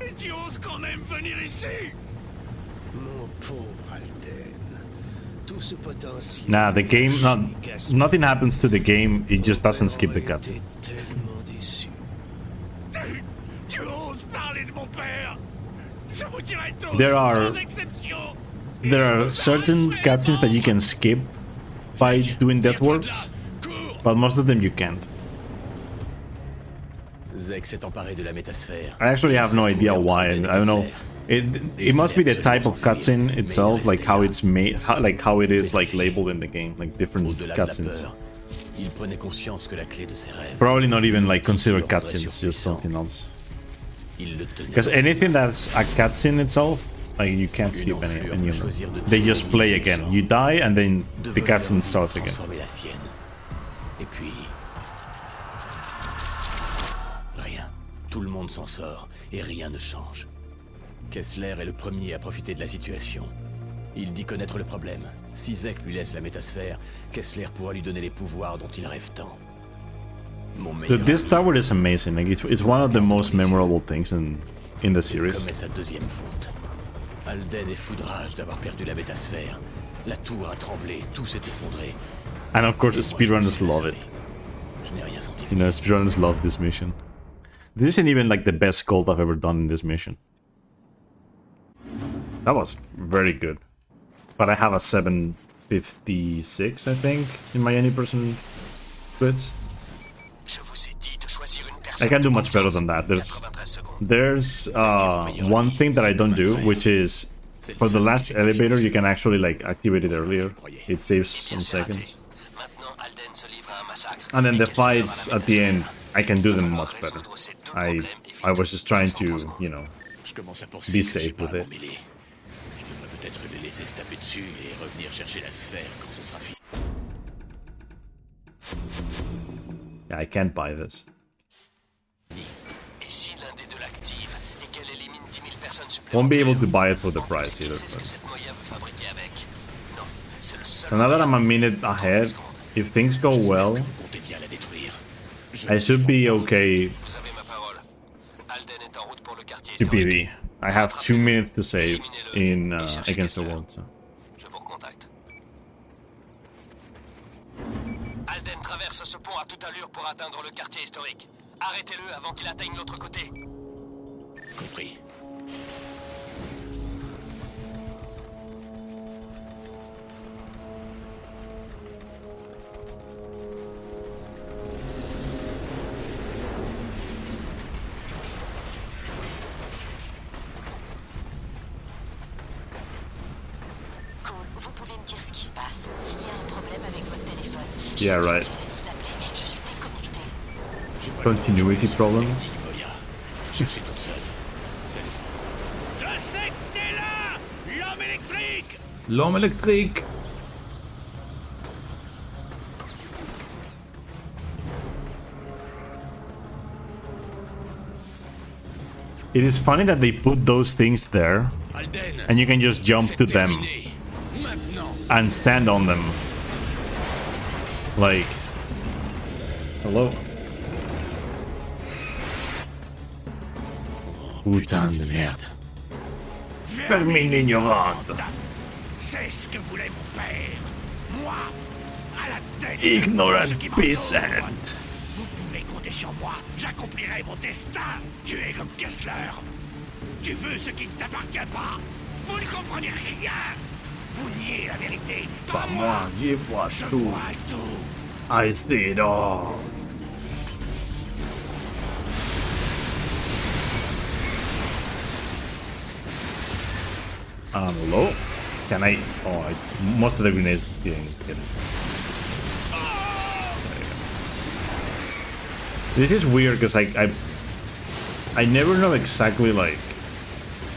Speaker 3: Et tu oses quand même venir ici?
Speaker 10: Mon pauvre Alden. Tout ce potentiel.
Speaker 4: Nah, the game, nothing happens to the game. It just doesn't skip the cutscene.
Speaker 10: Tellement déçu.
Speaker 3: Tu oses parler de mon père? Je vous dirai tous, sans exception.
Speaker 4: There are certain cutscenes that you can skip by doing death warps, but most of them you can't.
Speaker 1: Zek s'est emparé de la métasphère.
Speaker 4: I actually have no idea why. I don't know. It must be the type of cutscene itself, like how it's made, like how it is like labeled in the game, like different cutscenes.
Speaker 1: Il prenait conscience que la clé de ses rêves.
Speaker 4: Probably not even like considered cutscenes, just something else. Because anything that's a cutscene itself, like you can't skip any of them. They just play again. You die and then the cutscene starts again.
Speaker 1: Et puis rien. Tout le monde s'en sort et rien ne change. Kessler est le premier à profiter de la situation. Il dit connaître le problème. Si Zek lui laisse la métasphère, Kessler pourra lui donner les pouvoirs dont il rêve tant.
Speaker 4: This tower is amazing. Like it's one of the most memorable things in the series.
Speaker 1: Commet sa deuxième faute. Alden est fou de rage d'avoir perdu la métasphère. La tour a tremblé, tout s'est effondré.
Speaker 4: And of course, speedrunners love it.
Speaker 1: Je n'ai rien senti.
Speaker 4: You know, speedrunners love this mission. This isn't even like the best gold I've ever done in this mission. That was very good. But I have a 756, I think, in my any person splits. I can do much better than that. There's one thing that I don't do, which is for the last elevator you can actually like activate it earlier. It saves some seconds. And then the fights at the end, I can do them much better. I was just trying to, you know, be safe with it. Yeah, I can't buy this. Won't be able to buy it for the price either. So now that I'm a minute ahead, if things go well, I should be okay to PV. I have 2 minutes to save in against the world. So.
Speaker 2: Alden traverse ce pont à toute allure pour atteindre le quartier historique. Arrêtez-le avant qu'il atteigne l'autre côté.
Speaker 1: Compris.
Speaker 4: Yeah, right. Continuity problems.
Speaker 3: Je sais que t'es là, l'homme électrique.
Speaker 4: L'homme électrique. It is funny that they put those things there, and you can just jump to them and stand on them. Like, hello. Putain de merde. Fermine ignorante.
Speaker 3: C'est ce que voulait mon père. Moi, à la tête.
Speaker 4: Ignorant peasant.
Speaker 3: Vous pouvez compter sur moi. J'accomplirai mon destin. Tu es comme Kessler. Tu veux ce qui ne t'appartient pas. Vous ne comprenez rien. Vous niez la vérité.
Speaker 4: Pas moi, je vois
Speaker 3: Je
Speaker 4: tout.
Speaker 3: vois tout.
Speaker 4: I see it all. Hello? Can I? Oh, most of the grenades didn't get it. This is weird because I never know exactly like.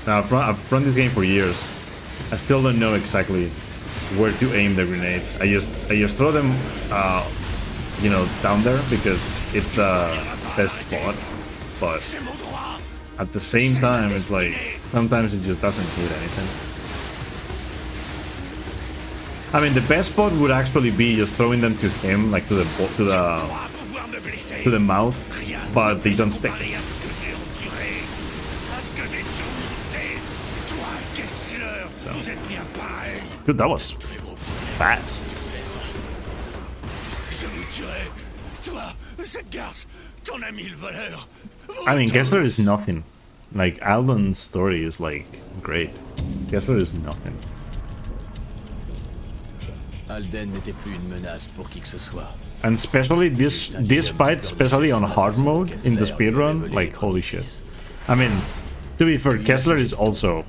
Speaker 4: Now I've run this game for years. I still don't know exactly where to aim the grenades. I just throw them, you know, down there because it's the best spot. But at the same time, it's like sometimes it just doesn't hit anything. I mean, the best spot would actually be just throwing them to him, like to the to the mouth, but they don't stick. So. Dude, that was fast. I mean, Kessler is nothing. Like, Alden's story is, like, great. Kessler is nothing.
Speaker 1: Alden n'était plus une menace pour qui que ce soit.
Speaker 4: And especially this fight, especially on hard mode in the speedrun, like, holy shit. I mean, to be fair, Kessler is also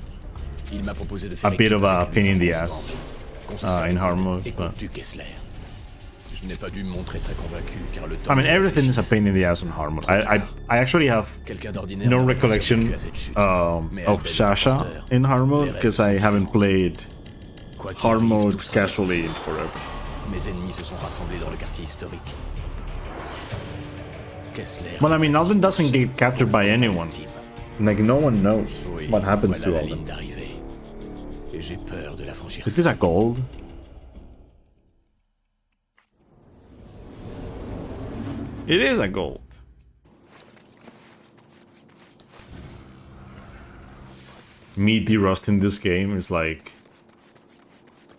Speaker 4: a bit of a pain in the ass in hard mode, but... I mean, everything is a pain in the ass on hard mode. I actually have no recollection of Sasha in hard mode, because I haven't played hard mode casually in forever. Well, I mean, Alden doesn't get captured by anyone. Like, no one knows what happens to Alden. Is this a gold? It is a gold. Me derusting this game is like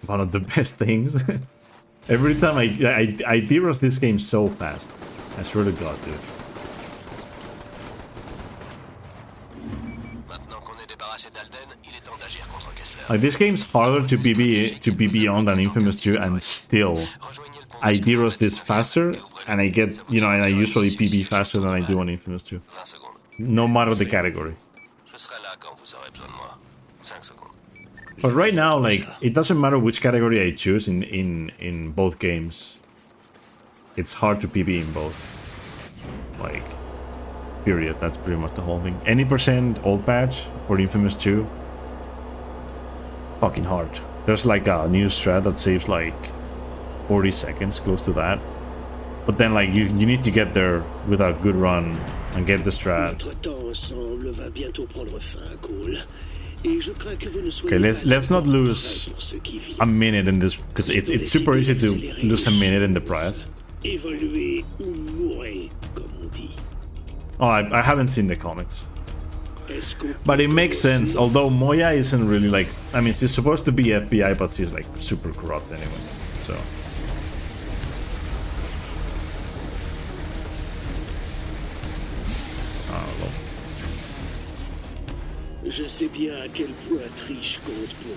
Speaker 4: one of the best things. Every time I derust this game so fast. I swear to God, dude. Like, this game's harder to be beyond than Infamous 2, and still I derust this faster, and I get, you know, and I usually PB faster than I do on Infamous 2. No matter the category. But right now, like, it doesn't matter which category I choose in both games. It's hard to PB in both. Like, period. That's pretty much the whole thing. Any % old patch for Infamous 2, fucking hard. There's like a new strat that saves like 40 seconds, close to that. But then, like, you need to get there with a good run and get the strat. Okay, let's not lose a minute in this, because it's super easy to lose a minute in the prize. Oh, I haven't seen the comics. But it makes sense, although Moya isn't really like... I mean, she's supposed to be FBI, but she's like super corrupt anyway, so...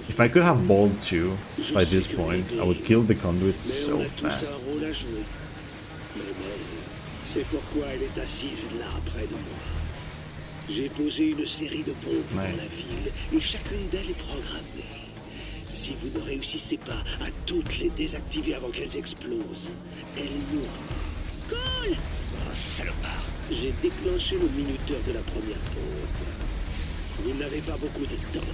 Speaker 4: If I could have Bold 2 by this point, I would kill the conduit so fast.
Speaker 8: J'ai posé une série de bombes dans la ville et chacune d'elles est programmée. Si vous ne réussissez pas à toutes les désactiver avant qu'elles explosent, elles mourront. Cool! Oh, salopard! J'ai déclenché le minuteur de la première bombe. Vous n'avez pas beaucoup de temps.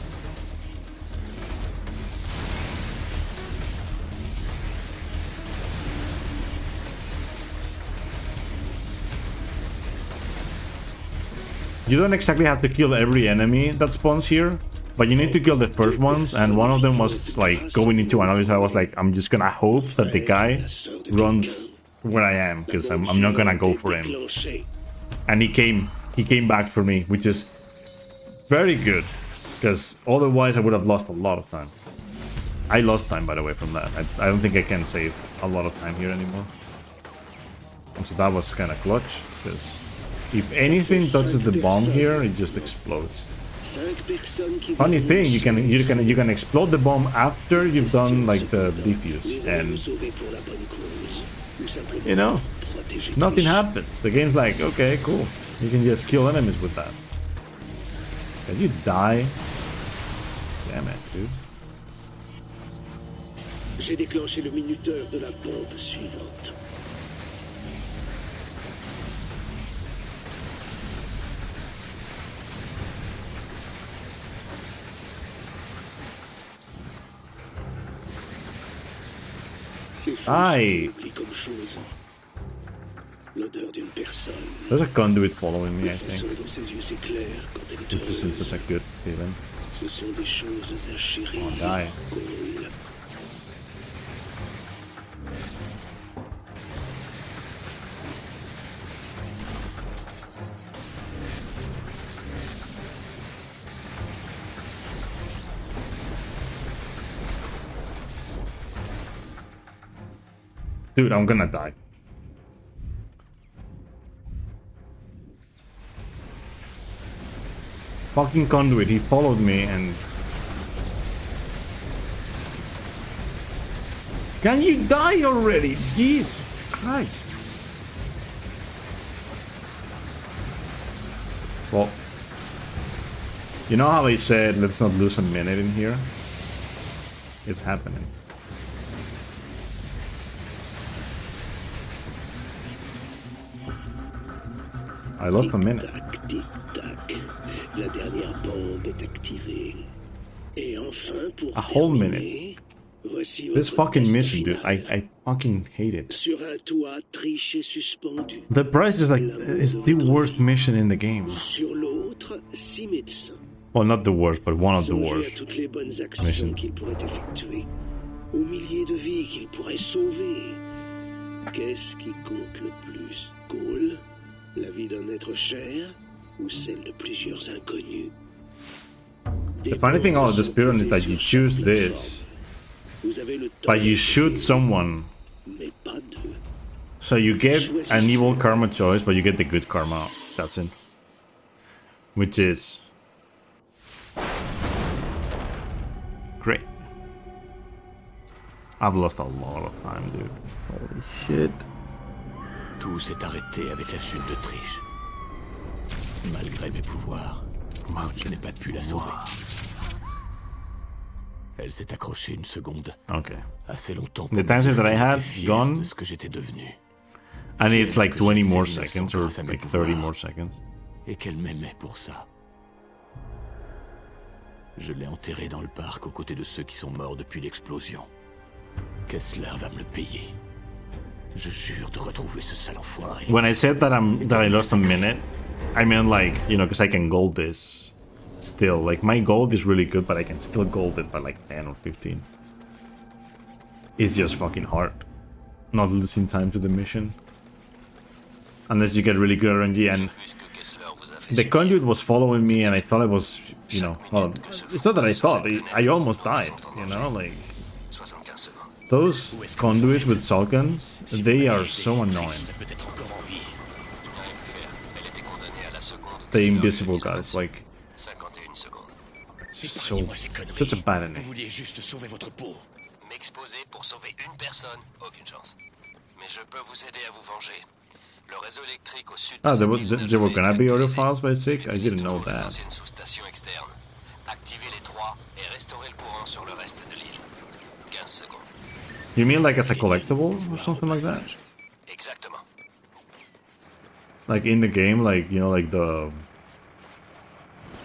Speaker 4: You don't exactly have to kill every enemy that spawns here, but you need to kill the first ones, and one of them was like going into another, so I was like, I'm just gonna hope that the guy runs where I am, because I'm not gonna go for him. And he came back for me, which is very good, because otherwise I would have lost a lot of time. I lost time, by the way, from that. I don't think I can save a lot of time here anymore. And so that was kind of clutch, because if anything touches the bomb here, it just explodes. Funny thing, you can explode the bomb after you've done like the defuse, and you know, nothing happens. The game's like, okay, cool, you can just kill enemies with that. Can you die? Damn it, dude.
Speaker 8: J'ai déclenché le minuteur de la bombe suivante.
Speaker 4: Aye. There's a conduit following me, I think. This isn't such a good feeling. Oh, die. Dude, I'm gonna die. Fucking conduit, he followed me and... Can you die already? Jesus Christ. Well, you know how I said let's not lose a minute in here? It's happening. I lost a minute.
Speaker 8: La dernière bombe est activée. Et enfin, pour
Speaker 4: A whole
Speaker 8: terminer,
Speaker 4: minute.
Speaker 8: voici
Speaker 4: This
Speaker 8: votre
Speaker 4: fucking
Speaker 8: test
Speaker 4: mission, dude.
Speaker 8: final.
Speaker 4: I fucking hate it.
Speaker 8: Sur un toit triché suspendu.
Speaker 4: The price is like it's the worst mission in the game.
Speaker 8: Sur l'autre, 6 médecins.
Speaker 4: Well, not the worst, but one of the
Speaker 8: Songez à
Speaker 4: worst.
Speaker 8: toutes les bonnes actions
Speaker 4: missions.
Speaker 8: qu'il pourrait effectuer. Aux milliers de vies qu'il pourrait sauver. Qu'est-ce qui compte le plus, Cole? La vie d'un être cher ou celle de plusieurs inconnus?
Speaker 4: The funny thing about the Speedrun is that you choose this, but you shoot someone,
Speaker 8: Mais pas deux.
Speaker 4: so you get an evil karma choice, but you get the good karma. That's it. Which is great. I've lost a lot of time, dude. Holy shit.
Speaker 1: Tout s'est arrêté avec la chute de Trish. Malgré mes pouvoirs, je n'ai pas pu la sauver. Elle s'est accrochée une seconde.
Speaker 4: Okay.
Speaker 1: Assez longtemps
Speaker 4: The times that I had
Speaker 1: de
Speaker 4: gone,
Speaker 1: ce que j'étais devenu.
Speaker 4: and it's like
Speaker 1: Que
Speaker 4: 20
Speaker 1: je
Speaker 4: more
Speaker 1: faisais
Speaker 4: seconds,
Speaker 1: innocent
Speaker 4: or
Speaker 1: grâce à mes
Speaker 4: like 30
Speaker 1: pouvoirs.
Speaker 4: more seconds.
Speaker 1: Et qu'elle m'aimait pour ça. Je l'ai enterrée dans le parc aux côtés de ceux qui sont morts depuis l'explosion. Kessler va me le payer. Je jure de retrouver ce sale enfoiré.
Speaker 4: When I said that I lost a minute, I meant like, you know, because I can gold this still. Like my gold is really good, but I can still gold it by like 10 or 15. It's just fucking hard. Not losing time to the mission. Unless you get really good RNG, and the conduit was following me and I thought I was, you know, well, it's not that I thought, I almost died, you know, like... Those conduits with shotguns, they are so annoying. The invisible guys, like... It's just so... such a bad enemy.
Speaker 3: Vous vouliez juste sauver votre peau.
Speaker 11: M'exposer pour sauver une personne, aucune chance. Mais je peux vous aider à vous venger. Le réseau électrique au sud
Speaker 4: Ah,
Speaker 11: de
Speaker 4: there were gonna be audio files by Sick? I didn't know that.
Speaker 11: anciennes sous-stations externes. Activez les trois et restaurez le courant sur le reste de l'île. 15 secondes.
Speaker 4: You mean like as a collectible or something like that?
Speaker 11: Exactement.
Speaker 4: Like in the game, like, you know, like the...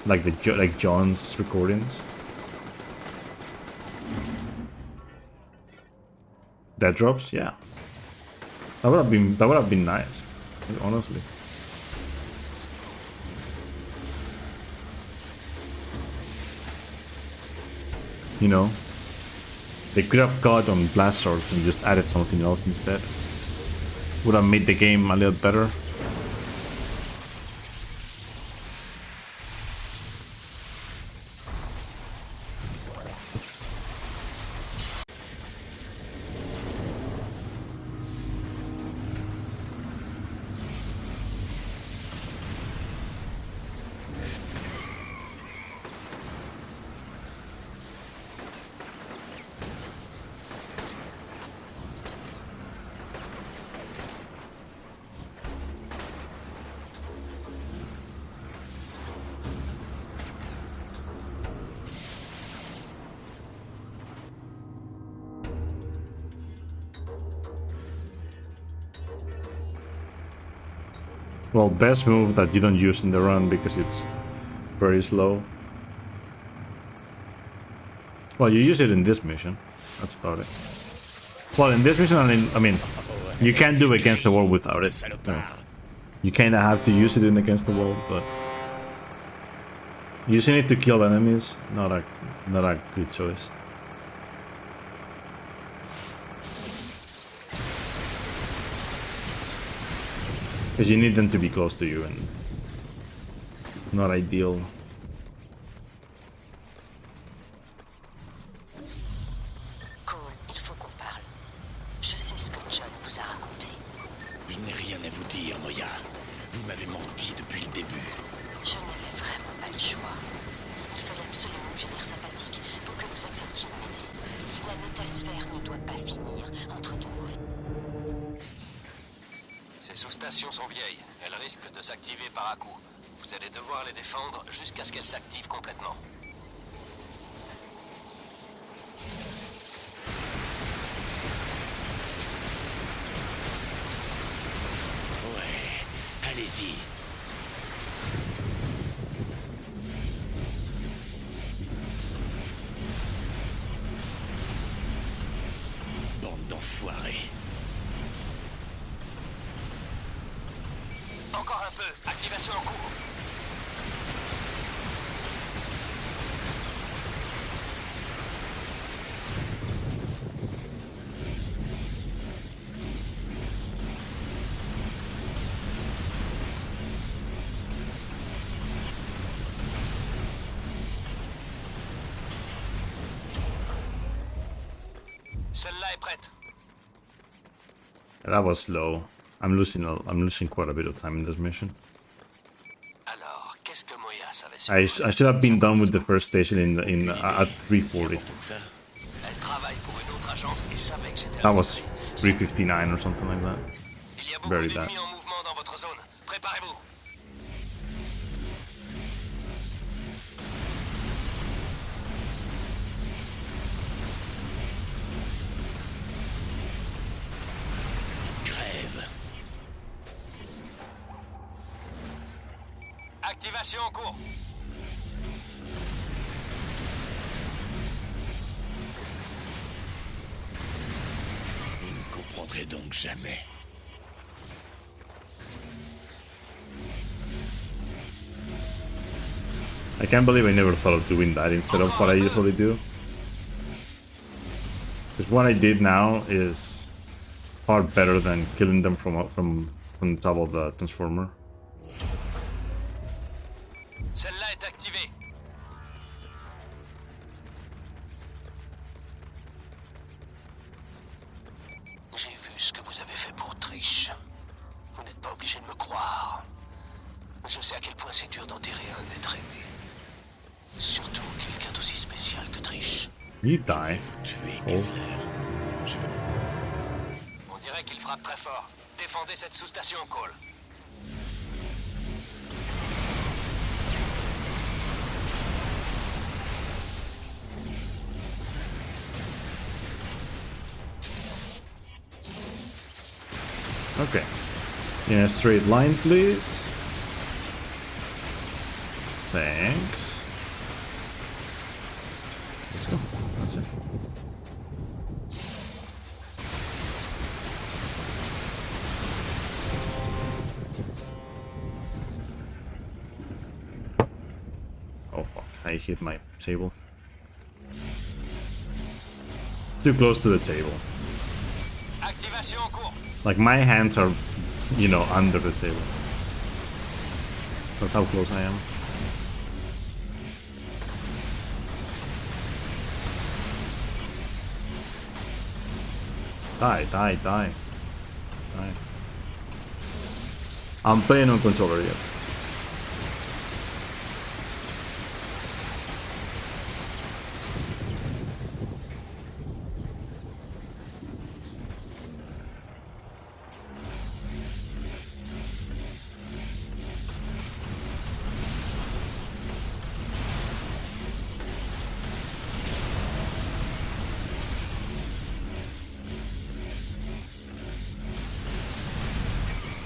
Speaker 4: like John's recordings? Dead drops? Yeah. That would have been nice, honestly. You know, they could have got on blast swords and just added something else instead. Would have made the game a little better. Well, best move that you don't use in the run because it's very slow. Well, you use it in this mission. That's about it. Well, in this mission, I mean, you can't do against the wall without it. No. You kind of have to use it in against the wall, but using it to kill enemies, not a good choice. Because you need them to be close to you, and not ideal.
Speaker 7: Cole, il faut qu'on parle. Je sais ce que John vous
Speaker 3: Je n'ai rien à vous dire, Moya. Vous m'avez menti depuis le début.
Speaker 7: Je n'avais vraiment pas le choix. Il fallait absolument que je l'air sympathique pour que vous acceptiez de m'aider. La métasphère ne doit pas finir entre deux mauvais.
Speaker 11: Ces sous-stations sont vieilles. Elles risquent de s'activer par à coup. Vous allez devoir les défendre jusqu'à ce qu'elles s'activent complètement.
Speaker 3: Ouais, allez-y. Bande d'enfoirés.
Speaker 11: Encore un peu. Activation en cours. Celle-là est prête.
Speaker 4: That was slow. I'm losing quite a bit of time in this mission.
Speaker 11: Alors, qu'est-ce que Moya savait sur
Speaker 4: I should have been done with the first station at 340.
Speaker 11: Elle travaille pour une autre agence et savait que j'étais
Speaker 4: That was 359 or something like that.
Speaker 11: Il y a beaucoup
Speaker 4: Very bad.
Speaker 11: d'ennemis en mouvement dans votre zone. Préparez-vous.
Speaker 3: Crève.
Speaker 11: Activation en cours.
Speaker 3: Vous ne comprendrez donc jamais.
Speaker 4: I can't believe I never thought of doing that instead of what I usually do. Because what I did now is far better than killing them from the top of the transformer.
Speaker 11: Celle-là est activée. J'ai vu ce que vous avez fait pour Trish. Vous n'êtes pas obligé de me croire. Je sais à quel point c'est dur d'enterrer un être aimé. Surtout quelqu'un d'aussi spécial que Trish.
Speaker 4: You die.
Speaker 3: Tuez
Speaker 4: Oh.
Speaker 3: Kessler. Je veux...
Speaker 11: On dirait qu'il frappe très fort. Défendez cette sous-station, Cole.
Speaker 4: Okay. In a straight line, please. Thanks. Let's go. That's it. Oh fuck, I hit my table. Too close to the table.
Speaker 11: Activation en cours.
Speaker 4: Like my hands are, you know, under the table. That's how close I am. Die. I'm playing on controller, yes.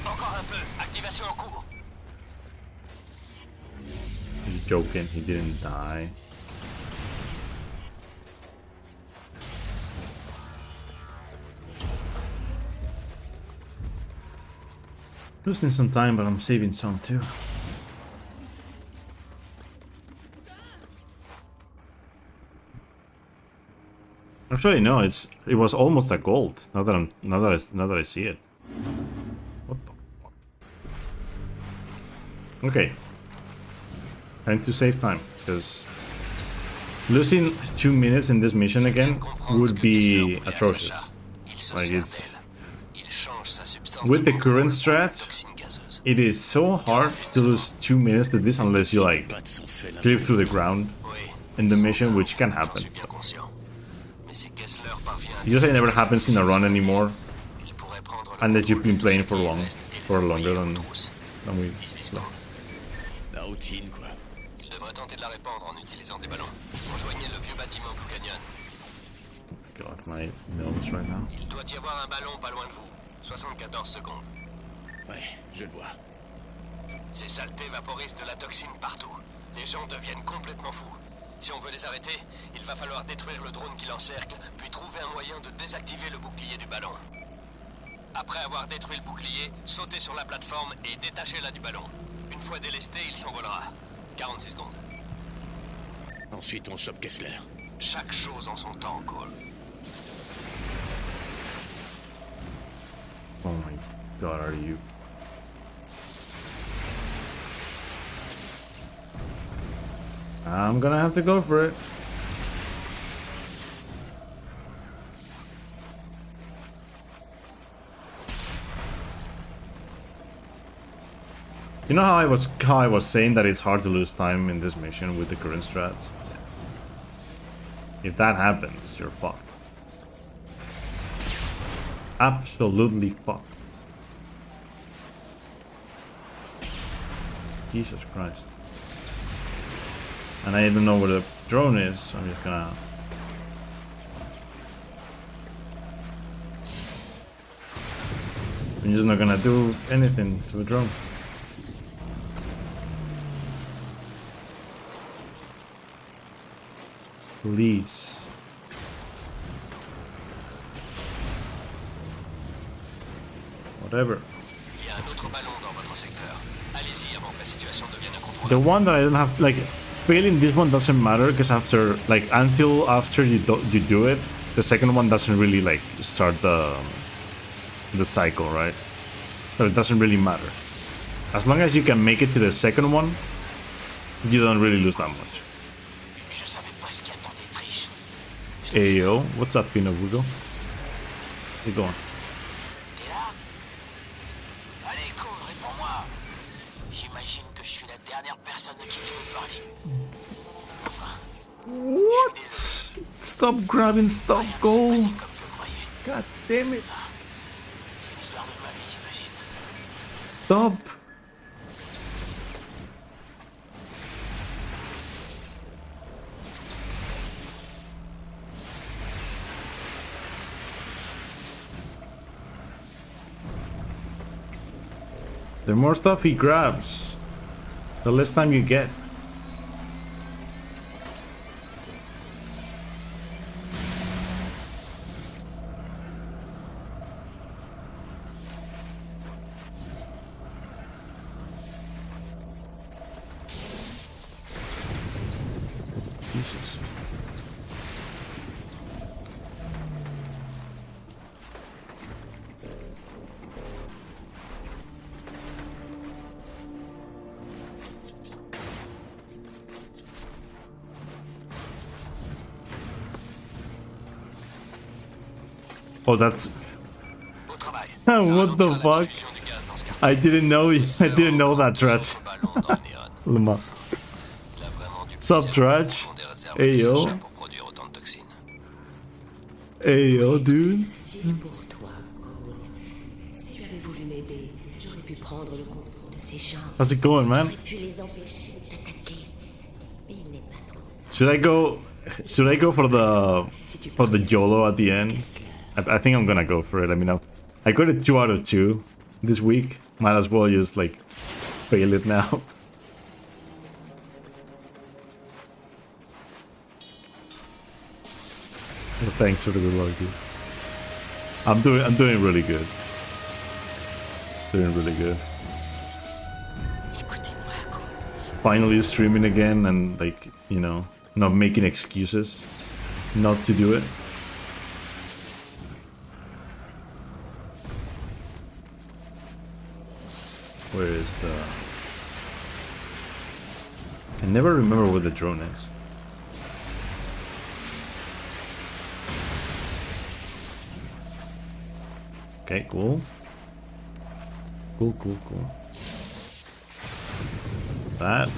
Speaker 11: Encore un peu. Activation en cours.
Speaker 4: He's joking, he didn't die. Losing some time, but I'm saving some too. Actually, no, it was almost a gold. Now that I see it. What the fuck? Okay. Time to save time, because losing 2 minutes in this mission again would be atrocious. Like it's with the current strat, it is so hard to lose 2 minutes to this unless you like clip through the ground in the mission, which can happen. Usually it never happens in a run anymore, unless you've been playing for longer than we play.
Speaker 1: La routine, quoi.
Speaker 11: Il devrait tenter de la répandre en utilisant des ballons. Rejoignez le vieux bâtiment Blue Canyon.
Speaker 4: God, my nose right now.
Speaker 11: Il doit y avoir un ballon pas loin de vous. 74 secondes.
Speaker 1: Ouais, je le vois.
Speaker 11: Ces saletés vaporisent de la toxine partout. Les gens deviennent complètement fous. Si on veut les arrêter, il va falloir détruire le drone qui l'encercle, puis trouver un moyen de désactiver le bouclier du ballon. Après avoir détruit le bouclier, sautez sur la plateforme et détachez-la du ballon. Une fois délesté, il s'envolera. 46 secondes.
Speaker 1: Ensuite, on chope Kessler.
Speaker 11: Chaque chose en son temps, Cole.
Speaker 4: Oh my god, are you? I'm gonna have to go for it. You know how I was saying that it's hard to lose time in this mission with the current strats? If that happens, you're fucked. Absolutely fucked. Jesus Christ. And I don't know where the drone is, so I'm just gonna... I'm just not gonna do anything to the drone. Please. Whatever. The one that I don't have, like, failing this one doesn't matter because after, like, until after you do it, the second one doesn't really like start the cycle, right? So it doesn't really matter. As long as you can make it to the second one, you don't really lose that much. Hey yo, what's up, Pino Bugo? How's it going? What? Stop grabbing stuff, go! God damn it! Stop! The more stuff he grabs, the less time you get. Jesus. Oh, that's... What the fuck? I didn't know that, Dredge. Luma. Sup, Dredge? Hey, yo. Hey, yo, dude. How's it going, man? Should I go for the YOLO at the end? I think I'm gonna go for it. I mean, I got a 2 out of 2 this week. Might as well just like fail it now. Well, thanks for the good luck, dude. I'm doing really good. Doing really good. Finally streaming again and, like, you know, not making excuses not to do it. Where is the... I never remember where the drone is. Okay, cool. Cool, cool, cool. That.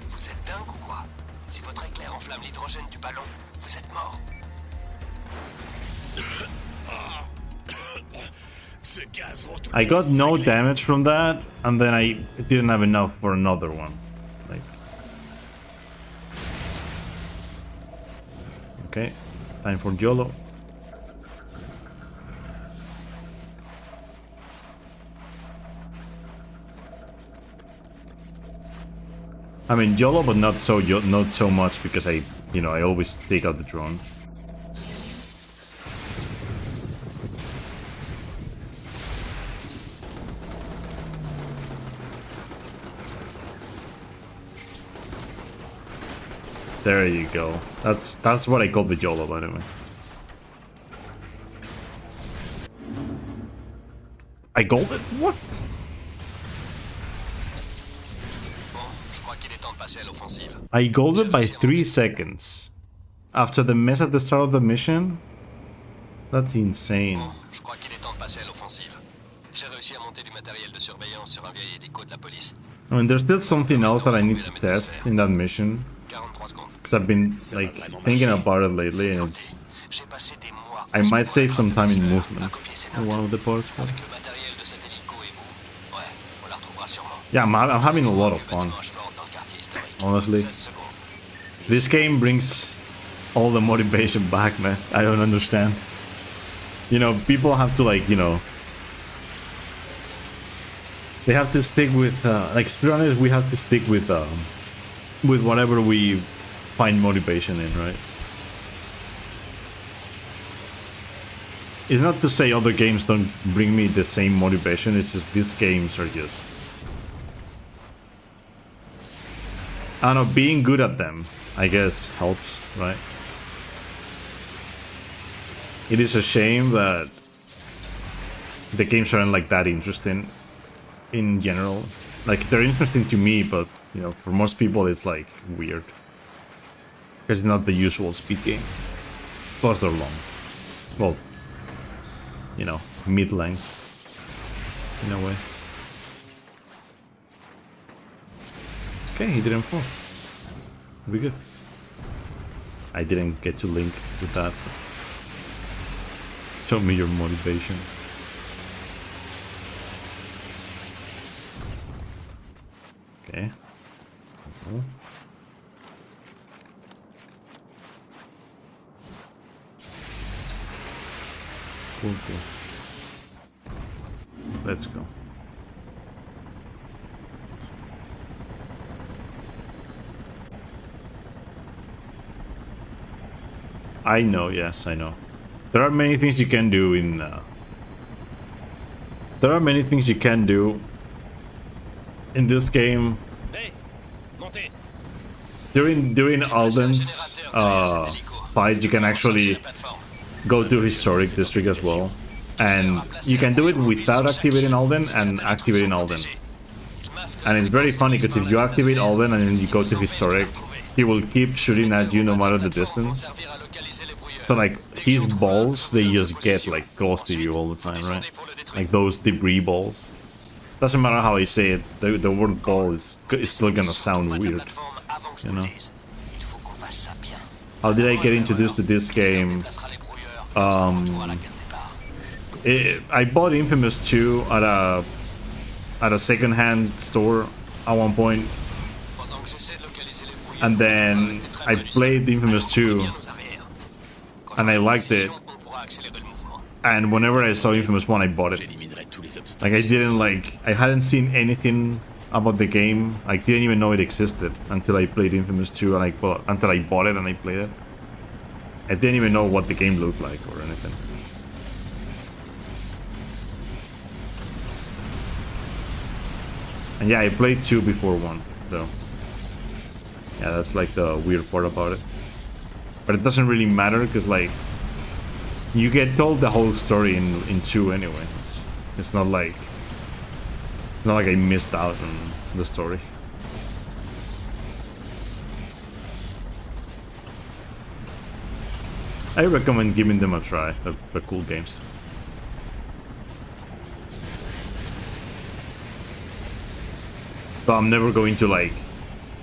Speaker 11: Vous êtes dingue ou quoi? Si votre éclair enflamme l'hydrogène du ballon, vous êtes mort.
Speaker 4: I got no damage from that, and then I didn't have enough for another one. Like, okay, time for YOLO. I mean YOLO, but not so much because I always take out the drone. There you go. That's what I call the YOLO, by the way. I golded? What? I golded by 3 seconds. After the mess at the start of the mission? That's insane. I mean, there's still something else that I need to test in that mission. Because I've been, like, thinking about it lately, and it's... I might save some time in movement in one of the parts, but... Yeah, I'm having a lot of fun. Honestly. This game brings all the motivation back, man. I don't understand. You know, people have to, like, you know... They have to stick with, like, speedrunners, we have to stick with whatever we find motivation in, right? It's not to say other games don't bring me the same motivation, it's just these games are just... I don't know, being good at them, I guess, helps, right? It is a shame that the games aren't like that interesting in general. Like, they're interesting to me, but, you know, for most people it's like weird. Because it's not the usual speed game. Plus they're long. Well, you know, mid-length. In a way. Okay, he didn't fall. We good. I didn't get to link with that. Show me your motivation. Okay. Cool. Cool, cool. Let's go. I know, yes, I know. There are many things you can do in... There are many things you can do in this game. During Alden's fight, you can actually go to Historic District as well. And you can do it without activating Alden and activating Alden. And it's very funny because if you activate Alden and then you go to Historic, he will keep shooting at you no matter the distance. So like, his balls, they just get like close to you all the time, right? Like those debris balls. Doesn't matter how I say it, the word ball is still gonna sound weird, you know? How did I get introduced to this game? I bought Infamous 2 at a second-hand store at one point, and then I played Infamous 2 and I liked it, and whenever I saw Infamous 1 I bought it. Like, I hadn't seen anything about the game. I didn't even know it existed until I played Infamous 2 and until I bought it and I played it. I didn't even know what the game looked like or anything. And yeah, I played 2 before 1, so... Yeah, that's like the weird part about it. But it doesn't really matter, because like... You get told the whole story in 2 anyway. It's not like... Not like I missed out on the story. I recommend giving them a try. They're cool games. But I'm never going to like...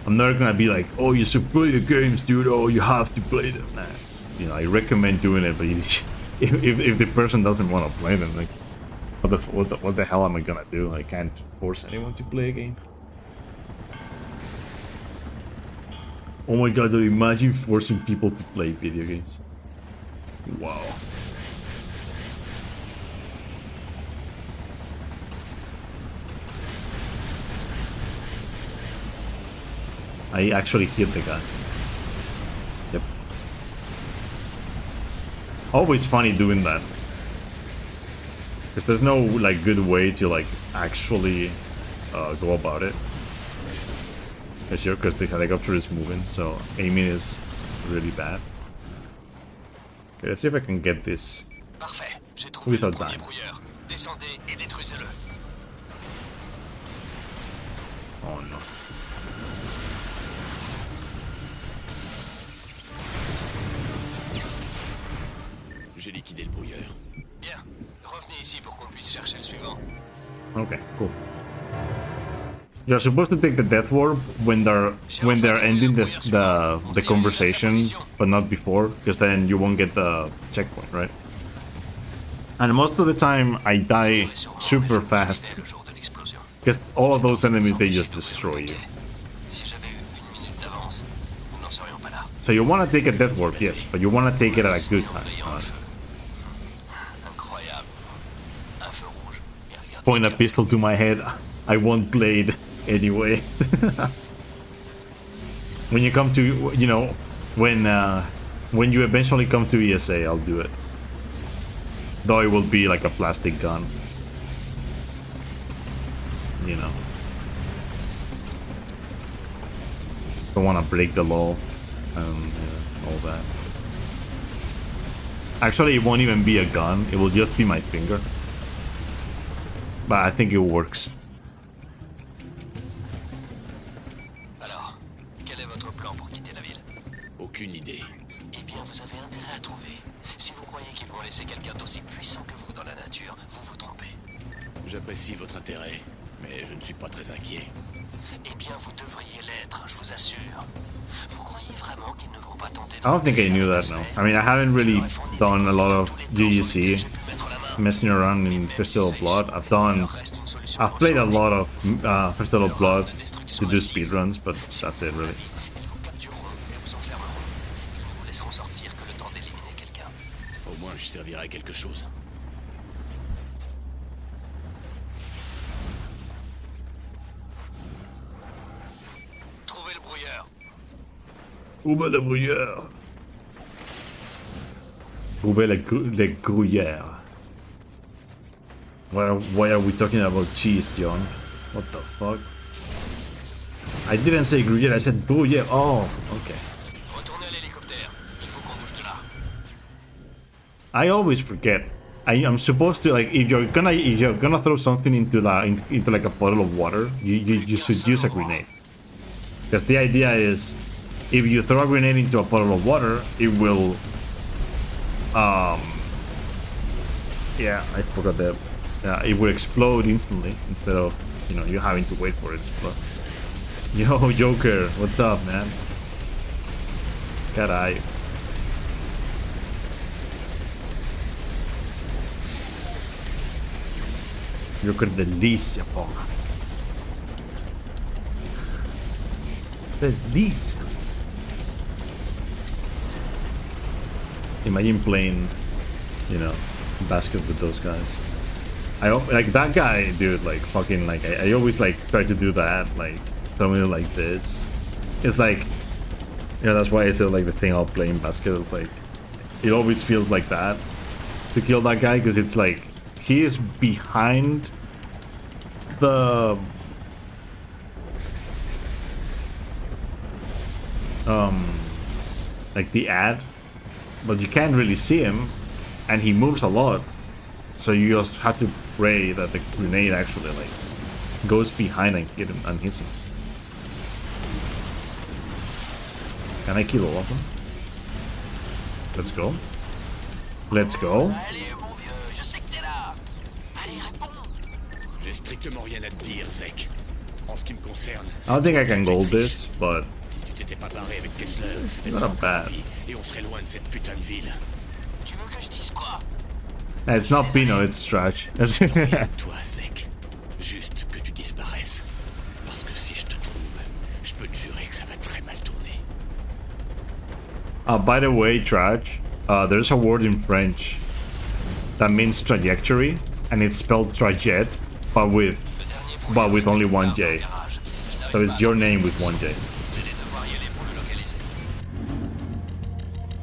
Speaker 4: I'm never gonna be like, oh, you should play the games, dude. Oh, you have to play them. Nah, it's, you know, I recommend doing it, but if the person doesn't want to play them, like, what the hell am I gonna do? I can't force anyone to play a game. Oh my god, dude, imagine forcing people to play video games. Wow. I actually hit the guy. Yep. Always funny doing that. Because there's no like good way to like actually go about it. Because the helicopter is moving, so aiming is really bad. Okay, let's see if I can get this without dying. Oh no.
Speaker 1: J'ai liquidé le brouilleur.
Speaker 11: Bien. Revenez ici pour qu'on puisse chercher le suivant.
Speaker 4: Okay, cool. You're supposed to take the death warp when they're ending the conversation, but not before, because then you won't get the checkpoint, right? And most of the time I die super fast, because all of those enemies, they just destroy you. So you want to take a death warp, yes, but you want to take it at a good time. Point a pistol to my head. I won't play it anyway. When you come to, you know, when you eventually come to ESA, I'll do it. Though it will be like a plastic gun. You know. Don't want to break the law. All that. Actually, it won't even be a gun. It will just be my finger. But I think it works.
Speaker 11: Alors, quel est votre plan pour quitter la ville?
Speaker 1: Aucune idée.
Speaker 11: Eh bien, vous avez intérêt à trouver. Si vous croyez qu'ils vont laisser quelqu'un d'aussi puissant que vous dans la nature, vous vous trompez.
Speaker 1: J'apprécie votre intérêt, mais je ne suis pas très inquiet.
Speaker 11: Eh bien, vous devriez l'être, je vous assure. Vous croyez vraiment qu'ils ne vont pas tenter de...
Speaker 4: I don't think I knew that, no. I mean, I haven't really done a lot of GGC, messing around in Festival of Blood. I've played a lot of Festival of Blood to do speedruns, but that's it, really.
Speaker 1: Au moins, je servirai à quelque chose.
Speaker 11: Trouvez le brouilleur.
Speaker 4: Trouvez le brouilleur. Trouvez le gruyère. Why are we talking about cheese, John? What the fuck? I didn't say gruyère, I said gruyère. Oh, okay.
Speaker 11: Retournez à l'hélicoptère. Il faut qu'on bouge de là.
Speaker 4: I always forget. I'm supposed to, like, if you're gonna throw something into like a bottle of water, you should use a grenade. Because the idea is, if you throw a grenade into a bottle of water, it will yeah, I forgot that. It will explode instantly instead of, you know, you having to wait for it to explode. Yo, Joker, what's up, man? Caray. Joker, delícia, porra. Delícia. Imagine playing, you know, basket with those guys. I like that guy, dude. Like fucking, like I always like try to do that, like something like this. It's like, you know, that's why I said like the thing I'll play in basket. Like, it always feels like that to kill that guy, because it's like he is behind the like the ad, but you can't really see him, and he moves a lot, so you just have to pray that the grenade actually like goes behind and hits him. Can I kill all of them? Let's go. Let's go.
Speaker 2: Allez, mon vieux, je sais que t'es là. Allez, réponds.
Speaker 1: J'ai strictement rien à te dire, Zek. En ce qui me concerne,
Speaker 4: I don't think I can gold this, but
Speaker 1: si tu t'étais pas barré avec Kessler, elle
Speaker 4: not
Speaker 1: serait encore
Speaker 4: bad.
Speaker 1: en vie, et on serait loin de cette putain de ville.
Speaker 2: Tu veux que je dise quoi?
Speaker 4: It's not Pino, it's Stretch.
Speaker 1: Toi, Zek, juste que tu disparaisses. Parce que si je te trouve, je peux te jurer que ça va très mal tourner.
Speaker 4: By the way, Trash, there's a word in French that means trajectory, and it's spelled trajet, but with only one J. So it's your name with one J.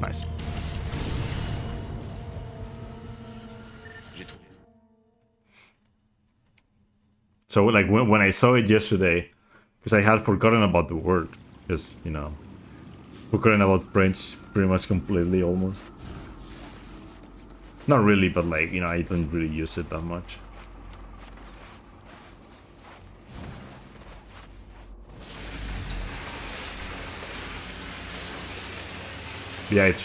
Speaker 4: Nice. So like when I saw it yesterday, because I had forgotten about the word, because you know, forgotten about French pretty much completely almost. Not really, but like, you know, I don't really use it that much. Yeah, it's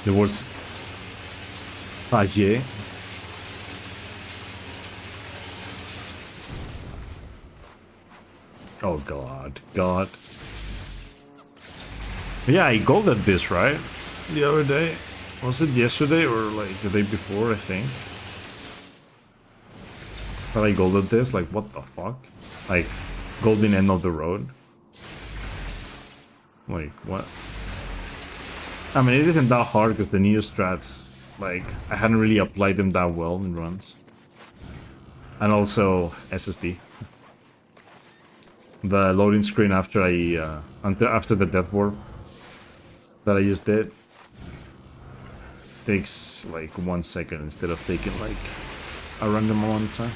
Speaker 4: the words Fagier. Oh God. Yeah, I golded this, right? The other day. Was it yesterday or like the day before, I think? But I golded this, like what the fuck? Like, golden end of the road? Like, what? I mean, it isn't that hard because the new strats, like, I hadn't really applied them that well in runs. And also SSD. The loading screen after after the death warp that I just did takes like 1 second instead of taking like a random amount of time.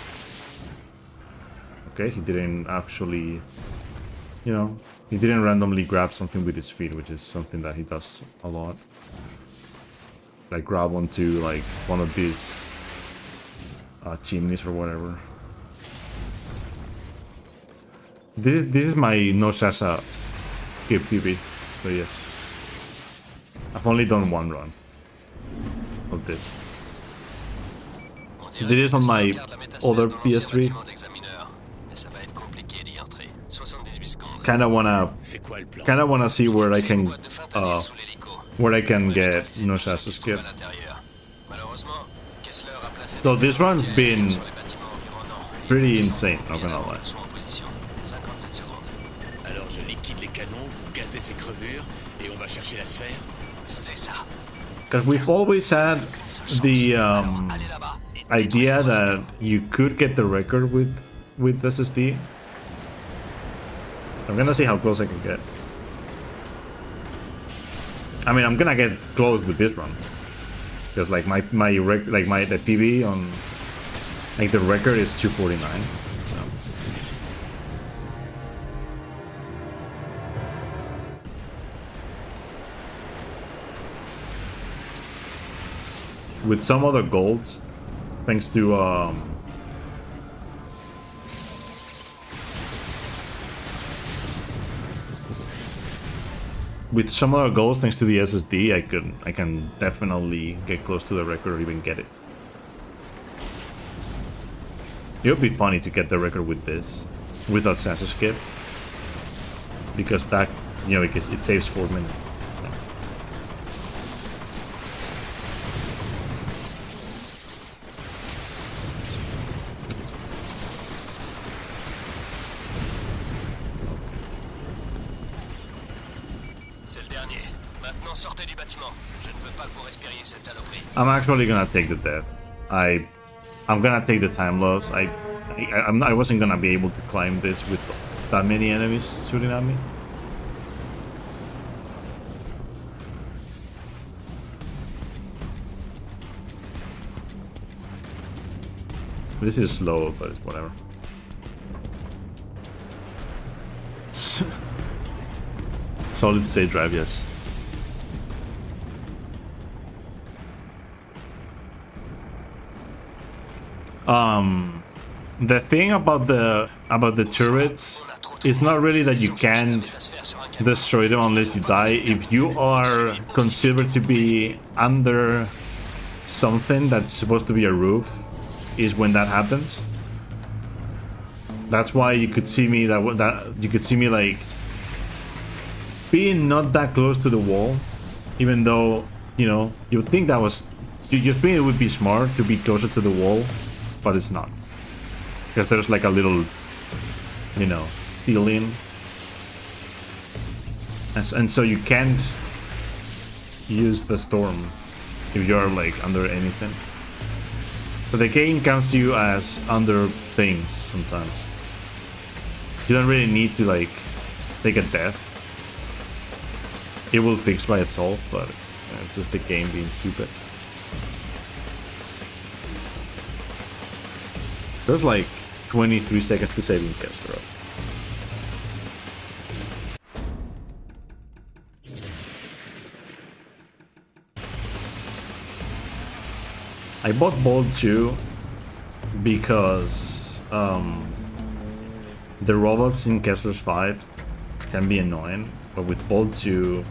Speaker 4: Okay, he didn't actually, you know, he didn't randomly grab something with his feet, which is something that he does a lot. Like grab onto like one of these chimneys or whatever. This is my no Sasha Skip PB, so yes. I've only done one run of this. Did this on my other PS3. Kinda wanna see where I can get no Sasha Skip. So this run's been pretty insane, not gonna lie.
Speaker 1: Alors je liquide les canons, vous gazez ces crevures, et on va chercher la sphère.
Speaker 2: C'est ça.
Speaker 4: Because we've always had the idea that you could get the record with SSD. I'm gonna see how close I can get. I mean, I'm gonna get close with this run, because like the PB on like the record is 249. So. With some other golds, thanks to with some other goals, thanks to the SSD, I can definitely get close to the record or even get it. It would be funny to get the record with this, without Sasha Skip, because that, you know, because it saves 4 minutes. I'm actually gonna take the death. I'm gonna take the time loss. I wasn't gonna be able to climb this with that many enemies shooting at me. This is slow, but it's whatever. Solid state drive, yes. the thing about the turrets is not really that you can't destroy them unless you die. If you are considered to be under something that's supposed to be a roof, is when that happens. That's why you could see me like being not that close to the wall, even though, you know, you would think that was, you think it would be smart to be closer to the wall, but it's not, because there's like a little, you know, ceiling, and so you can't use the storm if you're like under anything. But the game counts you as under things sometimes. You don't really need to like take a death. It will fix by itself, but it's just the game being stupid. There's like 23 seconds to saving Kessler. I bought Bold 2 because the robots in Kessler's 5 can be annoying, but with Bold 2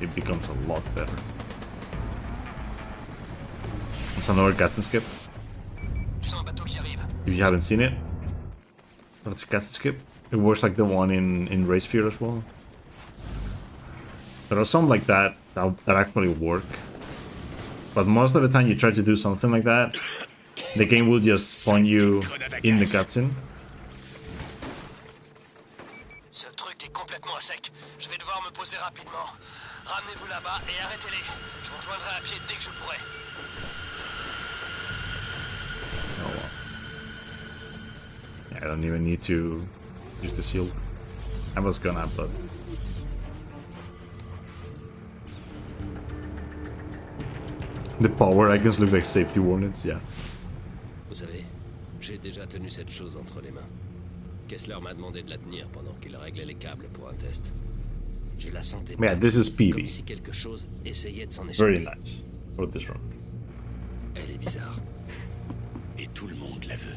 Speaker 4: it becomes a lot better. It's another Sasha Skip. If you haven't seen it, that's a Sasha Skip. It works like the one in Race Fear as well. There are some like that actually work. But most of the time you try to do something like that, the game will just spawn you in the cutscene.
Speaker 11: Ce truc est complètement à sec. Je vais devoir me poser rapidement. Ramenez-vous là-bas et arrêtez-les. Je vous rejoindrai à pied dès que je pourrai.
Speaker 4: Oh well. Yeah, I don't even need to use the shield. I was gonna, but the power icons look like safety warnings, yeah.
Speaker 12: Vous savez, j'ai déjà tenu cette chose entre les mains. Kessler m'a demandé de la tenir pendant qu'il réglait les câbles pour un test. Je la sentais
Speaker 4: Yeah, this is
Speaker 12: comme
Speaker 4: PV.
Speaker 12: si quelque chose essayait de s'en échapper.
Speaker 4: Very nice for this run.
Speaker 12: Elle est bizarre.
Speaker 3: Et tout le monde la veut.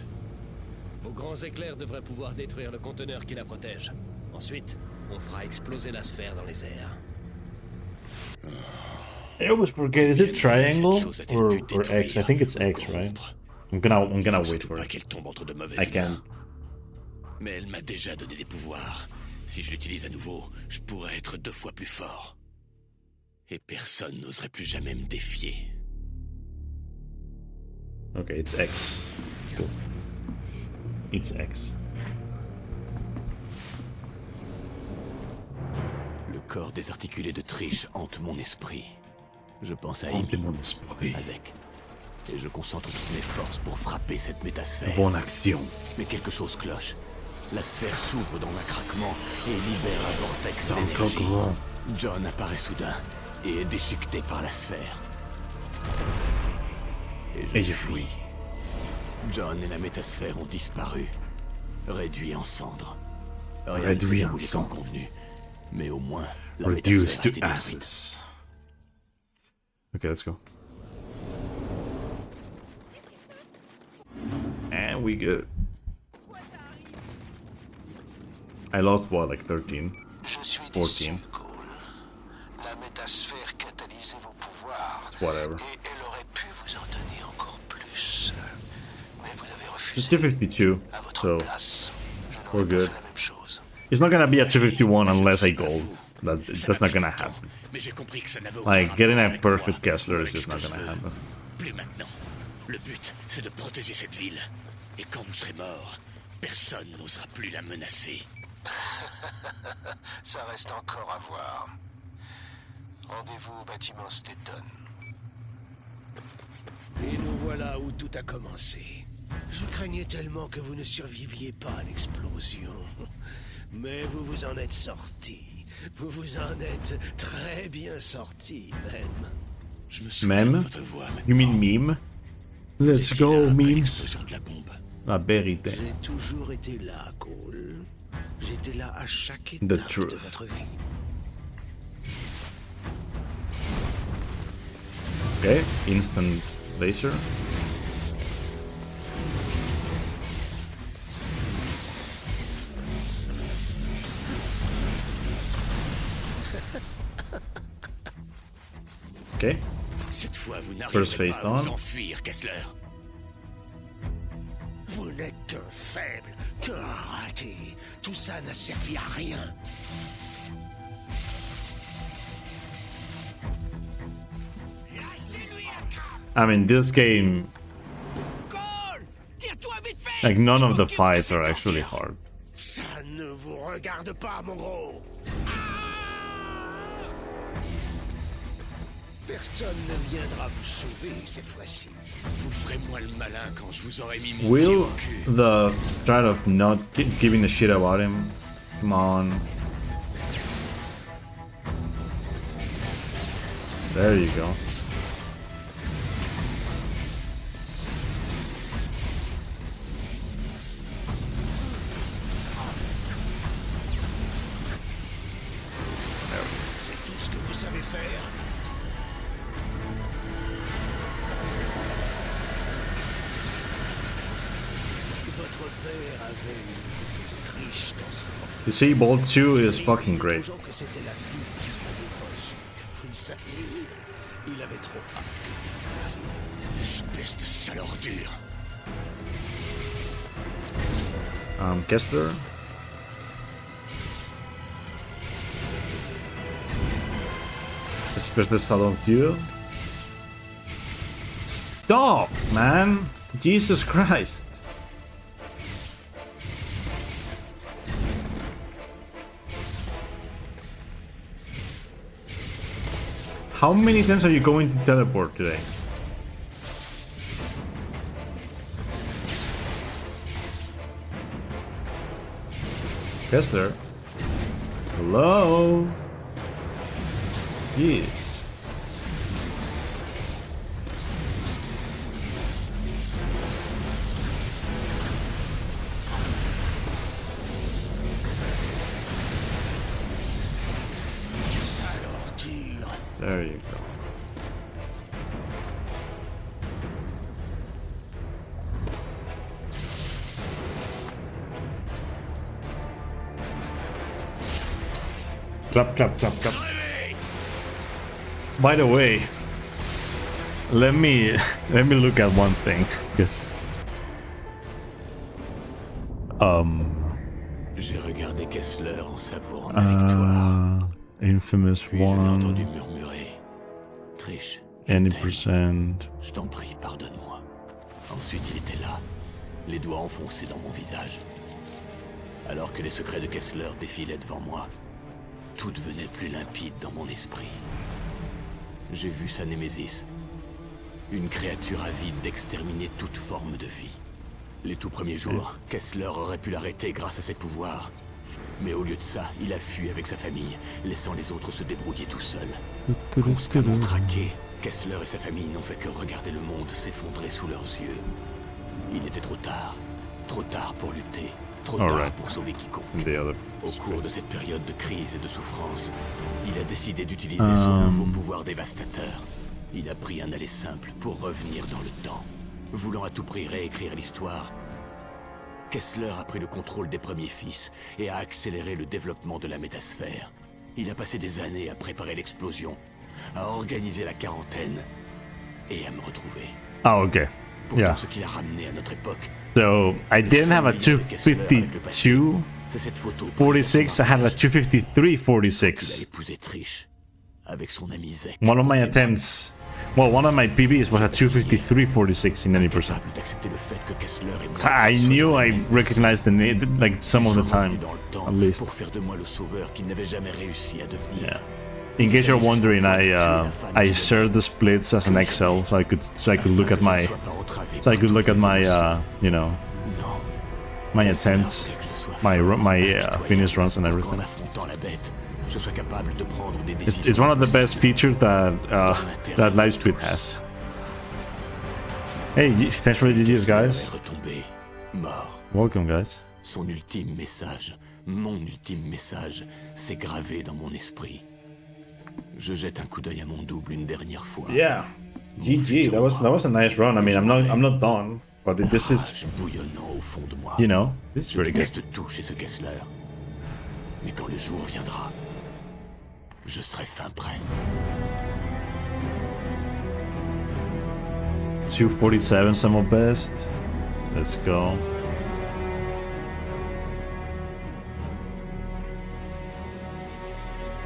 Speaker 12: Vos grands éclairs devraient pouvoir détruire le conteneur qui la protège. Ensuite, on fera exploser la sphère dans les airs.
Speaker 4: I always forget, is it triangle or X? I think it's X, right? I'm gonna wait for it.
Speaker 3: Qu'elle tombe entre de mauvaises
Speaker 4: I can.
Speaker 3: mains. Mais elle m'a déjà donné des pouvoirs. Si je l'utilise à nouveau, je pourrais être 2 fois plus fort. Et personne n'oserait plus jamais me défier.
Speaker 4: Okay, it's X. Cool. It's X.
Speaker 1: Le corps désarticulé de Trish hante mon esprit. Je pense à
Speaker 4: Hante
Speaker 1: Amy,
Speaker 4: mon esprit.
Speaker 1: à Zek. Et je concentre toutes mes forces pour frapper cette métasphère.
Speaker 4: Bonne action.
Speaker 1: Mais quelque chose cloche. La sphère s'ouvre dans un craquement et libère un vortex
Speaker 4: C'est encore
Speaker 1: d'énergie.
Speaker 4: grand.
Speaker 1: John apparaît soudain et est déchiqueté par la sphère.
Speaker 4: Et je fuis.
Speaker 1: John et la métasphère ont disparu, réduits en cendres.
Speaker 4: Réduits en
Speaker 1: cendres
Speaker 4: cendres.
Speaker 1: convenu, mais au moins la
Speaker 4: Reduced to
Speaker 1: métasphère a été détruite.
Speaker 4: ashes. Okay, let's go. And we good. I lost what, like 13?
Speaker 11: Je suis
Speaker 4: 14.
Speaker 11: déçu, Cole. La métasphère catalysait vos pouvoirs.
Speaker 4: It's whatever.
Speaker 11: Et elle aurait pu vous en donner encore plus. Mais vous avez
Speaker 4: It's
Speaker 11: refusé.
Speaker 4: 252,
Speaker 11: À votre
Speaker 4: so
Speaker 11: place, je
Speaker 4: we're
Speaker 11: n'aurais pas
Speaker 4: good.
Speaker 11: fait la même chose.
Speaker 4: It's not gonna be a 251 unless I gold. That's not gonna happen.
Speaker 3: Mais j'ai compris que ça n'avait aucun
Speaker 4: Like,
Speaker 3: rapport
Speaker 4: getting a
Speaker 3: avec
Speaker 4: perfect
Speaker 3: moi,
Speaker 4: Kessler is
Speaker 3: avec
Speaker 4: just
Speaker 3: ce
Speaker 4: not
Speaker 3: que je
Speaker 4: gonna
Speaker 3: veux.
Speaker 4: happen.
Speaker 3: Plus maintenant. Le but, c'est de protéger cette ville. Et quand vous serez mort, personne n'osera plus la menacer.
Speaker 11: Ça reste encore à voir. Rendez-vous au bâtiment Stetton.
Speaker 10: Et nous voilà où tout a commencé. Je craignais tellement que vous ne surviviez pas à l'explosion. Mais vous vous en êtes sortis. Vous vous en êtes très bien sortis, même.
Speaker 3: Je me souviens de
Speaker 4: Meme?
Speaker 3: votre voix maintenant.
Speaker 4: You mean meme? Let's
Speaker 3: Vous étiez
Speaker 4: go,
Speaker 3: là après
Speaker 4: memes.
Speaker 3: l'explosion de la bombe.
Speaker 4: La vérité.
Speaker 10: J'ai toujours été là, Cole. J'étais là à chaque
Speaker 4: The
Speaker 10: étape de
Speaker 4: truth.
Speaker 10: votre vie.
Speaker 4: Okay, instant laser. Okay.
Speaker 1: Cette fois, vous
Speaker 4: First
Speaker 1: n'arriverez
Speaker 4: face
Speaker 1: pas à vous
Speaker 4: down.
Speaker 1: enfuir, Kessler.
Speaker 10: Vous n'êtes qu'un faible, qu'un raté. Tout ça n'a servi à rien.
Speaker 4: I mean, this game,
Speaker 3: Cole, tire-toi vite fait.
Speaker 4: like, none of the
Speaker 3: Je m'occupe
Speaker 4: fights
Speaker 3: de
Speaker 4: are
Speaker 3: ces
Speaker 4: actually
Speaker 3: tortures.
Speaker 4: hard.
Speaker 10: Ça ne vous regarde pas, mon gros. Personne ne viendra vous sauver cette fois-ci.
Speaker 1: Vous ferez moi le malin quand je vous aurai mis mon pied
Speaker 4: Will
Speaker 1: au cul.
Speaker 4: the threat of not giving a shit about him? Come on. There you go.
Speaker 10: C'est tout ce que vous savez faire. Votre père avait une triche dans son portrait.
Speaker 4: You see, Bolt 2 is fucking
Speaker 10: Il disait
Speaker 4: great.
Speaker 10: aux gens que c'était la fille qui avait proche. Vous le savez, il avait trop hâte.
Speaker 1: Espèce de sale ordure.
Speaker 4: Kessler. Espèce de salon Dieu. Stop, man! Jesus Christ! How many times are you going to teleport today? Kessler? Hello? Yes.
Speaker 10: Sale ordure.
Speaker 4: There you go. Clap, clap, clap, clap. By the way, let me look at one thing, because
Speaker 1: J'ai regardé Kessler en savourant la victoire.
Speaker 4: infamous
Speaker 1: Puis je l'ai entendu
Speaker 4: one,
Speaker 1: murmurer. Triche. je
Speaker 4: any
Speaker 1: t'aime.
Speaker 4: percent.
Speaker 1: Je t'en prie, pardonne-moi. Ensuite, il était là, les doigts enfoncés dans mon visage. Alors que les secrets de Kessler défilaient devant moi, tout devenait plus limpide dans mon esprit. J'ai vu sa némésis. Une créature avide d'exterminer toute forme de vie. Les tout premiers jours, Kessler aurait pu l'arrêter grâce à ses pouvoirs. Mais au lieu de ça, il a fui avec sa famille, laissant les autres se débrouiller tout seuls. Constamment traqués, Kessler et sa famille n'ont fait que regarder le monde s'effondrer sous leurs yeux. Il était trop tard pour lutter, trop tard
Speaker 4: Alright.
Speaker 1: pour sauver quiconque.
Speaker 4: The other.
Speaker 1: Au cours de cette période de crise et de souffrance, il a décidé d'utiliser son nouveau pouvoir dévastateur. Il a pris un aller simple pour revenir dans le temps. Voulant à tout prix réécrire l'histoire, Kessler a pris le contrôle des premiers fils et a accéléré le développement de la métasphère. Il a passé des années à préparer l'explosion, à organiser la quarantaine et à me retrouver.
Speaker 4: Oh, okay.
Speaker 1: Pourtant,
Speaker 4: Yeah.
Speaker 1: ce qui l'a ramené à notre époque,
Speaker 4: So I didn't have a
Speaker 1: c'est cette photo
Speaker 4: 256. I had a 253
Speaker 1: Il a
Speaker 4: 46.
Speaker 1: épousé Trish avec son ami Zek.
Speaker 4: One of my attempts, well, one of my PBs was a 253 46 in any percent.
Speaker 1: Incapable d'accepter le fait que Kessler est mort
Speaker 4: So I
Speaker 1: sur
Speaker 4: knew
Speaker 1: la
Speaker 4: I
Speaker 1: même
Speaker 4: recognized the name, like some of the
Speaker 1: Ils sont
Speaker 4: time,
Speaker 1: revenus dans le temps
Speaker 4: at least.
Speaker 1: pour faire de moi le sauveur qu'il n'avait jamais réussi à devenir.
Speaker 4: Yeah. In case you're wondering, I shared the splits as an Excel so I could look at my you know,
Speaker 1: Non.
Speaker 4: my attempts, my finish runs and
Speaker 1: En
Speaker 4: everything.
Speaker 1: affrontant la bête, je sois capable de prendre des
Speaker 4: It's
Speaker 1: décisions.
Speaker 4: one of the best features that LiveSpeed has. Hey, thanks for the GGs, guys.
Speaker 1: Retombé, mort.
Speaker 4: Welcome, guys.
Speaker 1: Son ultime message, mon ultime message, s'est gravé dans mon esprit. Je jette un coup d'œil à mon double une dernière fois.
Speaker 4: Yeah, GG. That was a nice run. I mean, I'm not done, but this is,
Speaker 1: Rage bouillonnant au fond de moi.
Speaker 4: you know, this is
Speaker 1: Je
Speaker 4: pretty good.
Speaker 1: déteste tout chez ce Kessler. Mais quand le jour viendra, je serai fin prêt.
Speaker 4: 247 some of best. Let's go.